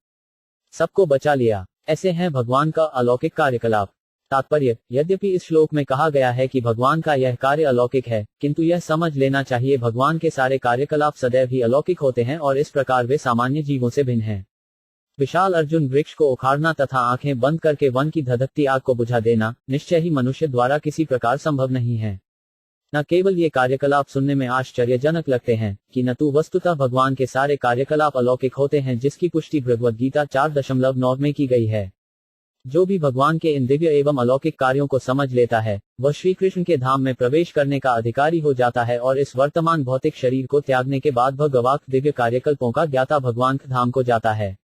सबको बचा लिया। ऐसे हैं भगवान का अलौकिक कार्यकलाप। तात्पर्य, यद्यपि इस श्लोक में कहा गया है कि भगवान का यह कार्य अलौकिक है, किंतु यह समझ लेना चाहिए भगवान के सारे कार्यकलाप सदैव ही अलौकिक होते हैं और इस प्रकार वे सामान्य जीवों से भिन्न हैं। विशाल अर्जुन वृक्ष को उखाड़ना तथा आंखें बंद करके वन की धधकती आग को बुझा देना निश्चय ही मनुष्य द्वारा किसी प्रकार संभव नहीं है। न केवल ये कार्यकलाप सुनने में आश्चर्यजनक लगते हैं कि न तो वस्तुतः भगवान के सारे कार्यकलाप अलौकिक होते हैं, जिसकी पुष्टि भगवद गीता 4.9 में की गई है। जो भी भगवान के इन दिव्य एवं अलौकिक कार्यों को समझ लेता है वह श्री कृष्ण के धाम में प्रवेश करने का अधिकारी हो जाता है और इस वर्तमान भौतिक शरीर को त्यागने के बाद भगवान दिव्य कार्यकल्पों का ज्ञाता भगवान के धाम को जाता है।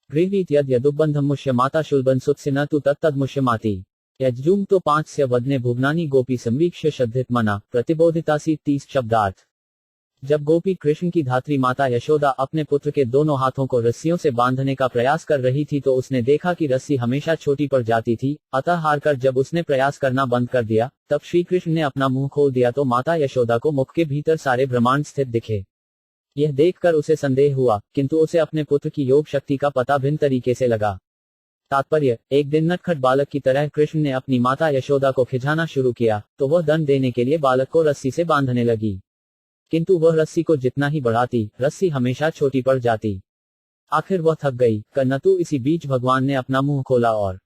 गृहीत यद यदुबंधम मुष्य माता शुल्बन सुत्स्य न तु तत्तद मुष्य माती यज्जुम तो 5 से वदने भुवनानी गोपी संवीक्ष्य श्रद्धित मना प्रतिबोधितासी 30 शब्दार्थ। जब गोपी कृष्ण की धात्री माता यशोदा अपने पुत्र के दोनों हाथों को रस्सियों से बांधने का प्रयास कर रही थी तो उसने देखा कि रस्सी हमेशा छोटी पड़ जाती थी, अतः हारकर जब उसने प्रयास करना बंद कर दिया तब श्री कृष्ण ने अपना मुंह खोल दिया तो माता यशोदा को मुख के भीतर सारे ब्रह्मांड स्थित दिखे। यह देखकर उसे संदेह हुआ, किंतु उसे अपने पुत्र की योग शक्ति का पता भिन्न तरीके से लगा। तात्पर्य, एक दिन नटखट बालक की तरह कृष्ण ने अपनी माता यशोदा को खिंचाना शुरू किया तो वह दंड देने के लिए बालक को रस्सी से बांधने लगी, किंतु वह रस्सी को जितना ही बढ़ाती रस्सी हमेशा छोटी पड़ जाती। आखिर वह थक गई। करनतु इसी बीच भगवान ने अपना मुंह खोला और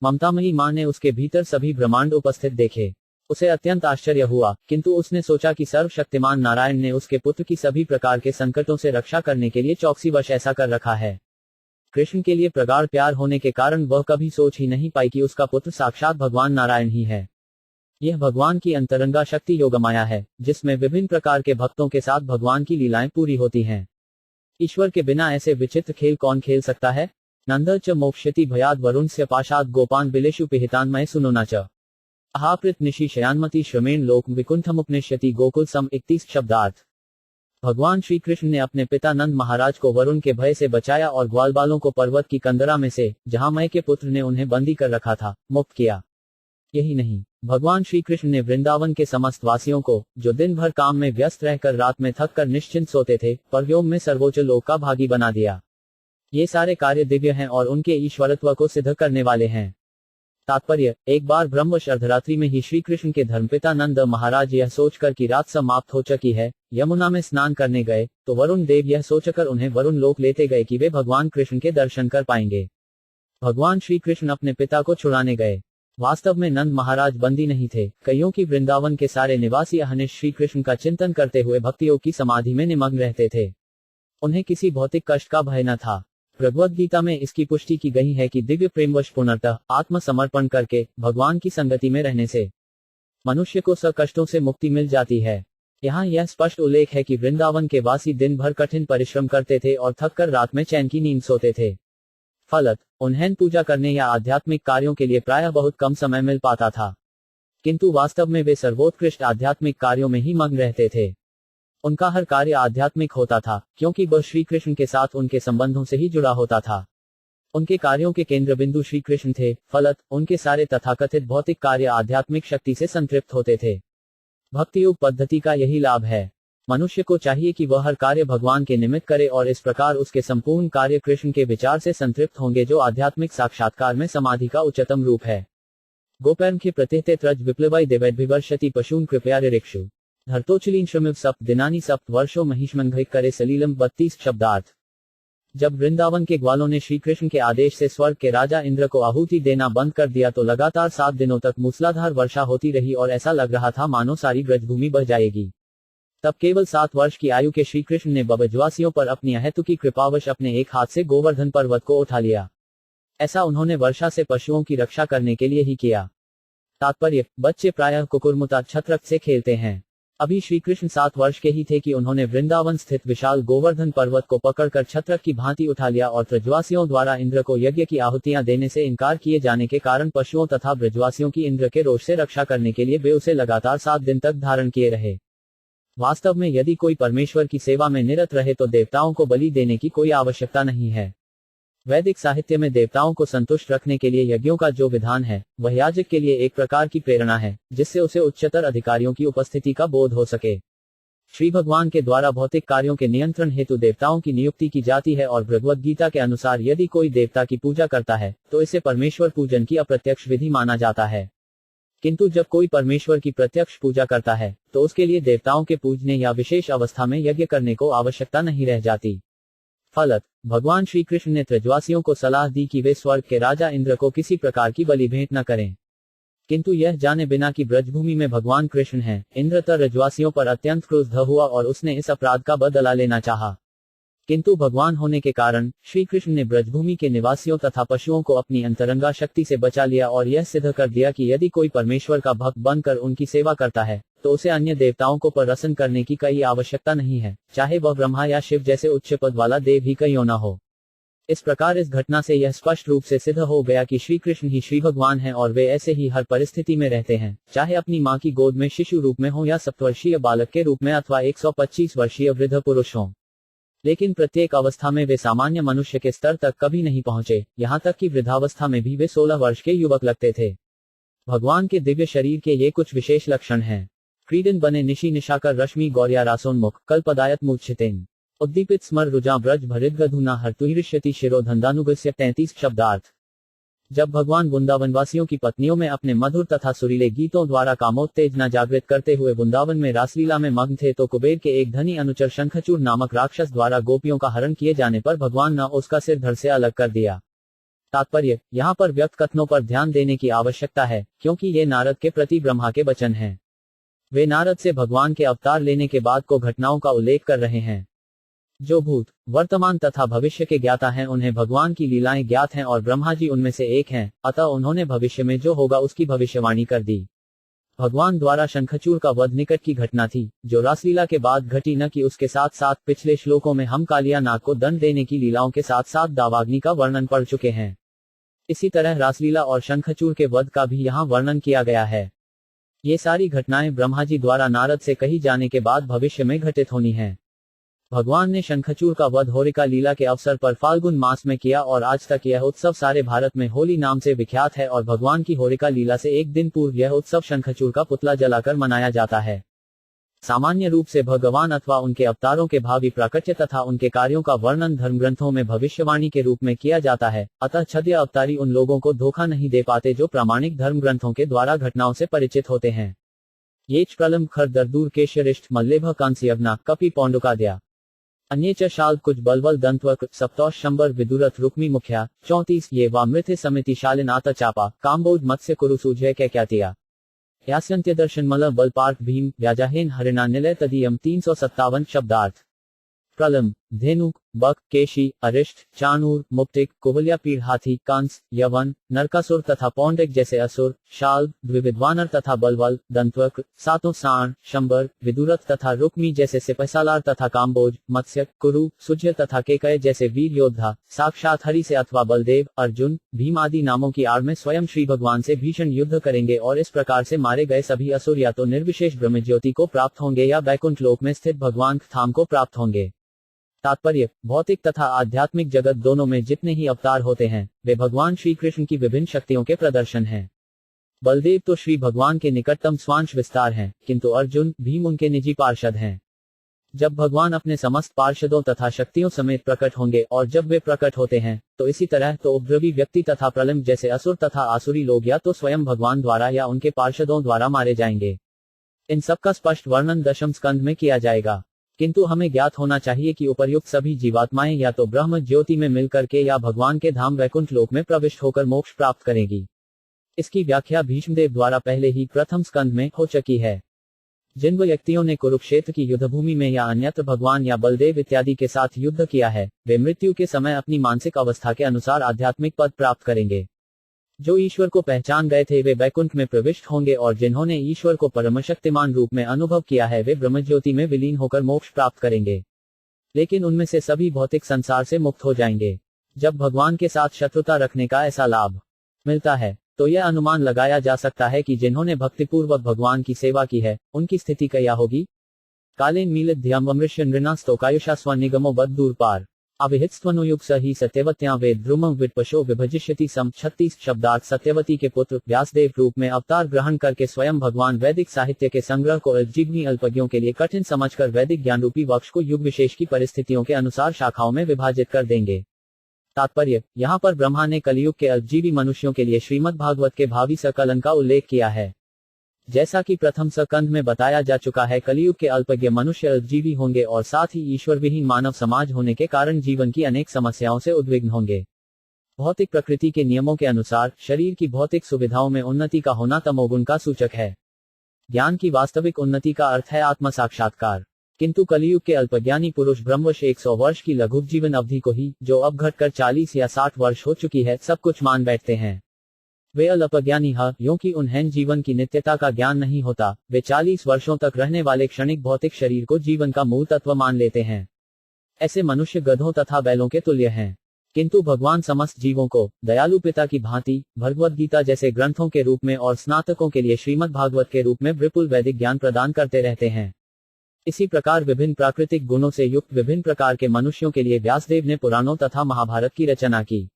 ममतामयी मां ने उसके भीतर सभी ब्रह्मांड उपस्थित देखे। उसे अत्यंत आश्चर्य हुआ, किंतु उसने सोचा कि सर्वशक्तिमान नारायण ने उसके पुत्र की सभी प्रकार के संकटों से रक्षा करने के लिए चौकसीवश ऐसा कर रखा है। कृष्ण के लिए प्रगाढ़ प्यार होने के कारण वह कभी सोच ही नहीं पाई कि उसका पुत्र साक्षात भगवान नारायण ही है। यह भगवान की अंतरंगा शक्ति योगमाया है, जिसमें विभिन्न प्रकार के भक्तों के साथ भगवान की लीलाएं पूरी होती हैं। ईश्वर के बिना ऐसे विचित्र खेल कौन खेल सकता है। नंद च मोक्ष्यति भयाद वरुण से पाशाद गोपान बिलेशु पिहितान मय सुनोना च अहाप्रित निशि शयानमति श्रमेण लोक विकुंठमुपनिष्यति गोकुल सम 31 शब्दार्थ। भगवान श्री कृष्ण ने अपने पिता नंद महाराज को वरुण के भय से बचाया और ग्वालबालों को पर्वत की कंदरा में से, जहां मय के पुत्र ने उन्हें बंदी कर रखा था, मुक्त किया। यही नहीं, भगवान श्री कृष्ण ने वृंदावन के समस्त वासियों को, जो दिन भर काम में व्यस्त रहकर रात में थक कर निश्चिंत सोते थे, परव्योम में सर्वोच्च लोक का भागी बना दिया। ये सारे कार्य दिव्य हैं और उनके ईश्वरत्व को सिद्ध करने वाले हैं। तात्पर्य, एक बार ब्रह्मवर्ष अर्धरात्रि में ही श्री कृष्ण के धर्मपिता नंद महाराज यह सोचकर कि रात समाप्त हो चुकी है, यमुना में स्नान करने गए, तो वरुण देव यह सोचकर उन्हें वरुण लोक लेते गए कि वे भगवान कृष्ण के दर्शन कर पाएंगे। भगवान श्री कृष्ण अपने पिता को छुड़ाने गए। वास्तव में नंद महाराज बंदी नहीं थे, कईयों की वृंदावन के सारे निवासी अहनिश श्री कृष्ण का चिंतन करते हुए भक्तियों की समाधि में निमग्न रहते थे। उन्हें किसी भौतिक कष्ट का भय न था। भगवद गीता में इसकी पुष्टि की गई है कि दिव्य प्रेमवश पूर्णतः आत्मसमर्पण करके भगवान की संगति में रहने से मनुष्य को सब कष्टों से मुक्ति मिल जाती है। यहाँ यह स्पष्ट उल्लेख है कि वृंदावन के वासी दिन भर कठिन परिश्रम करते थे और थककर रात में चैन की नींद सोते थे। फलत उन्हें पूजा करने या आध्यात्मिक कार्यों के लिए प्रायः बहुत कम समय मिल पाता था, किंतु वास्तव में वे सर्वोत्कृष्ट आध्यात्मिक कार्यों में ही मग्न रहते थे। उनका हर कार्य आध्यात्मिक होता था, क्योंकि वह श्री कृष्ण के साथ उनके संबंधों से ही जुड़ा होता था। उनके कार्यों के केंद्र बिंदु श्री कृष्ण थे, फलत उनके सारे तथाकथित भौतिक कार्य आध्यात्मिक शक्ति से संतृप्त होते थे। भक्ति योग पद्धति का यही लाभ है। मनुष्य को चाहिए कि वह हर कार्य भगवान के निमित्त करे और इस प्रकार उसके संपूर्ण कार्य कृष्ण के विचार से संतृप्त होंगे, जो आध्यात्मिक साक्षात्कार में समाधि का उच्चतम रूप है। गोपैर्म के प्रत्येते त्रज विप्लवाई देवैर्भिवर्षति पशून कृपया रिक्षु धर्तोचलीन श्रमिव सप्त दिनानी सप्त वर्षो महिष्मंघिक करे सलीलम 32 शब्दार्थ। जब वृंदावन के ग्वालों ने श्री कृष्ण के आदेश से स्वर्ग के राजा इंद्र को आहुति देना बंद कर दिया तो लगातार 7 दिनों तक मूसलाधार वर्षा होती रही और ऐसा लग रहा था मानो सारी ब्रजभूमि बह जाएगी। तब केवल 7 वर्ष की आयु के श्री कृष्ण ने ब्रजवासियों पर अपनी अहेतुकी कृपावश अपने एक हाथ से गोवर्धन पर्वत को उठा लिया। ऐसा उन्होंने वर्षा से पशुओं की रक्षा करने के लिए ही किया। तात्पर्य, बच्चे प्रायः कुकुरमुता छत्रक से खेलते हैं। अभी श्री कृष्ण 7 वर्ष के ही थे कि उन्होंने वृंदावन स्थित विशाल गोवर्धन पर्वत को पकड़कर छत्रक की भांति उठा लिया और ब्रजवासियों द्वारा इंद्र को यज्ञ की आहुतियां देने से इनकार किए जाने के कारण पशुओं तथा ब्रजवासियों की इंद्र के रोष से रक्षा करने के लिए वे उसे लगातार 7 दिन तक धारण किए रहे। वास्तव में यदि कोई परमेश्वर की सेवा में निरत रहे तो देवताओं को बलि देने की कोई आवश्यकता नहीं है। वैदिक साहित्य में देवताओं को संतुष्ट रखने के लिए यज्ञों का जो विधान है वह याजक के लिए एक प्रकार की प्रेरणा है, जिससे उसे उच्चतर अधिकारियों की उपस्थिति का बोध हो सके। श्री भगवान के द्वारा भौतिक कार्यों के नियंत्रण हेतु देवताओं की नियुक्ति की जाती है और भगवद गीता के अनुसार यदि कोई देवता की पूजा करता है तो इसे परमेश्वर पूजन की अप्रत्यक्ष विधि माना जाता है। किंतु जब कोई परमेश्वर की प्रत्यक्ष पूजा करता है तो उसके लिए देवताओं के पूजने या विशेष अवस्था में यज्ञ करने को आवश्यकता नहीं रह जाती। फलत भगवान श्री कृष्ण ने ब्रजवासियों को सलाह दी कि वे स्वर्ग के राजा इंद्र को किसी प्रकार की बलि भेंट न करें, किंतु यह जाने बिना कि ब्रजभूमि में भगवान कृष्ण हैं, इंद्र ब्रजवासियों पर अत्यंत क्रुद्ध हुआ और उसने इस अपराध का बदला लेना चाहा। किंतु भगवान होने के कारण श्री कृष्ण ने ब्रजभूमि के निवासियों तथा पशुओं को अपनी अंतरंगा शक्ति से बचा लिया और यह सिद्ध कर दिया कि यदि कोई परमेश्वर का भक्त बनकर उनकी सेवा करता है तो उसे अन्य देवताओं को प्रसन्न करने की कोई आवश्यकता नहीं है, चाहे वह ब्रह्मा या शिव जैसे उच्च पद वाला देव ही क्यों न हो। इस प्रकार इस घटना से यह स्पष्ट रूप से सिद्ध हो गया कि श्री कृष्ण ही श्री भगवान हैं और वे ऐसे ही हर परिस्थिति में रहते हैं, चाहे अपनी मां की गोद में शिशु रूप में हो या 7 वर्षीय बालक के रूप में अथवा 125 वर्षीय वृद्ध पुरुष हो। लेकिन प्रत्येक अवस्था में वे सामान्य मनुष्य के स्तर तक कभी नहीं पहुंचे, यहाँ तक कि वृद्धावस्था में भी वे 16 वर्ष के युवक लगते थे। भगवान के दिव्य शरीर के ये कुछ विशेष लक्षण हैं। क्रीडन बने निशी निशाकर रश्मि गौर्या रासोन्मुख कल्पदायत मूर्छितेन उद्दीपित स्मर रुजा ब्रज भरिद्गधुना हर्तुहिष्यति शिरो धंदानुगस्य 33 शब्दार्थ। जब भगवान वृंदावनवासियों की पत्नियों में अपने मधुर तथा सुरीले गीतों द्वारा कामोत्तेजना जागृत करते हुए वृंदावन में रासलीला में मग्न थे तो कुबेर के एक धनी अनुचर शंखचूड़ नामक राक्षस द्वारा गोपियों का हरण किए जाने पर भगवान ने उसका सिर धड़ से अलग कर दिया। तात्पर्य, यहाँ पर व्यक्त कथनों पर ध्यान देने की आवश्यकता है, क्योंकि ये नारद के प्रति ब्रह्मा के वचन हैं। वे नारद से भगवान के अवतार लेने के बाद को घटनाओं का उल्लेख कर रहे हैं। जो भूत, वर्तमान तथा भविष्य के ज्ञाता हैं उन्हें भगवान की लीलाएं ज्ञात हैं और ब्रह्मा जी उनमें से एक हैं, अतः उन्होंने भविष्य में जो होगा उसकी भविष्यवाणी कर दी। भगवान द्वारा शंखचूड़ का वध निकट की घटना थी, जो रासलीला के बाद घटी, न कि उसके साथ साथ पिछले श्लोकों में हम कालिया नाग को दंड देने की लीलाओं के साथ साथ दावाग्नि का वर्णन पढ़ चुके हैं। इसी तरह रासलीला और शंखचूड़ के वध का भी यहाँ वर्णन किया गया है। ये सारी घटनाएं ब्रह्मा जी द्वारा नारद से कही जाने के बाद भविष्य में घटित होनी हैं। भगवान ने शंखचूड़ का वध होलिका लीला के अवसर पर फाल्गुन मास में किया और आज तक यह उत्सव सारे भारत में होली नाम से विख्यात है और भगवान की होलिका लीला से एक दिन पूर्व यह उत्सव शंखचूड़ का पुतला जलाकर मनाया जाता है। सामान्य रूप से भगवान अथवा उनके अवतारों के भावी प्राकट्य तथा उनके कार्यों का वर्णन धर्मग्रंथों में भविष्यवाणी के रूप में किया जाता है, अतः छद्य अवतारी उन लोगों को धोखा नहीं दे पाते जो प्रामाणिक धर्मग्रंथों के द्वारा घटनाओं से परिचित होते हैं। येच प्रलंब खर दरदूर केशरिष्ठ मल्लेभ कांस्यवना कपि पौंडुकाद्या अन्ये च शाल्ब कुछ बलवल दंतवक्र सप्तौष शंबर विदुरथ रुक्मी मुख्या 34 ये वामृथे समिति शालिन आत चापा काम्बोज मत्स्य कुरु सूझय कैक्यातिया यास्यंत्य दर्शन मल बल पार्थ भीम व्याजाहेन हरिणा निलय तदीयम 357 शब्दार्थ। प्रलंब धेनुक बक केशी अरिष्ट चाणूर मुक्तिक कुवल्या पीड़ हाथी कंस यवन नरकासुर तथा पौंडक जैसे असुर शाल्ब द्विविध वानर तथा बलवल दंतवक्र सातों साण शंबर विदुरथ तथा रुक्मी जैसे सिपहसालार तथा काम्बोज मत्स्य कुरु सुजय तथा केकय जैसे वीर योद्धा साक्षात हरि से अथवा बलदेव अर्जुन भीम आदि नामों की आड़ में स्वयं श्री भगवान से भीषण युद्ध करेंगे और इस प्रकार से मारे गए सभी असुर या तो निर्विशेष ब्रह्मज्योति को प्राप्त होंगे या बैकुंठ लोक में स्थित भगवान धाम को प्राप्त होंगे। तात्पर्य भौतिक तथा आध्यात्मिक जगत दोनों में जितने ही अवतार होते हैं वे भगवान श्री कृष्ण की विभिन्न शक्तियों के प्रदर्शन हैं। बलदेव तो श्री भगवान के निकटतम स्वांश विस्तार हैं, किंतु अर्जुन भीम उनके निजी पार्षद हैं। जब भगवान अपने समस्त पार्षदों तथा शक्तियों समेत प्रकट होंगे और जब वे प्रकट होते हैं तो इसी तरह तो उपद्रवी व्यक्ति तथा प्रलंब जैसे असुर तथा आसुरी लोग या तो स्वयं भगवान द्वारा या उनके पार्षदों द्वारा मारे जाएंगे। इन सबका स्पष्ट वर्णन दशम स्कंद में किया जाएगा, किंतु हमें ज्ञात होना चाहिए कि उपर्युक्त सभी जीवात्माएं या तो ब्रह्म ज्योति में मिलकर के या भगवान के धाम वैकुंठ लोक में प्रविष्ट होकर मोक्ष प्राप्त करेंगी। इसकी व्याख्या भीष्मदेव द्वारा पहले ही प्रथम स्कंद में हो चुकी है। जिन व्यक्तियों ने कुरुक्षेत्र की युद्धभूमि में या अन्यत्र भगवान या बलदेव इत्यादि के साथ युद्ध किया है वे मृत्यु के समय अपनी मानसिक अवस्था के अनुसार आध्यात्मिक पद प्राप्त करेंगे। जो ईश्वर को पहचान गए थे वे वैकुंठ में प्रविष्ट होंगे और जिन्होंने ईश्वर को परमशक्तिमान रूप में अनुभव किया है वे ब्रह्मज्योति में विलीन होकर मोक्ष प्राप्त करेंगे। लेकिन उनमें से सभी भौतिक संसार से मुक्त हो जाएंगे। जब भगवान के साथ शत्रुता रखने का ऐसा लाभ मिलता है तो यह अनुमान लगाया जा सकता है कि जिन्होंने भक्तिपूर्वक भगवान की सेवा की है उनकी स्थिति क्या होगी। कालेन मीलित ध्याम अमृष्य नृणास्तोकायुषा स्वनिगमो बद दूर पार अविहित स्वनुयुग सही सत्यवत्या वेद ध्रुमं विटपशो विभजिष्यति सम 36 शब्दार्थ सत्यवती के पुत्र व्यासदेव रूप में अवतार ग्रहण करके स्वयं भगवान वैदिक साहित्य के संग्रह को अल्पजीवनी अल्पज्ञों के लिए कठिन समझकर वैदिक ज्ञान रूपी वक्ष को युग विशेष की परिस्थितियों के अनुसार शाखाओं में विभाजित कर देंगे। तात्पर्य यहाँ पर ब्रह्मा ने कलयुग के अल्पजीवी मनुष्यों के लिए श्रीमद् भागवत के भावी सकलन का उल्लेख किया है। जैसा कि प्रथम स्कंद में बताया जा चुका है कलयुग के अल्पज्ञ मनुष्य अल्पजीवी होंगे और साथ ही ईश्वर विहीन मानव समाज होने के कारण जीवन की अनेक समस्याओं से उद्विग्न होंगे। भौतिक प्रकृति के नियमों के अनुसार शरीर की भौतिक सुविधाओं में उन्नति का होना तमोगुण का सूचक है। ज्ञान की वास्तविक उन्नति का अर्थ है आत्म साक्षात्कार, किंतु कलयुग के अल्पज्ञानी पुरुष ब्रह्मवश 100 वर्ष की लघु जीवन अवधि को ही, जो अब घटकर 40 या 60 वर्ष हो चुकी है, सब कुछ मान बैठते हैं। वे अल्पज्ञानी हैं क्योंकि उन्हें जीवन की नित्यता का ज्ञान नहीं होता। वे 40 वर्षों तक रहने वाले क्षणिक भौतिक शरीर को जीवन का मूल तत्व मान लेते हैं। ऐसे मनुष्य गधों तथा बैलों के तुल्य हैं, किंतु भगवान समस्त जीवों को दयालु पिता की भांति भगवद गीता जैसे ग्रंथों के रूप में और स्नातकों के लिए श्रीमद् भागवत के रूप में विपुल वैदिक ज्ञान प्रदान करते रहते हैं। इसी प्रकार विभिन्न प्राकृतिक गुणों से युक्त विभिन्न प्रकार के मनुष्यों के लिए व्यासदेव ने पुराणों तथा महाभारत की रचना की,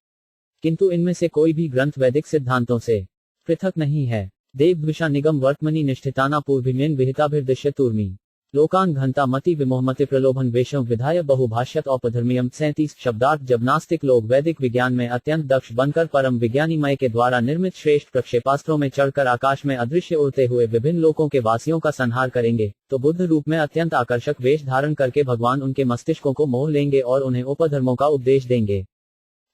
किंतु इनमें से कोई भी ग्रंथ वैदिक सिद्धांतों से पृथक नहीं है। देवद्विषा निगम वर्तमनी निष्ठिताना पूर्भिमेन विहिताभिर्दिश्य तूर्मी लोकान घंटा मति विमोहमति प्रलोभन वेशम विधाय बहुभाष्यत औपधर्मियम 37 शब्दार्थ। जब नास्तिक लोग वैदिक विज्ञान में अत्यंत दक्ष बनकर परम विज्ञानी मय के द्वारा निर्मित श्रेष्ठ प्रक्षेपास्त्रों में चढ़कर आकाश में अदृश्य उड़ते हुए विभिन्न लोकों के वासियों का संहार करेंगे तो बुद्ध रूप में अत्यंत आकर्षक वेश धारण करके भगवान उनके मस्तिष्कों को मोह लेंगे और उन्हें उपधर्मों का उपदेश देंगे।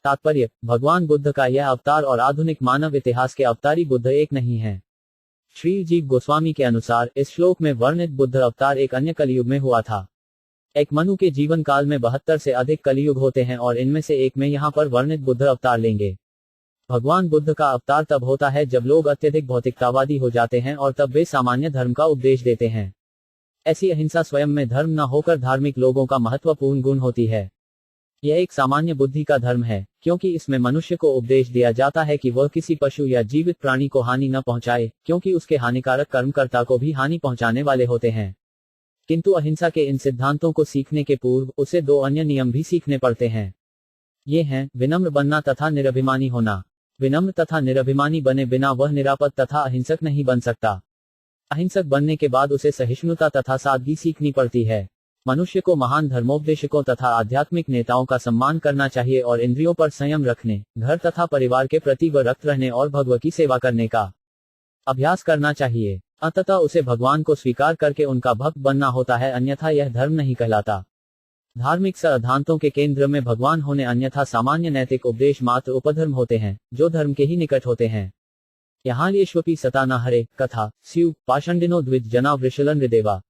तात्पर्य भगवान बुद्ध का यह अवतार और आधुनिक मानव इतिहास के अवतारी बुद्ध एक नहीं है। श्री जीव गोस्वामी के अनुसार इस श्लोक में वर्णित बुद्ध अवतार एक अन्य कलयुग में हुआ था। एक मनु के जीवन काल में 72 से अधिक कलयुग होते हैं और इनमें से एक में यहाँ पर वर्णित बुद्ध अवतार लेंगे। भगवान बुद्ध का अवतार तब होता है जब लोग अत्यधिक भौतिकतावादी हो जाते हैं और तब वे सामान्य धर्म का उपदेश देते हैं। ऐसी अहिंसा स्वयं में धर्म न होकर धार्मिक लोगों का महत्वपूर्ण गुण होती है। यह एक सामान्य बुद्धि का धर्म है क्योंकि इसमें मनुष्य को उपदेश दिया जाता है कि वह किसी पशु या जीवित प्राणी को हानि न पहुंचाए, क्योंकि उसके हानिकारक कर्मकर्ता को भी हानि पहुंचाने वाले होते हैं। किंतु अहिंसा के इन सिद्धांतों को सीखने के पूर्व उसे 2 अन्य नियम भी सीखने पड़ते हैं। ये हैं विनम्र बनना तथा निरभिमानी होना। विनम्र तथा निरभिमानी बने बिना वह निरापद तथा अहिंसक नहीं बन सकता। अहिंसक बनने के बाद उसे सहिष्णुता तथा सादगी सीखनी पड़ती है। मनुष्य को महान धर्मोपदेशकों तथा आध्यात्मिक नेताओं का सम्मान करना चाहिए और इंद्रियों पर संयम रखने, घर तथा परिवार के प्रति विरक्त रहने और भगवत की सेवा करने का अभ्यास करना चाहिए। अंततः उसे भगवान को स्वीकार करके उनका भक्त बनना होता है, अन्यथा यह धर्म नहीं कहलाता। धार्मिक सिद्धांतों के केंद्र में भगवान होने अन्यथा सामान्य नैतिक उपदेश मात्र उपधर्म होते हैं, जो धर्म के ही निकट होते हैं। यहाँ येष्वपि सता न हरे कथा स्यु पाषंडिनो द्विज जना वृषलन हृदेवा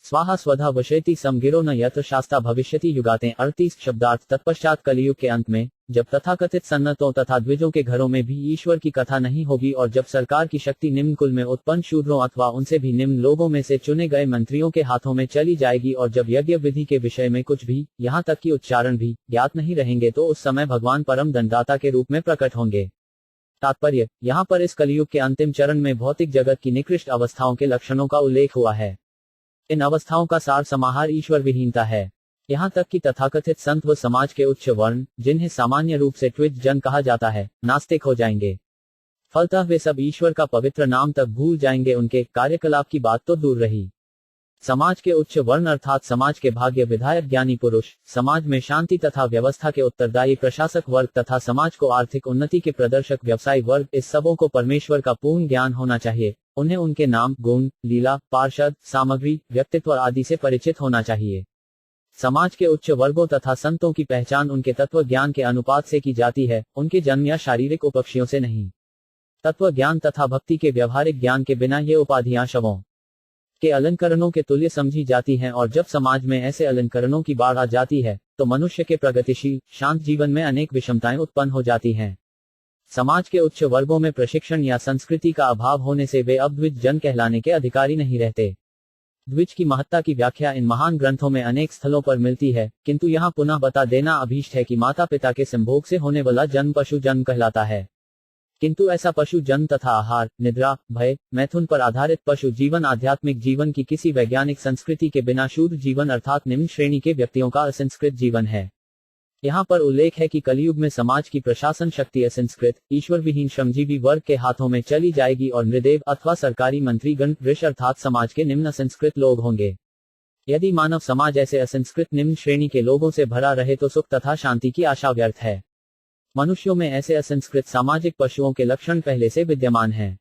स्वाहा स्वधा वशेति समगिरो न यत्र शास्ता भविष्यति युगाते 38 शब्दार्थ। तत्पश्चात कलयुग के अंत में जब तथाकथित सन्नतों तथा द्विजों के घरों में भी ईश्वर की कथा नहीं होगी और जब सरकार की शक्ति निम्न कुल में उत्पन्न शूद्रों अथवा उनसे भी निम्न लोगों में से चुने गए मंत्रियों के हाथों में चली जाएगी और जब यज्ञ विधि के विषय में कुछ भी, यहाँ तक कि उच्चारण भी ज्ञात नहीं रहेंगे, तो उस समय भगवान परम दंडदाता के रूप में प्रकट होंगे। तात्पर्य, यहाँ पर इस कलयुग के अंतिम चरण में भौतिक जगत की निकृष्ट अवस्थाओं के लक्षणों का उल्लेख हुआ है। इन अवस्थाओं का सार समाहार ईश्वर विहीनता है। यहाँ तक कि तथाकथित संत व समाज के उच्च वर्ण, जिन्हें सामान्य रूप से ट्विज जन कहा जाता है, नास्तिक हो जाएंगे। फलतः वे सब ईश्वर का पवित्र नाम तक भूल जाएंगे। उनके कार्यकलाप की बात तो दूर रही। समाज के उच्च वर्ण अर्थात समाज के भाग्य विधायक ज्ञानी पुरुष, समाज में शांति तथा व्यवस्था के उत्तरदायी प्रशासक वर्ग तथा समाज को आर्थिक उन्नति के प्रदर्शक व्यवसायी वर्ग, इस सबों को परमेश्वर का पूर्ण ज्ञान होना चाहिए। उन्हें उनके नाम, गुण, लीला, पार्षद, सामग्री, व्यक्तित्व आदि से परिचित होना चाहिए। समाज के उच्च वर्गों तथा संतों की पहचान उनके तत्व ज्ञान के अनुपात से की जाती है, उनके जन्म या शारीरिक उपक्षयों से नहीं। तत्व ज्ञान तथा भक्ति के व्यवहारिक ज्ञान के बिना ये उपाधियां शवों के अलंकरणों के तुल्य समझी जाती हैं और जब समाज में ऐसे अलंकरणों की बाढ़ आ जाती है तो मनुष्य के प्रगतिशील शांत जीवन में अनेक विषमताएं उत्पन्न हो जाती हैं। समाज के उच्च वर्गों में प्रशिक्षण या संस्कृति का अभाव होने से वे अब द्विज जन कहलाने के अधिकारी नहीं रहते। द्विज की महत्ता की व्याख्या इन महान ग्रंथों में अनेक स्थलों पर मिलती है, किंतु यहाँ पुनः बता देना अभीष्ट है कि माता पिता के संभोग से होने वाला जन्म पशु जन्म कहलाता है। किंतु ऐसा पशु जन्म तथा आहार, निद्रा, भय, मैथुन पर आधारित पशु जीवन आध्यात्मिक जीवन की किसी वैज्ञानिक संस्कृति के बिना शूद्र जीवन अर्थात निम्न श्रेणी के व्यक्तियों का असंस्कृत जीवन है। यहाँ पर उल्लेख है कि कलयुग में समाज की प्रशासन शक्ति असंस्कृत, ईश्वर विहीन श्रमजीवी वर्ग के हाथों में चली जाएगी और नृदेव अथवा सरकारी मंत्रीगण वृष अर्थात समाज के निम्न असंस्कृत लोग होंगे। यदि मानव समाज ऐसे असंस्कृत निम्न श्रेणी के लोगों से भरा रहे तो सुख तथा शांति की आशा व्यर्थ है। मनुष्यों में ऐसे असंस्कृत सामाजिक पशुओं के लक्षण पहले से विद्यमान हैं।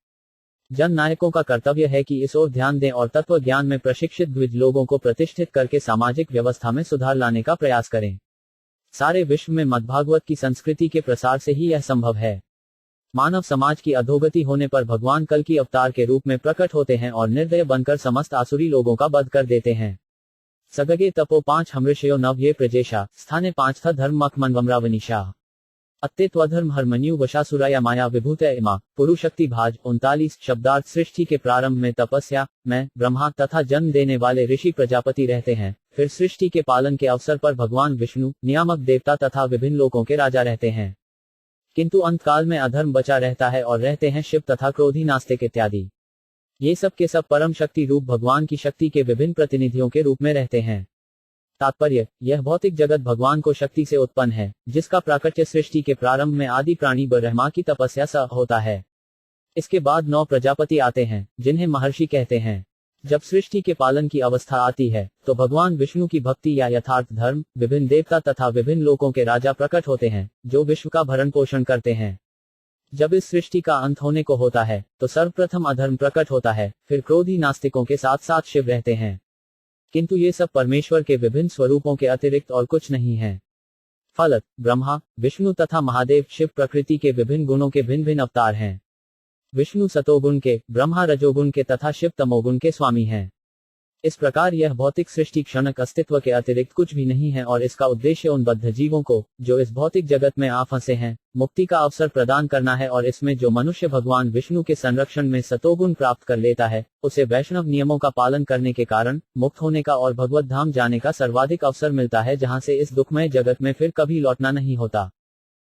जन नायकों का कर्तव्य है कि इस ओर ध्यान दें और तत्व ज्ञान में प्रशिक्षित द्विज लोगों को प्रतिष्ठित करके सामाजिक व्यवस्था में सुधार लाने का प्रयास करें। सारे विश्व में मद्भागवत की संस्कृति के प्रसार से ही यह संभव है। मानव समाज की अधोगति होने पर भगवान कल की अवतार के रूप में प्रकट होते हैं और निर्दय बनकर समस्त आसुरी लोगों का वध कर देते हैं। सगगे तपो 5 हमृषयो नव ये प्रजेशा स्थाने 5 था धर्म मखमन वमरावनिशा अत्यत्वधर्म हरमन्यु वशासुराया माया विभूत इमा पुरुषक्ति भाज 39 शब्दार्थ। सृष्टि के प्रारंभ में तपस्या मैं ब्रह्मा तथा जन्म देने वाले ऋषि प्रजापति रहते हैं। फिर सृष्टि के पालन के अवसर पर भगवान विष्णु नियामक देवता तथा विभिन्न लोकों के राजा रहते हैं। किंतु अंतकाल में अधर्म बचा रहता है और रहते हैं शिव तथा क्रोधी नास्तिक इत्यादि। ये सब के सब परम शक्ति रूप भगवान की शक्ति के विभिन्न प्रतिनिधियों के रूप में रहते हैं। तात्पर्य, यह भौतिक जगत भगवान को शक्ति से उत्पन्न है, जिसका प्राकट्य सृष्टि के प्रारंभ में आदि प्राणी ब्रह्मा की तपस्या से होता है। इसके बाद 9 प्रजापति आते हैं, जिन्हें महर्षि कहते हैं। जब सृष्टि के पालन की अवस्था आती है तो भगवान विष्णु की भक्ति या यथार्थ धर्म, विभिन्न देवता तथा विभिन्न लोकों के राजा प्रकट होते हैं, जो विश्व का भरण पोषण करते हैं। जब इस सृष्टि का अंत होने को होता है तो सर्वप्रथम अधर्म प्रकट होता है, फिर क्रोधी नास्तिकों के साथ साथ शिव रहते हैं। किंतु ये सब परमेश्वर के विभिन्न स्वरूपों के अतिरिक्त और कुछ नहीं है। फलत ब्रह्मा, विष्णु तथा महादेव शिव प्रकृति के विभिन्न गुणों के भिन्न भिन्न अवतार हैं। विष्णु सतोगुण के, ब्रह्मा रजोगुण के तथा शिव तमोगुण के स्वामी हैं। इस प्रकार यह भौतिक सृष्टि क्षणिक अस्तित्व के अतिरिक्त कुछ भी नहीं है और इसका उद्देश्य उन बद्ध जीवों को, जो इस भौतिक जगत में आ फंसे हैं, मुक्ति का अवसर प्रदान करना है। और इसमें जो मनुष्य भगवान विष्णु के संरक्षण में सतोगुण प्राप्त कर लेता है, उसे वैष्णव नियमों का पालन करने के कारण मुक्त होने का और भगवत धाम जाने का सर्वाधिक अवसर मिलता है, जहां से इस दुखमय जगत में फिर कभी लौटना नहीं होता।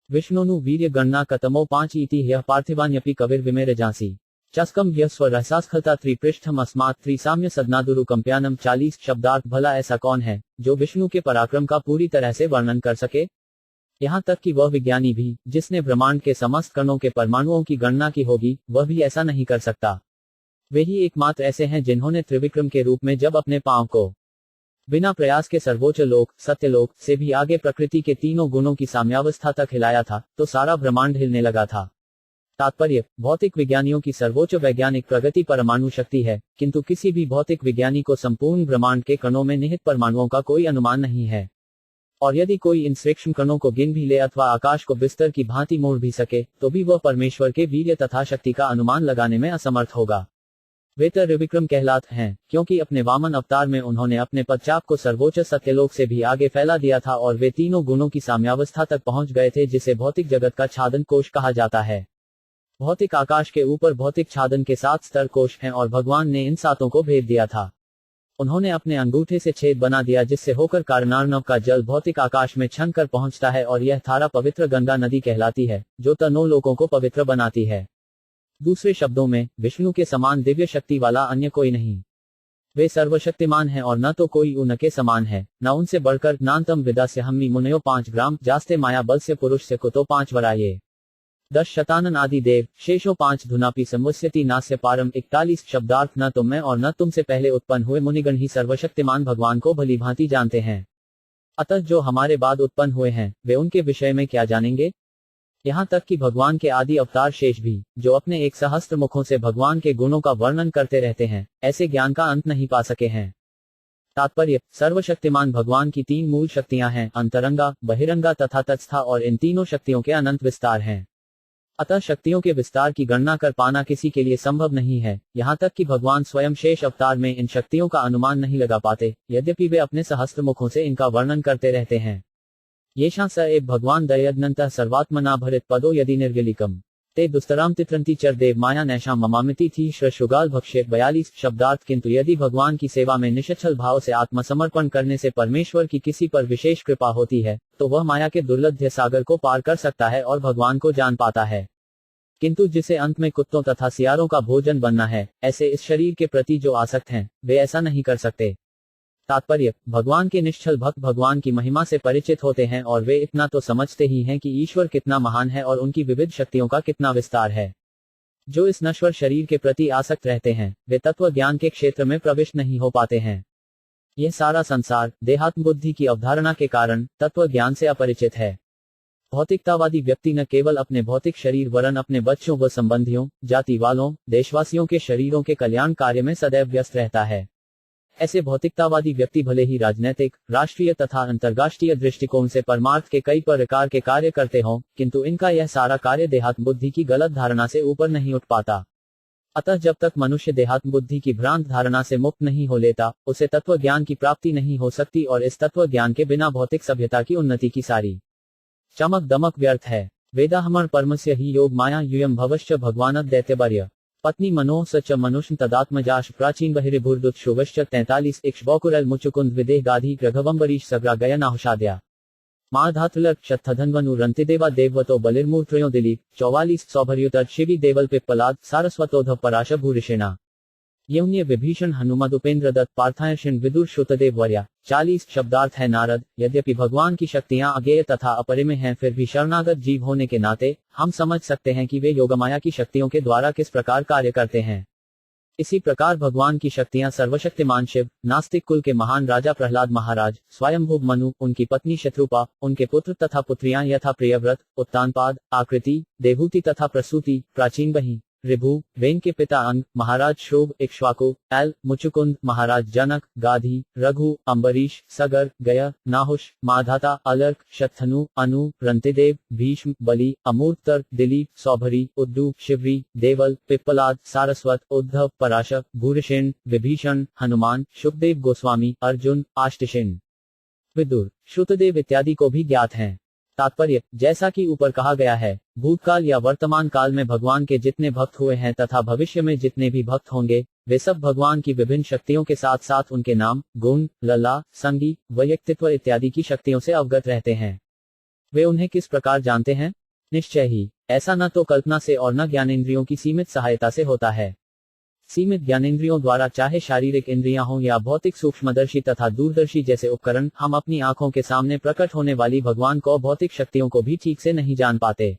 विष्णुनु वीर्य गणना कतमो 5 इति ह्यः पार्थिवान्यपि कविर विमेर जांसी चस्कम ह्यः स्वरसास्खलता त्रिपृष्ठम अस्मात् त्रिसाम्य सदनादुरु कंप्यानम 40 शब्दार्थ। भला ऐसा कौन है जो विष्णु के पराक्रम का पूरी तरह से वर्णन कर सके? यहाँ तक कि वह विज्ञानी भी, जिसने ब्रह्मांड के समस्त कणों के परमाणुओं की गणना की होगी, वह भी ऐसा नहीं कर सकता। वे ही एकमात्र ऐसे हैं जिन्होंने त्रिविक्रम के रूप में जब अपने पांव को बिना प्रयास के सर्वोच्च लोक सत्यलोक से भी आगे प्रकृति के तीनों गुणों की साम्यावस्था तक हिलाया था, तो सारा ब्रह्मांड हिलने लगा था। तात्पर्य, भौतिक विज्ञानियों की सर्वोच्च वैज्ञानिक प्रगति परमाणु शक्ति है, किंतु किसी भी भौतिक विज्ञानी को संपूर्ण ब्रह्मांड के कणों में निहित परमाणुओं का कोई अनुमान नहीं है। और यदि कोई इन सूक्ष्म कणों को गिन भी ले अथवा आकाश को बिस्तर की भांति मोड़ भी सके, तो भी वह परमेश्वर के वीर्य तथा शक्ति का अनुमान लगाने में असमर्थ होगा। वे त्रिविक्रम कहलाते हैं, क्योंकि अपने वामन अवतार में उन्होंने अपने पदचाप को सर्वोच्च सत्यलोक से भी आगे फैला दिया था और वे तीनों गुणों की साम्यावस्था तक पहुंच गए थे, जिसे भौतिक जगत का छादन कोश कहा जाता है। भौतिक आकाश के ऊपर भौतिक छादन के 7 स्तर कोश हैं और भगवान ने इन 7 को भेद दिया था। उन्होंने अपने अंगूठे से छेद बना दिया, जिससे होकर कारणार्णव का जल भौतिक आकाश में छन कर पहुंचता है और यह धारा पवित्र गंगा नदी कहलाती है, जो तीनों लोकों को पवित्र बनाती है। दूसरे शब्दों में, विष्णु के समान दिव्य शक्ति वाला अन्य कोई नहीं। वे सर्वशक्तिमान हैं और न तो कोई उनके समान है, न उनसे बढ़कर। नान्तम विदा से हम्मी मुनयो 5 ग्राम जास्ते माया बल से पुरुष से कुतो 5 वराये 10 शतानन आदि देव शेषो 5 धुनापी संवस्यति नास्य पारम 41 शब्दार्थ। न तुम में और न तुमसे पहले उत्पन्न हुए मुनिगण ही सर्वशक्तिमान भगवान को भली भांति जानते हैं। अतः जो हमारे बाद उत्पन्न हुए हैं, वे उनके विषय में क्या जानेंगे? यहाँ तक कि भगवान के आदि अवतार शेष भी, जो अपने 1 सहस्त्र मुखों से भगवान के गुणों का वर्णन करते रहते हैं, ऐसे ज्ञान का अंत नहीं पा सके हैं। तात्पर्य, सर्वशक्तिमान भगवान की 3 मूल शक्तियां हैं, अंतरंगा, बहिरंगा तथा तत्स्था, और इन तीनों शक्तियों के अनंत विस्तार हैं। अतः शक्तियों के विस्तार की गणना कर पाना किसी के लिए संभव नहीं है। यहाँ तक कि भगवान स्वयं शेष अवतार में इन शक्तियों का अनुमान नहीं लगा पाते, यद्यपि वे अपने सहस्त्र मुखों से इनका वर्णन करते रहते हैं। येषां स एव भगवान दयज्ञन्तः सर्वात्मना भरित पदो यदि निर्गलिकम ते दुस्तराम तित्रंती चर देव माया नैषां ममामिति थी श्रुगाल भक्ष्य 42 शब्दार्थ। किंतु यदि भगवान की सेवा में निश्चल भाव से आत्मसमर्पण करने से परमेश्वर की किसी पर विशेष कृपा होती है, तो वह माया के दुर्लभ सागर को पार कर सकता है और भगवान को जान पाता है। किंतु जिसे अंत में कुत्तों तथा सियारों का भोजन बनना है, ऐसे इस शरीर के प्रति जो आसक्त हैं, वे ऐसा नहीं कर सकते। तात्पर्य, भगवान के निश्चल भक्त भगवान की महिमा से परिचित होते हैं और वे इतना तो समझते ही हैं कि ईश्वर कितना महान है और उनकी विविध शक्तियों का कितना विस्तार है। जो इस नश्वर शरीर के प्रति आसक्त रहते हैं, वे तत्व ज्ञान के क्षेत्र में प्रविष्ट नहीं हो पाते हैं। यह सारा संसार देहात्म बुद्धि की अवधारणा के कारण तत्व ज्ञान से अपरिचित है। भौतिकतावादी व्यक्ति न केवल अपने भौतिक शरीर वरन अपने बच्चों व संबंधियों, जाति वालों, देशवासियों के शरीरों के कल्याण कार्य में सदैव व्यस्त रहता है। ऐसे भौतिकतावादी व्यक्ति भले ही राजनैतिक, राष्ट्रीय तथा अंतर्राष्ट्रीय दृष्टिकोण से परमार्थ के कई प्रकार के कार्य करते हों, किंतु इनका यह सारा कार्य देहात्म बुद्धि की गलत धारणा से ऊपर नहीं उठ पाता। अतः जब तक मनुष्य देहात्म बुद्धि की भ्रांत धारणा से मुक्त नहीं हो लेता, उसे तत्व ज्ञान की प्राप्ति नहीं हो सकती और इस तत्व ज्ञान के बिना भौतिक सभ्यता की उन्नति की सारी चमक दमक व्यर्थ है। वेदाहमण परमस्य ही योग माया यूयम भवश्च भगवान दैत्यवर्य पत्नी मनोह सच मनुष्य तदात्मजाश प्राचीन बहिर्भुर्दुत शुभश्च 43 इक्ष्वाकुरल मुचुकुंद विदेह गाधी ग्रघवंबरीश सग्रा गयनाहुषाद्या माधातुलक शतधन्वनु रंतिदेवा देववतो बलिर्मूर्त्रयो दिलीप 44 सौभर्युतर शिवी देवल पिप्पलाद सारस्वतोध पराश भूरिषेणा यौन्य विभीषण हनुमद उपेंद्र दत्त पार्थायषण विदुर श्रुतदेव वर्या 40 शब्दार्थ है नारद। यद्यपि भगवान की शक्तियां अज्ञेय तथा अपरिमेय हैं, फिर भी शरणागत जीव होने के नाते हम समझ सकते हैं कि वे योगमाया की शक्तियों के द्वारा किस प्रकार कार्य करते हैं। इसी प्रकार भगवान की शक्तियां सर्वशक्तिमान शिव, नास्तिक कुल के महान राजा प्रहलाद महाराज, स्वयंभू मनु, उनकी पत्नी शत्रुपा, उनके पुत्र तथा पुत्रियां यथा प्रियव्रत, उत्तानपाद, आकृति, देवहूति तथा प्रसूति, प्राचीन बही, ऋभु, वेन के पिता अंग, महाराज शुभ, इक्ष्वाकु, एल, मुचुकुंद, महाराज जनक, गाधी, रघु, अम्बरीश, सगर, गया, नाहुष, माधाता, अलर्क, शतधनु, अनु, रंतिदेव, भीष्म, बलि, अमूर्तर, दिलीप, सौभरी, उद्दू, शिवरी, देवल, पिप्पलाद, सारस्वत, उद्धव, पराशर, भूरिषेण, विभीषण, हनुमान, सुखदेव गोस्वामी, अर्जुन, आष्टिशेन, विदुर, श्रुतदेव इत्यादि को भी ज्ञात हैं। तात्पर्य, जैसा कि ऊपर कहा गया है, भूतकाल या वर्तमान काल में भगवान के जितने भक्त हुए हैं तथा भविष्य में जितने भी भक्त होंगे, वे सब भगवान की विभिन्न शक्तियों के साथ साथ उनके नाम, गुण, लला, संगी, व्यक्तित्व इत्यादि की शक्तियों से अवगत रहते हैं। वे उन्हें किस प्रकार जानते हैं? निश्चय ही ऐसा न तो कल्पना से और न ज्ञानेंद्रियों की सीमित सहायता से होता है। सीमित ज्ञानेंद्रियों द्वारा चाहे शारीरिक इंद्रियां हों या भौतिक सूक्ष्मदर्शी तथा दूरदर्शी जैसे उपकरण, हम अपनी आंखों के सामने प्रकट होने वाली भगवान को भौतिक शक्तियों को भी ठीक से नहीं जान पाते।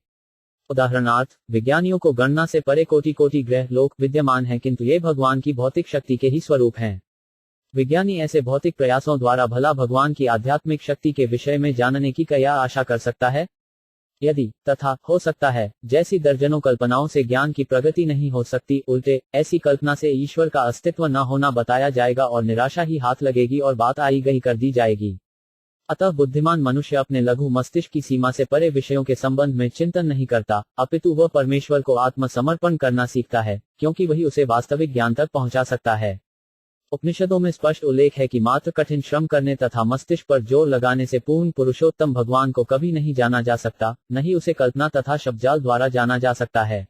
उदाहरणार्थ, विज्ञानियों को गणना से परे कोटि कोटि ग्रह लोक विद्यमान हैं, किंतु ये भगवान की भौतिक शक्ति के ही स्वरूप हैं। विज्ञानी ऐसे भौतिक प्रयासों द्वारा भला भगवान की आध्यात्मिक शक्ति के विषय में जानने की क्या आशा कर सकता है? यदि तथा हो सकता है जैसी दर्जनों कल्पनाओं से ज्ञान की प्रगति नहीं हो सकती, उल्टे ऐसी कल्पना से ईश्वर का अस्तित्व न होना बताया जाएगा और निराशा ही हाथ लगेगी और बात आई गई कर दी जाएगी। अतः बुद्धिमान मनुष्य अपने लघु मस्तिष्क की सीमा से परे विषयों के संबंध में चिंतन नहीं करता, अपितु वह परमेश्वर को आत्मसमर्पण करना सीखता है, क्योंकि वही उसे वास्तविक ज्ञान तक पहुंचा सकता है। उपनिषदों में स्पष्ट उल्लेख है कि मात्र कठिन श्रम करने तथा मस्तिष्क पर जोर लगाने से पूर्ण पुरुषोत्तम भगवान को कभी नहीं जाना जा सकता, न ही उसे कल्पना तथा शब्दजाल द्वारा जाना जा सकता है।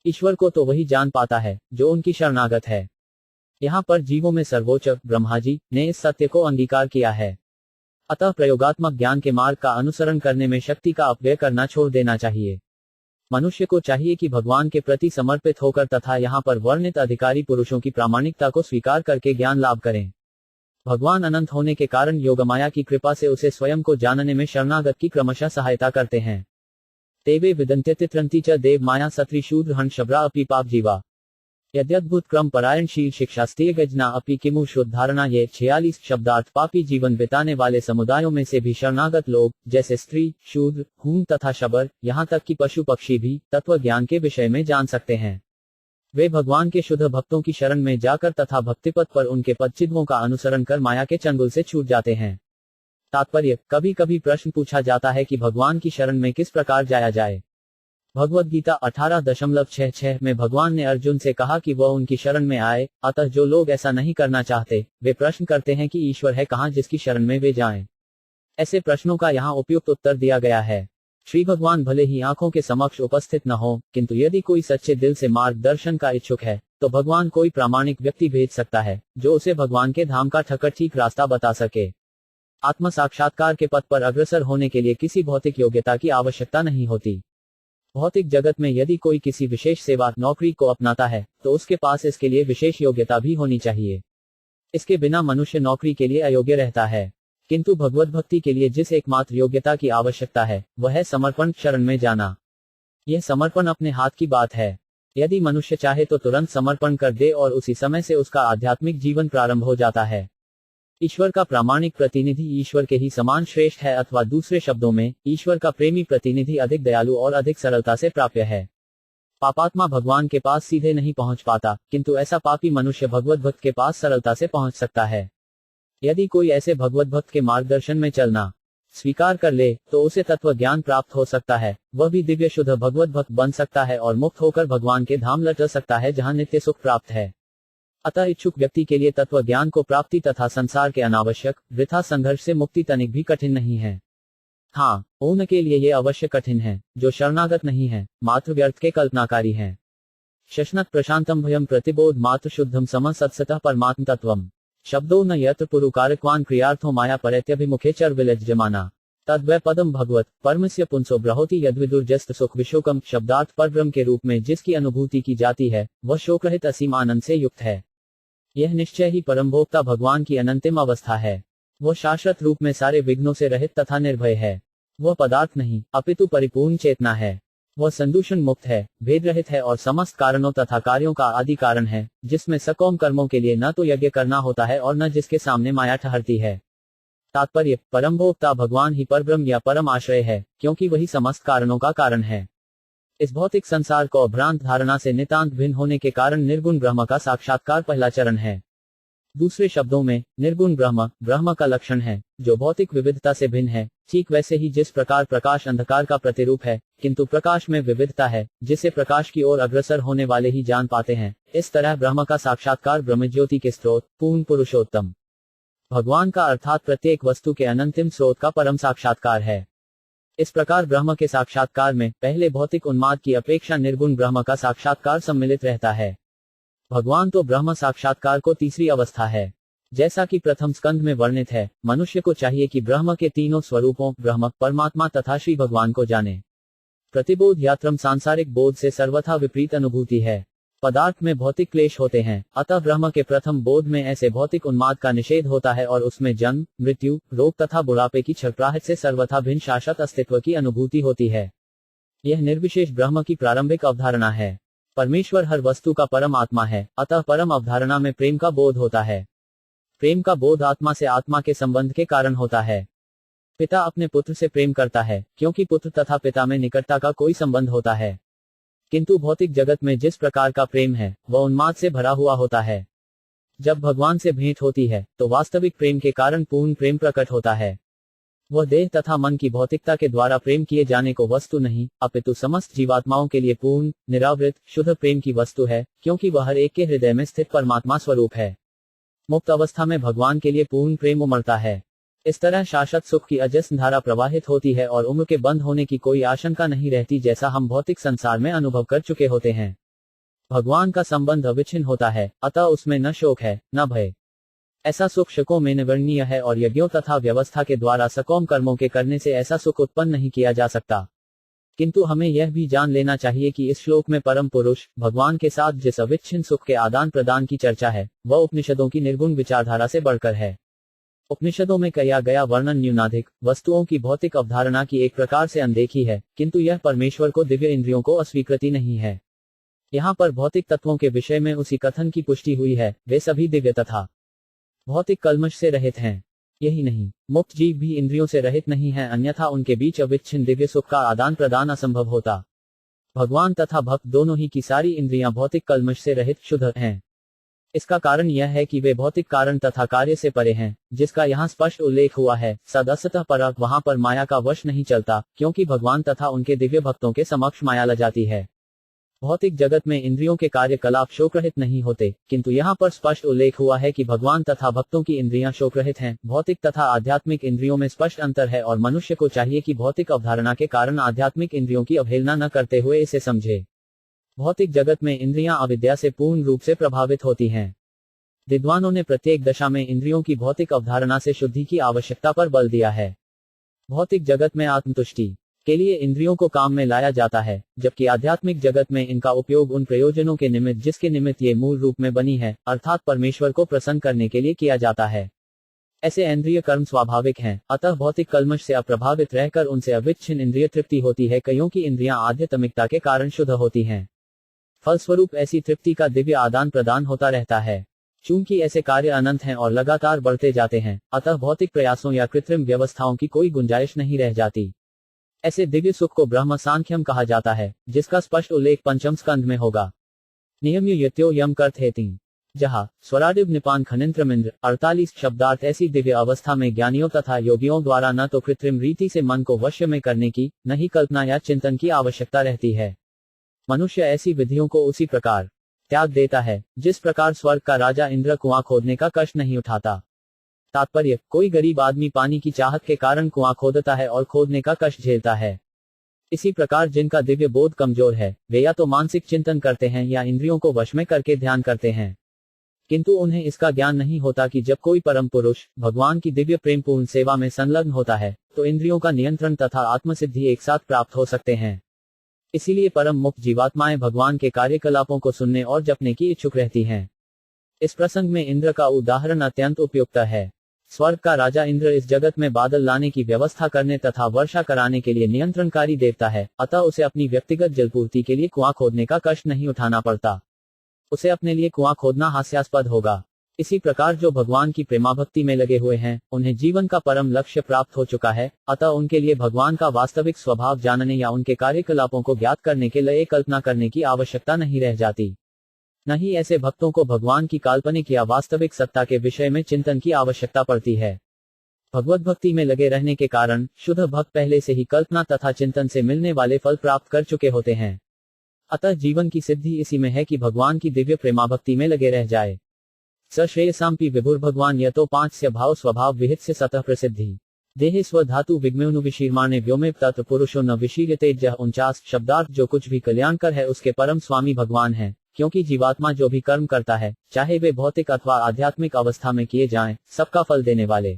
ईश्वर को तो वही जान पाता है जो उनकी शरणागत है। यहाँ पर जीवों में सर्वोच्च ब्रह्मा जी ने इस सत्य को अंगीकार किया है। अतः प्रयोगात्मक ज्ञान के मार्ग का अनुसरण करने में शक्ति का अपव्यय करना छोड़ देना चाहिए। मनुष्य को चाहिए कि भगवान के प्रति समर्पित होकर तथा यहाँ पर वर्णित अधिकारी पुरुषों की प्रामाणिकता को स्वीकार करके ज्ञान लाभ करें। भगवान अनंत होने के कारण योगमाया की कृपा से उसे स्वयं को जानने में शरणागत की क्रमशः सहायता करते हैं। तेवे विदन्त्यतित्रन्ति च देव माया सत्री शूद्र हन शब्रा अपि पाप जीवा यद्यद्भुत क्रम परायणशील शिक्षास्त्रीय गजना अपि किमु शुद्धारणा। ये 46 शब्दार्थ पापी जीवन बिताने वाले समुदायों में से भी शरणागत लोग, जैसे स्त्री, शूद्र, हूण तथा शबर, यहाँ तक कि पशु पक्षी भी तत्व ज्ञान के विषय में जान सकते हैं। वे भगवान के शुद्ध भक्तों की शरण में जाकर तथा भक्तिपथ पर उनके पदचिह्नों का अनुसरण कर माया के चंगुल से छूट जाते हैं। तात्पर्य, कभी कभी प्रश्न पूछा जाता है कि भगवान की शरण में किस प्रकार जाया जाए। भगवद गीता 18.66 में भगवान ने अर्जुन से कहा कि वह उनकी शरण में आए। अतः जो लोग ऐसा नहीं करना चाहते, वे प्रश्न करते हैं कि ईश्वर है कहाँ जिसकी शरण में वे जाएं। ऐसे प्रश्नों का यहाँ उपयुक्त उत्तर दिया गया है। श्री भगवान भले ही आंखों के समक्ष उपस्थित न हो, किंतु यदि कोई सच्चे दिल से मार्गदर्शन का इच्छुक है, तो भगवान कोई प्रामाणिक व्यक्ति भेज सकता है जो उसे भगवान के धाम का ठकर ठीक रास्ता बता सके। आत्म साक्षात्कार के पथ पर अग्रसर होने के लिए किसी भौतिक योग्यता की आवश्यकता नहीं होती। भौतिक जगत में यदि कोई किसी विशेष सेवा नौकरी को अपनाता है, तो उसके पास इसके लिए विशेष योग्यता भी होनी चाहिए। इसके बिना मनुष्य नौकरी के लिए अयोग्य रहता है। किंतु भगवत भक्ति के लिए जिस एकमात्र योग्यता की आवश्यकता है, वह है समर्पण, शरण में जाना। यह समर्पण अपने हाथ की बात है। यदि मनुष्य चाहे तो तुरंत समर्पण कर दे और उसी समय से उसका आध्यात्मिक जीवन प्रारंभ हो जाता है। ईश्वर का प्रामाणिक प्रतिनिधि ईश्वर के ही समान श्रेष्ठ है, अथवा दूसरे शब्दों में, ईश्वर का प्रेमी प्रतिनिधि अधिक दयालु और अधिक सरलता से प्राप्य है। पापात्मा भगवान के पास सीधे नहीं पहुंच पाता, किंतु ऐसा पापी मनुष्य भगवत भक्त के पास सरलता से पहुंच सकता है। यदि कोई ऐसे भगवत भक्त के मार्गदर्शन में चलना स्वीकार कर ले, तो उसे तत्व ज्ञान प्राप्त हो सकता है। वह भी दिव्य शुद्ध भगवत भक्त बन सकता है और मुक्त होकर भगवान के धाम लौट सकता है, जहां नित्य सुख प्राप्त है। अतः इच्छुक व्यक्ति के लिए तत्व ज्ञान को प्राप्ति तथा संसार के अनावश्यक वृथा संघर्ष से मुक्ति तनिक भी कठिन नहीं है। हाँ, उनके लिए ये अवश्य कठिन है जो शरणागत नहीं है, मात्र व्यर्थ के कल्पनाकारी हैं। शश्नत प्रशांतम भयम प्रतिबोध मात्र शुद्धम सम सत्सतः परमात्म तत्वम शब्दों न यत्र पुरुकारकवान क्रियार्थो माया परत्यभिमुखे चर विलज्जमाना तद्वै पदम भगवत परमस्य पुंसो ब्रहोति यद्विदुर्जस्त सुख विशोकम। शब्दार्थ परब्रह्म के रूप में जिसकी अनुभूति की जाती है, वह शोकरहित असीम आनंद से युक्त है। यह निश्चय ही परमभोक्ता भगवान की अनंतिम अवस्था है। वह शाश्वत रूप में सारे विघ्नों से रहित तथा निर्भय है। वह पदार्थ नहीं, अपितु परिपूर्ण चेतना है। वह संदूषण मुक्त है, भेद रहित है और समस्त कारणों तथा कार्यों का आदि कारण है, जिसमें सकौम कर्मों के लिए न तो यज्ञ करना होता है और न जिसके सामने माया ठहरती है। तात्पर्य, परमभोक्ता भगवान ही परब्रह्म या परम आश्रय है, क्योंकि वही समस्त कारणों का कारण है। इस भौतिक संसार को अभ्रांत धारणा से नितांत भिन्न होने के कारण निर्गुण ब्रह्म का साक्षात्कार पहला चरण है। दूसरे शब्दों में, निर्गुण ब्रह्म ब्रह्म का लक्षण है, जो भौतिक विविधता से भिन्न है। ठीक वैसे ही जिस प्रकार प्रकाश अंधकार का प्रतिरूप है, किंतु प्रकाश में विविधता है, जिसे प्रकाश की ओर अग्रसर होने वाले ही जान पाते हैं, इस तरह ब्रह्म का साक्षात्कार ब्रह्मज्योति के स्रोत, पूर्ण पुरुषोत्तम भगवान का अर्थात प्रत्येक वस्तु के अनंतिम स्रोत का परम साक्षात्कार है। इस प्रकार ब्रह्म के साक्षात्कार में पहले भौतिक उन्माद की अपेक्षा निर्गुण ब्रह्म का साक्षात्कार सम्मिलित रहता है। भगवान तो ब्रह्म साक्षात्कार को तीसरी अवस्था है। जैसा कि प्रथम स्कंध में वर्णित है, मनुष्य को चाहिए कि ब्रह्म के तीनों स्वरूपों ब्रह्म, परमात्मा तथा श्री भगवान को जाने। प्रतिबोध यात्रम सांसारिक बोध से सर्वथा विपरीत अनुभूति है। पदार्थ में भौतिक क्लेश होते हैं, अतः ब्रह्म के प्रथम बोध में ऐसे भौतिक उन्माद का निषेध होता है और उसमें जन्म, मृत्यु, रोग तथा बुढ़ापे की छटपटाहट से सर्वथा भिन्न शाश्वत अस्तित्व की अनुभूति होती है। यह निर्विशेष ब्रह्म की प्रारंभिक अवधारणा है। परमेश्वर हर वस्तु का परम आत्मा है, अतः परम अवधारणा में प्रेम का बोध होता है। प्रेम का बोध आत्मा से आत्मा के संबंध के कारण होता है। पिता अपने पुत्र से प्रेम करता है, क्योंकि पुत्र तथा पिता में निकटता का कोई संबंध होता है। किंतु भौतिक जगत में जिस प्रकार का प्रेम है, वह उन्माद से भरा हुआ होता है। जब भगवान से भेंट होती है, तो वास्तविक प्रेम के कारण पूर्ण प्रेम प्रकट होता है। वह देह तथा मन की भौतिकता के द्वारा प्रेम किए जाने को वस्तु नहीं, अपितु समस्त जीवात्माओं के लिए पूर्ण, निरावृत, शुद्ध प्रेम की वस्तु है, क्योंकि वह हर एक के हृदय में स्थित परमात्मा स्वरूप है। मुक्त अवस्था में भगवान के लिए पूर्ण प्रेम उमड़ता है। इस तरह शाश्वत सुख की अजस्र धारा प्रवाहित होती है और उम्र के बंद होने की कोई आशंका नहीं रहती, जैसा हम भौतिक संसार में अनुभव कर चुके होते हैं। भगवान का संबंध अविच्छिन्न होता है, अतः उसमें न शोक है, न भय। ऐसा सुख शकों में निवर्णनीय है और यज्ञों तथा व्यवस्था के द्वारा सकोम कर्मों के करने से ऐसा सुख उत्पन्न नहीं किया जा सकता। किंतु हमें यह भी जान लेना चाहिए कि इस श्लोक में परम पुरुष भगवान के साथ जिस अविच्छिन्न सुख के आदान प्रदान की चर्चा है, वह उपनिषदों की निर्गुण विचारधारा से बढ़कर है। उपनिषदों में किया गया वर्णन न्यूनाधिक वस्तुओं की भौतिक अवधारणा की एक प्रकार से अनदेखी है, किंतु यह परमेश्वर को दिव्य इंद्रियों को अस्वीकृति नहीं है। यहाँ पर भौतिक तत्वों के विषय में उसी कथन की पुष्टि हुई है, वे सभी दिव्य तथा भौतिक कल्मश से रहित हैं। यही नहीं, मुक्त जीव भी इंद्रियों से रहित नहीं है, अन्यथा उनके बीच अविच्छिन्न दिव्य सुख का आदान प्रदान असंभव होता। भगवान तथा भक्त दोनों ही की सारी इंद्रियां भौतिक कल्मश से रहित शुद्ध हैं। इसका कारण यह है कि वे भौतिक कारण तथा कार्य से परे हैं, जिसका यहाँ स्पष्ट उल्लेख हुआ है। सदसतः पर वहां पर माया का वश नहीं चलता, क्योंकि भगवान तथा उनके दिव्य भक्तों के समक्ष माया ल जाती है। भौतिक जगत में इंद्रियों के कार्यकलाप शोकरहित नहीं होते, किंतु यहाँ पर स्पष्ट उल्लेख हुआ है कि भगवान तथा भक्तों की इंद्रियां शोकरहित हैं। भौतिक तथा आध्यात्मिक इंद्रियों में स्पष्ट अंतर है और मनुष्य को चाहिए कि भौतिक अवधारणा के कारण आध्यात्मिक इंद्रियों की अवहेलना न करते हुए इसे समझे। भौतिक जगत में इंद्रियां अविद्या से पूर्ण रूप से प्रभावित होती हैं। विद्वानों ने प्रत्येक दशा में इंद्रियों की भौतिक अवधारणा से शुद्धि की आवश्यकता पर बल दिया है। भौतिक जगत में आत्मतुष्टि के लिए इंद्रियों को काम में लाया जाता है, जबकि आध्यात्मिक जगत में इनका उपयोग उन प्रयोजनों के निमित्त जिसके निमित्त ये मूल रूप में बनी है, अर्थात परमेश्वर को प्रसन्न करने के लिए किया जाता है। ऐसे इंद्रिय कर्म स्वाभाविक हैं, अतः भौतिक कल्मश से अप्रभावित रहकर उनसे अविच्छिन्न इंद्रिय तृप्ति होती है, कईयों की इंद्रियां आध्यात्मिकता के कारण शुद्ध होती हैं। फलस्वरूप ऐसी तृप्ति का दिव्य आदान प्रदान होता रहता है। चूंकि ऐसे कार्य अनंत हैं और लगातार बढ़ते जाते हैं, अतः भौतिक प्रयासों या कृत्रिम व्यवस्थाओं की कोई गुंजाइश नहीं रह जाती। ऐसे दिव्य सुख को ब्रह्म सांख्यम कहा जाता है, जिसका स्पष्ट उल्लेख पंचम स्कंध में होगा। नियम्य यत्यो यम कर्थ हेति जहाँ स्वराडिव निपान खनिंत्रमिंद्र 48 शब्दार्थ। ऐसी दिव्य अवस्था में ज्ञानियों तथा योगियों द्वारा न तो कृत्रिम रीति से मन को वश में करने की, न ही कल्पना या चिंतन की आवश्यकता रहती है। मनुष्य ऐसी विधियों को उसी प्रकार त्याग देता है, जिस प्रकार स्वर्ग का राजा इंद्र कुआं खोदने का कष्ट नहीं उठाता। तात्पर्य, कोई गरीब आदमी पानी की चाहत के कारण कुआं खोदता है और खोदने का कष्ट झेलता है। इसी प्रकार जिनका दिव्य बोध कमजोर है, वे या तो मानसिक चिंतन करते हैं या इंद्रियों को वश में करके ध्यान करते हैं, किंतु उन्हें इसका ज्ञान नहीं होता कि जब कोई परम पुरुष भगवान की दिव्य प्रेमपूर्ण सेवा में संलग्न होता है, तो इंद्रियों का नियंत्रण तथा आत्मसिद्धि एक साथ प्राप्त हो सकते हैं। इसीलिए परम मुक्त जीवात्माएं भगवान के कार्यकलापों को सुनने और जपने की इच्छुक रहती हैं। इस प्रसंग में इंद्र का उदाहरण अत्यंत उपयुक्त है। स्वर्ग का राजा इंद्र इस जगत में बादल लाने की व्यवस्था करने तथा वर्षा कराने के लिए नियंत्रणकारी देवता है, अतः उसे अपनी व्यक्तिगत जलपूर्ति के लिए कुआं खोदने का कष्ट नहीं उठाना पड़ता। उसे अपने लिए कुआं खोदना हास्यास्पद होगा। इसी प्रकार जो भगवान की प्रेमाभक्ति में लगे हुए हैं, उन्हें जीवन का परम लक्ष्य प्राप्त हो चुका है, अतः उनके लिए भगवान का वास्तविक स्वभाव जानने या उनके कार्यकलापों को ज्ञात करने के लिए कल्पना करने की आवश्यकता नहीं रह जाती। न ही ऐसे भक्तों को भगवान की काल्पनिक या वास्तविक सत्ता के विषय में चिंतन की आवश्यकता पड़ती है। भगवत भक्ति में लगे रहने के कारण शुद्ध भक्त पहले से ही कल्पना तथा चिंतन से मिलने वाले फल प्राप्त कर चुके होते हैं। अतः जीवन की सिद्धि इसी में है कि भगवान की दिव्य प्रेमाभक्ति में लगे रह जाए। सश्रेयसाम्पि विभुर भगवान यतो 5 से भाव स्वभाव विहित से सतः प्रसिद्धि देहे स्वधातु विग्मेनु विशीर्माणे व्योमे तत्र पुरुषो न विशीर्यते। 49 शब्दार्थ। जो कुछ भी कल्याणकर है उसके परम स्वामी भगवान है, क्योंकि जीवात्मा जो भी कर्म करता है, चाहे वे भौतिक अथवा आध्यात्मिक अवस्था में किए जाएं, सबका फल देने वाले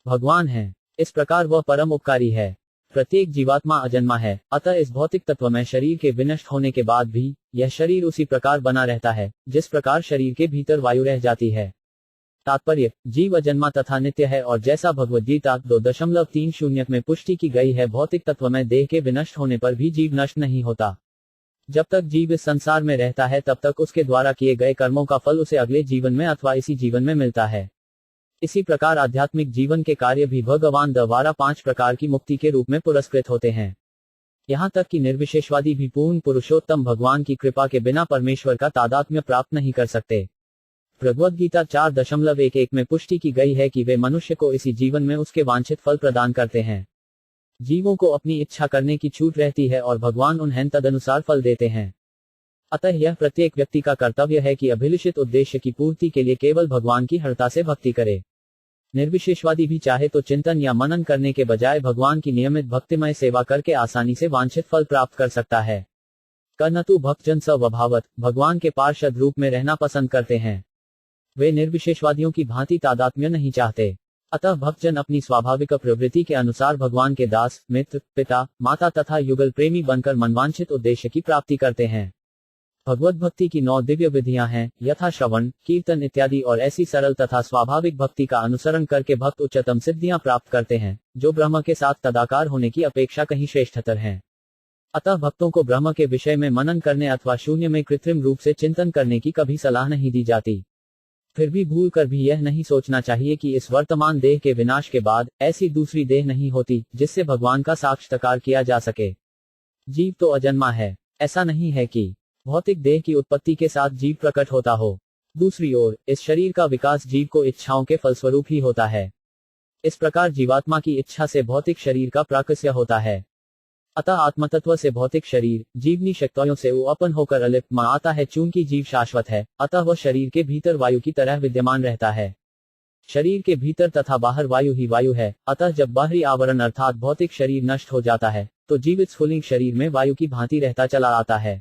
भगवान हैं। इस प्रकार वह परम उपकारी है। प्रत्येक जीवात्मा अजन्मा है, अतः इस भौतिक तत्व में शरीर के विनष्ट होने के बाद भी यह शरीर उसी प्रकार बना रहता है जिस प्रकार शरीर के भीतर वायु रह जाती है। तात्पर्य, जीव अजन्मा तथा नित्य है और जैसा भगवद्गीता 2.30 में पुष्टि की गई है, भौतिक तत्वमय देह के विनष्ट होने पर भी जीव नष्ट नहीं होता। जब तक जीव इस संसार में रहता है तब तक उसके द्वारा किए गए कर्मों का फल उसे अगले जीवन में अथवा इसी जीवन में मिलता है। इसी प्रकार आध्यात्मिक जीवन के कार्य भी भगवान द्वारा 5 प्रकार की मुक्ति के रूप में पुरस्कृत होते हैं। यहाँ तक कि निर्विशेषवादी भी पूर्ण पुरुषोत्तम भगवान की कृपा के बिना परमेश्वर का तादात्म्य प्राप्त नहीं कर सकते। भगवद्गीता 4.11 में पुष्टि की गई है कि वे मनुष्य को इसी जीवन में उसके वांछित फल प्रदान करते हैं। जीवों को अपनी इच्छा करने की छूट रहती है और भगवान उन्हें तदनुसार फल देते हैं। अतः यह प्रत्येक व्यक्ति का कर्तव्य है कि अभिलषित उद्देश्य की पूर्ति के लिए केवल भगवान की हरता से भक्ति करे। निर्विशेषवादी भी चाहे तो चिंतन या मनन करने के बजाय भगवान की नियमित भक्तिमय सेवा करके आसानी से वांछित फल प्राप्त कर सकता है। कर्नतु भक्तजन स्वभावत भगवान के पार्षद रूप में रहना पसंद करते हैं। वे निर्विशेषवादियों की भांति तादात्म्य नहीं चाहते। अतः भक्तजन अपनी स्वाभाविक प्रवृत्ति के अनुसार भगवान के दास, मित्र, पिता, माता तथा युगल प्रेमी बनकर मनवांछित उद्देश्य की प्राप्ति करते हैं। भगवत भक्ति की 9 दिव्य विधियां हैं, यथा श्रवण, कीर्तन इत्यादि, और ऐसी सरल तथा स्वाभाविक भक्ति का अनुसरण करके भक्त उच्चतम सिद्धियां प्राप्त करते हैं, जो ब्रह्म के साथ तदाकार होने की अपेक्षा कहीं श्रेष्ठतर हैं। अतः भक्तों को ब्रह्म के विषय में मनन करने अथवा शून्य में कृत्रिम रूप से चिंतन करने की कभी सलाह नहीं दी जाती। फिर भी भूल कर भी यह नहीं सोचना चाहिए कि इस वर्तमान देह के विनाश के बाद ऐसी दूसरी देह नहीं होती जिससे भगवान का साक्षात्कार किया जा सके। जीव तो अजन्मा है। ऐसा नहीं है कि भौतिक देह की उत्पत्ति के साथ जीव प्रकट होता हो। दूसरी ओर इस शरीर का विकास जीव को इच्छाओं के फलस्वरूप ही होता है। इस प्रकार जीवात्मा की इच्छा से भौतिक शरीर का प्राकस्य होता है। अतः आत्मतत्व से भौतिक शरीर जीवनी शक्तियों से उत्पन्न होकर अलिप्त में आता है। चूंकि जीव शाश्वत है, अतः वह शरीर के भीतर वायु की तरह विद्यमान रहता है। शरीर के भीतर तथा बाहर वायु ही वायु है। अतः जब बाहरी आवरण अर्थात भौतिक शरीर नष्ट हो जाता है तो जीव इस स्फुलिंग शरीर में वायु की भांति रहता चला आता है।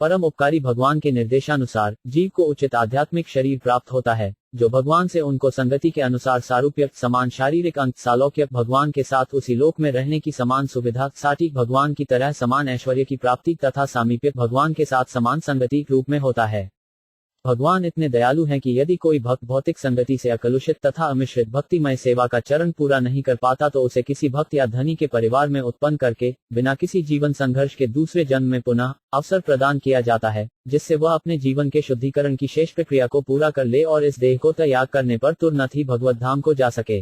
परम उपकारी भगवान के निर्देशानुसार जीव को उचित आध्यात्मिक शरीर प्राप्त होता है, जो भगवान से उनको संगति के अनुसार सारूप्य, समान शारीरिक अंग, सालोक्य, भगवान के साथ उसी लोक में रहने की समान सुविधा, साटी भगवान की तरह समान ऐश्वर्य की प्राप्ति तथा सामीप्य भगवान के साथ समान संगति रूप में होता है। भगवान इतने दयालु हैं कि यदि कोई भक्त भौतिक संगति से अकलुषित तथा अमिश्रित भक्तिमय सेवा का चरण पूरा नहीं कर पाता तो उसे किसी भक्त या धनी के परिवार में उत्पन्न करके बिना किसी जीवन संघर्ष के दूसरे जन्म में पुनः अवसर प्रदान किया जाता है, जिससे वह अपने जीवन के शुद्धिकरण की शेष प्रक्रिया को पूरा कर ले और इस देह को त्याग करने पर तुरंत ही भगवत धाम को जा सके।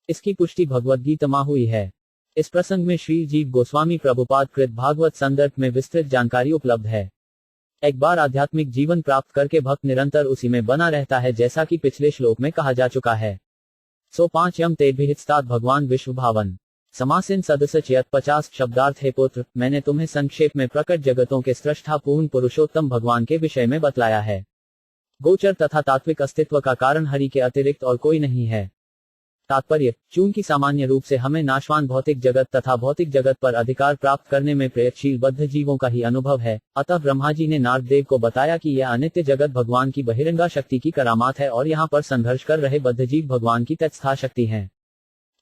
इसकी पुष्टि भगवद्गीता में हुई है। इस प्रसंग में श्री जीव गोस्वामी प्रभुपाद कृत भागवत संदर्भ में विस्तृत जानकारी उपलब्ध है। एक बार आध्यात्मिक जीवन प्राप्त करके भक्त निरंतर उसी में बना रहता है, जैसा कि पिछले श्लोक में कहा जा चुका है। 5 यम तेद्भिहितस्तात भगवान विश्व भावन समासिन सदस्य चयत 50 शब्दार्थ। हे पुत्र, मैंने तुम्हें संक्षेप में प्रकट जगतों के सृष्टा पूर्ण पुरुषोत्तम भगवान के विषय में बतलाया है। गोचर तथा तात्विक अस्तित्व का कारण हरि के अतिरिक्त और कोई नहीं है। तात्पर्य, चूंकि सामान्य रूप से हमें नाशवान भौतिक जगत तथा भौतिक जगत पर अधिकार प्राप्त करने में प्रयत्नशील बद्ध जीवों का ही अनुभव है, अतः ब्रह्मा जी ने नारद देव को बताया कि यह अनित्य जगत भगवान की बहिरंगा शक्ति की करामात है और यहाँ पर संघर्ष कर रहे बद्ध जीव भगवान की तत्स्था शक्ति हैं।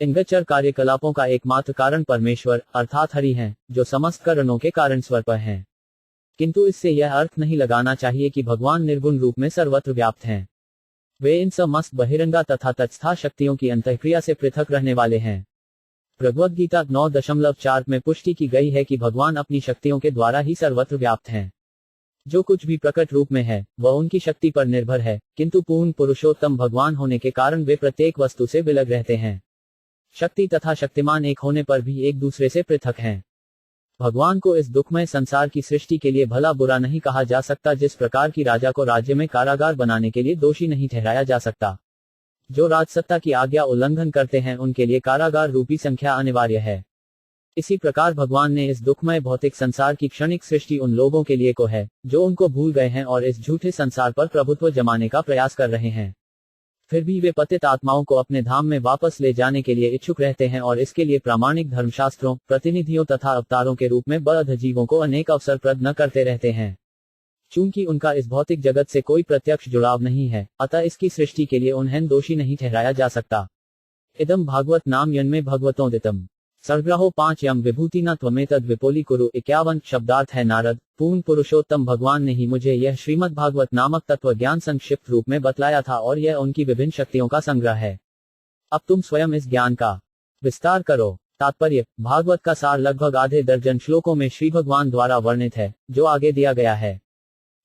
इन गोचर कार्यकलापों का एकमात्र कारण परमेश्वर अर्थात हरि हैं, जो समस्त कारणों के कारण स्वरूप हैं। किंतु इससे यह अर्थ नहीं लगाना चाहिए कि भगवान निर्गुण रूप में सर्वत्र व्याप्त हैं। वे इन समस्त बहिरंगा तथा तत्स्था शक्तियों की अंतःक्रिया से पृथक रहने वाले हैं। भगवद्गीता 9.4 में पुष्टि की गई है कि भगवान अपनी शक्तियों के द्वारा ही सर्वत्र व्याप्त हैं। जो कुछ भी प्रकट रूप में है वह उनकी शक्ति पर निर्भर है, किंतु पूर्ण पुरुषोत्तम भगवान होने के कारण वे प्रत्येक वस्तु से विलग रहते हैं। शक्ति तथा शक्तिमान एक होने पर भी एक दूसरे से पृथक हैं। भगवान को इस दुखमय संसार की सृष्टि के लिए भला बुरा नहीं कहा जा सकता। जिस प्रकार की राजा को राज्य में कारागार बनाने के लिए दोषी नहीं ठहराया जा सकता। जो राजसत्ता की आज्ञा उल्लंघन करते हैं उनके लिए कारागार रूपी संख्या अनिवार्य है। इसी प्रकार भगवान ने इस दुखमय भौतिक संसार की क्षणिक सृष्टि उन लोगों के लिए को है जो उनको भूल गए हैं और इस झूठे संसार पर प्रभुत्व जमाने का प्रयास कर रहे हैं। फिर भी वे पतित आत्माओं को अपने धाम में वापस ले जाने के लिए इच्छुक रहते हैं और इसके लिए प्रामाणिक धर्मशास्त्रों, प्रतिनिधियों तथा अवतारों के रूप में बद्ध जीवों को अनेक अवसर प्रदान करते रहते हैं। चूंकि उनका इस भौतिक जगत से कोई प्रत्यक्ष जुड़ाव नहीं है, अतः इसकी सृष्टि के लिए उन्हें दोषी नहीं ठहराया जा सकता। इदम भागवत नाम यन्मे भगवतोदितम सर्ग्रहो 5 यम विभूति न त्वमेतद विपोली कुरु। 51 शब्दार्थ है नारद, पूर्ण पुरुषोत्तम भगवान ने ही मुझे यह श्रीमद् भागवत नामक तत्व ज्ञान संक्षिप्त रूप में बतलाया था और यह उनकी विभिन्न शक्तियों का संग्रह है। अब तुम स्वयं इस ज्ञान का विस्तार करो। तात्पर्य, भागवत का सार लगभग आधे दर्जन श्लोकों में श्री भगवान द्वारा वर्णित है, जो आगे दिया गया है।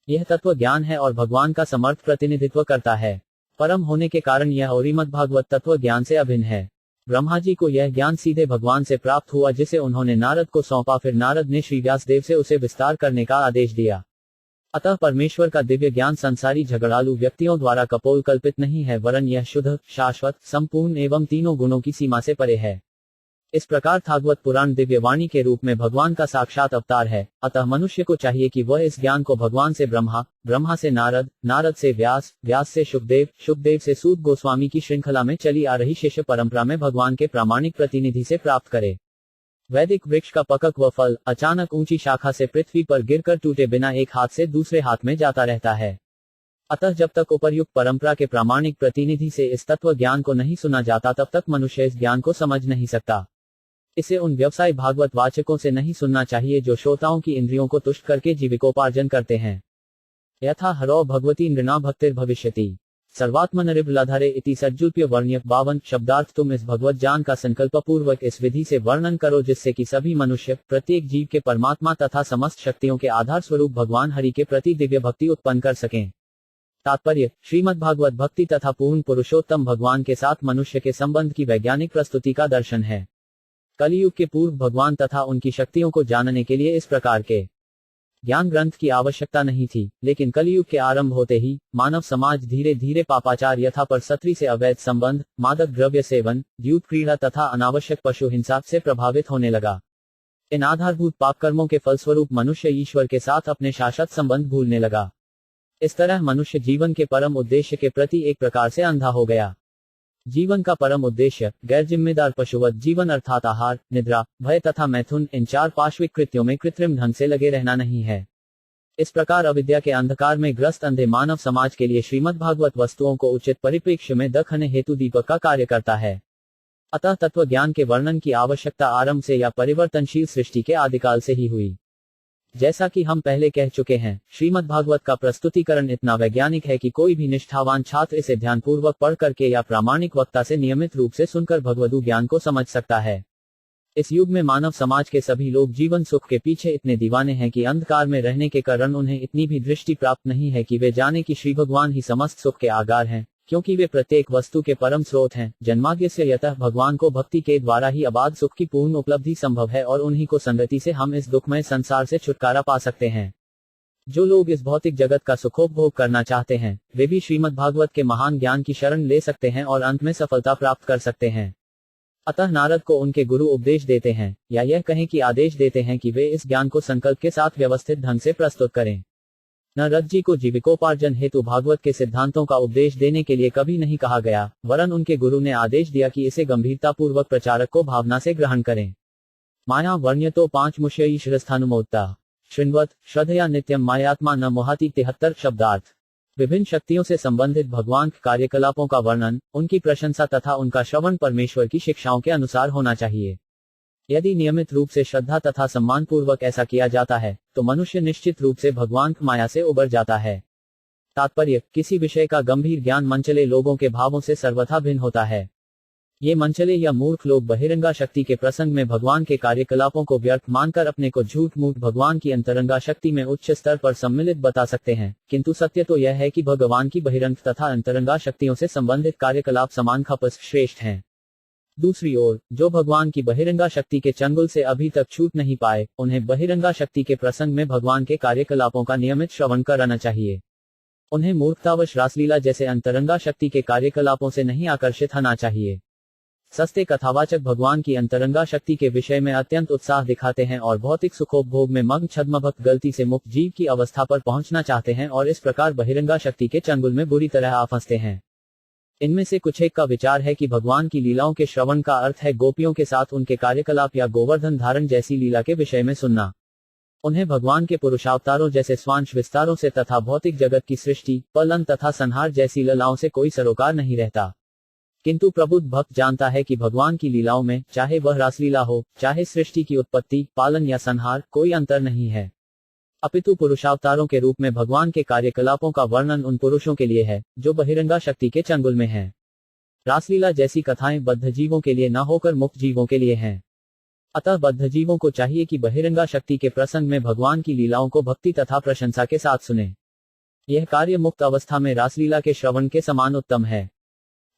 यह तत्व ज्ञान है और भगवान का समर्थ प्रतिनिधित्व करता है। परम होने के कारण यह श्रीमद् भागवत तत्व ज्ञान से अभिन्न है। ब्रह्मा जी को यह ज्ञान सीधे भगवान से प्राप्त हुआ, जिसे उन्होंने नारद को सौंपा। फिर नारद ने श्री व्यासदेव से उसे विस्तार करने का आदेश दिया। अतः परमेश्वर का दिव्य ज्ञान संसारी झगड़ालू व्यक्तियों द्वारा कपोल कल्पित नहीं है, वरन यह शुद्ध, शाश्वत, संपूर्ण एवं तीनों गुणों की सीमा से परे है। इस प्रकार भागवत पुराण दिव्य वाणी के रूप में भगवान का साक्षात अवतार है। अतः मनुष्य को चाहिए कि वह इस ज्ञान को भगवान से ब्रह्मा, ब्रह्मा से नारद, नारद से व्यास, व्यास से शुकदेव, शुकदेव से सूत गोस्वामी की श्रृंखला में चली आ रही शिष्य परंपरा में भगवान के प्रामाणिक प्रतिनिधि से प्राप्त करे। वैदिक वृक्ष का पकक व फल अचानक ऊंची शाखा से पृथ्वी पर गिरकर टूटे बिना एक हाथ से दूसरे हाथ में जाता रहता है। अतः जब तक उपर्युक्त परंपरा के प्रामाणिक प्रतिनिधि से इस तत्व ज्ञान को नहीं सुना जाता, तब तक मनुष्य इस ज्ञान को समझ नहीं सकता। इसे उन व्यवसाय भागवत वाचकों से नहीं सुनना चाहिए जो श्रोताओं की इंद्रियों को तुष्ट करके जीविकोपार्जन करते हैं। यथा हरो भगवती नृणा भक्तिर भविष्यति सर्वात्मनरिबलाधारे इति सज्जुल्प्य वर्ण्य। 52 शब्दार्थ तुम इस भगवत ज्ञान का संकल्प पूर्वक इस विधि से वर्णन करो, जिससे कि सभी मनुष्य, प्रत्येक जीव के परमात्मा तथा समस्त शक्तियों के आधार स्वरूप भगवान हरि के प्रति दिव्य भक्ति उत्पन्न कर सकें। तात्पर्य, श्रीमद् भागवत भक्ति तथा पूर्ण पुरुषोत्तम भगवान के साथ मनुष्य के संबंध की वैज्ञानिक प्रस्तुति का दर्शन है। कलियुग के पूर्व भगवान तथा उनकी शक्तियों को जानने के लिए इस प्रकार के ज्ञान ग्रंथ की आवश्यकता नहीं थी, लेकिन कलियुग के आरंभ होते ही मानव समाज धीरे धीरे पापाचार यथा परसत्री से अवैध संबंध, मादक द्रव्य सेवन, द्यूत क्रीड़ा तथा अनावश्यक पशु हिंसा से प्रभावित होने लगा। इन आधारभूत पाप कर्मों के फलस्वरूप मनुष्य ईश्वर के साथ अपने शाश्वत संबंध भूलने लगा। इस तरह मनुष्य जीवन के परम उद्देश्य के प्रति एक प्रकार से अंधा हो गया। जीवन का परम उद्देश्य गैर जिम्मेदार पशुवत जीवन अर्थात आहार, निद्रा, भय तथा मैथुन, इन 4 पाश्विक कृत्यों में कृत्रिम ढंग से लगे रहना नहीं है। इस प्रकार अविद्या के अंधकार में ग्रस्त अंधे मानव समाज के लिए श्रीमद् भागवत वस्तुओं को उचित परिप्रेक्ष्य में दखने हेतु दीपक का कार्य करता है। अतः तत्व ज्ञान के वर्णन की आवश्यकता आरंभ से या परिवर्तनशील सृष्टि के आदिकाल से ही हुई। जैसा कि हम पहले कह चुके हैं, श्रीमद् भागवत का प्रस्तुतिकरण इतना वैज्ञानिक है कि कोई भी निष्ठावान छात्र इसे ध्यानपूर्वक पढ़ करके या प्रामाणिक वक्ता से नियमित रूप से सुनकर भगवदू ज्ञान को समझ सकता है। इस युग में मानव समाज के सभी लोग जीवन सुख के पीछे इतने दीवाने हैं कि अंधकार में रहने के कारण उन्हें इतनी भी दृष्टि प्राप्त नहीं है कि वे जाने कि श्री भगवान ही समस्त सुख के आगार हैं, क्योंकि वे प्रत्येक वस्तु के परम स्रोत हैं। जन्माद्यस्य यतः भगवान को भक्ति के द्वारा ही अबाध सुख की पूर्ण उपलब्धि संभव है और उन्हीं को संगति से हम इस दुखमय संसार से छुटकारा पा सकते हैं। जो लोग इस भौतिक जगत का सुखोपभोग करना चाहते हैं, वे भी श्रीमद् भागवत के महान ज्ञान की शरण ले सकते हैं और अंत में सफलता प्राप्त कर सकते हैं। अतः नारद को उनके गुरु उपदेश देते हैं, या यह कहें कि आदेश देते हैं कि वे इस ज्ञान को संकल्प के साथ व्यवस्थित ढंग से प्रस्तुत करें। नारद जी को जीविकोपार्जन हेतु भागवत के सिद्धांतों का उपदेश देने के लिए कभी नहीं कहा गया, वरन उनके गुरु ने आदेश दिया कि इसे गंभीरतापूर्वक प्रचारक को भावना से ग्रहण करें। माया वर्ण्यतो 5 मुष्यई शिरस्थानुमोक्ता शृण्वत श्रद्धया नित्यम मायात्मा न मोहाति। 73 शब्दार्थ विभिन्न शक्तियों से संबंधित भगवान के कार्यकलापों का वर्णन, उनकी प्रशंसा तथा उनका श्रवण परमेश्वर की शिक्षाओं के अनुसार होना चाहिए। यदि नियमित रूप से श्रद्धा तथा सम्मान पूर्वक ऐसा किया जाता है, तो मनुष्य निश्चित रूप से भगवान की माया से उबर जाता है। तात्पर्य, किसी विषय का गंभीर ज्ञान मनचले लोगों के भावों से सर्वथा भिन्न होता है। ये मनचले या मूर्ख लोग बहिरंगा शक्ति के प्रसंग में भगवान के कार्यकलापों को व्यर्थ मानकर अपने को झूठ मूठ भगवान की अंतरंगा शक्ति में उच्च स्तर पर सम्मिलित बता सकते हैं, किंतु सत्य तो यह है कि भगवान की बहिरंग तथा अंतरंगा शक्तियों से संबंधित कार्यकलाप समान खपस श्रेष्ठ हैं। दूसरी ओर, जो भगवान की बहिरंगा शक्ति के चंगुल से अभी तक छूट नहीं पाए, उन्हें बहिरंगा शक्ति के प्रसंग में भगवान के कार्यकलापों का नियमित श्रवण कराना चाहिए। उन्हें मूर्खतावश रासलीला जैसे अंतरंगा शक्ति के कार्यकलापों से नहीं आकर्षित होना चाहिए। सस्ते कथावाचक भगवान की अंतरंगा शक्ति के विषय में अत्यंत उत्साह दिखाते हैं और भौतिक सुखोपभोग में मग्न छद्मभक्त गलती से मुक्त जीव की अवस्था पर पहुंचना चाहते हैं और इस प्रकार बहिरंगा शक्ति के चंगुल में बुरी तरह आ फंसते हैं। इनमें से कुछ एक का विचार है कि भगवान की लीलाओं के श्रवण का अर्थ है गोपियों के साथ उनके कार्यकलाप या गोवर्धन धारण जैसी लीला के विषय में सुनना। उन्हें भगवान के पुरुषावतारों जैसे स्वांश विस्तारों से तथा भौतिक जगत की सृष्टि, पलन तथा संहार जैसी लीलाओं से कोई सरोकार नहीं रहता। किंतु प्रबुद्ध भक्त जानता है कि भगवान की लीलाओं में, चाहे वह रासलीला हो, चाहे सृष्टि की उत्पत्ति, पालन या संहार, कोई अंतर नहीं है। अपितु पुरुषावतारों के रूप में भगवान के कार्यकलापों का वर्णन उन पुरुषों के लिए है जो बहिरंगा शक्ति के चंगुल में हैं। रासलीला जैसी कथाएं बद्ध जीवों के लिए न होकर मुक्त जीवों के लिए हैं। अतः बद्ध जीवों को चाहिए कि बहिरंगा शक्ति के प्रसंग में भगवान की लीलाओं को भक्ति तथा प्रशंसा के साथ सुने। यह कार्य मुक्त अवस्था में रासलीला के श्रवण के समान उत्तम है।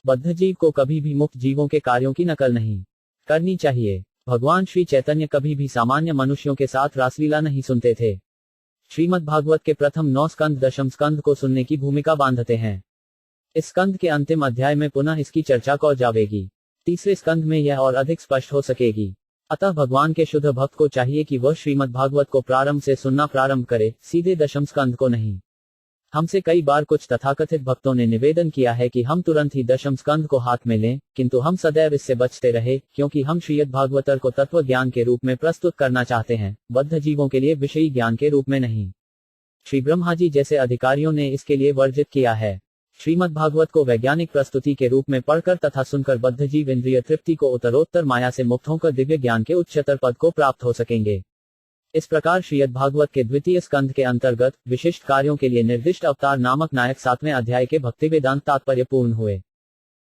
बद्ध जीव को कभी भी मुक्त जीवों के कार्यों की नकल नहीं करनी चाहिए। भगवान श्री चैतन्य कभी भी सामान्य मनुष्यों के साथ रासलीला नहीं सुनते थे। श्रीमद् भागवत के प्रथम 9 स्कंद दशम स्कंद को सुनने की भूमिका बांधते हैं। इस स्कंद के अंतिम अध्याय में पुनः इसकी चर्चा को जावेगी। तीसरे स्कंद में यह और अधिक स्पष्ट हो सकेगी। अतः भगवान के शुद्ध भक्त को चाहिए कि वह श्रीमद् भागवत को प्रारंभ से सुनना प्रारंभ करे, सीधे दशम स्कंद को नहीं। हमसे कई बार कुछ तथाकथित भक्तों ने निवेदन किया है कि हम तुरंत ही दशम स्कंद को हाथ में लें, किंतु हम सदैव इससे बचते रहे, क्योंकि हम श्रीमद् भागवतर को तत्व ज्ञान के रूप में प्रस्तुत करना चाहते हैं, बद्ध जीवों के लिए विषयी ज्ञान के रूप में नहीं। श्री ब्रह्मा जी जैसे अधिकारियों ने इसके लिए वर्जित किया है। श्रीमद् भागवत को वैज्ञानिक प्रस्तुति के रूप में पढ़कर तथा सुनकर बद्ध जीव इंद्रिय तृप्ति को उत्तरोत्तर माया से मुक्त होकर दिव्य ज्ञान के उच्चतर पद को प्राप्त हो सकेंगे। इस प्रकार श्रीमद् भागवत के द्वितीय स्कंध के अंतर्गत विशिष्ट कार्यों के लिए निर्दिष्ट अवतार नामक नायक 7वें अध्याय के भक्ति वेदांत तात्पर्य पूर्ण हुए।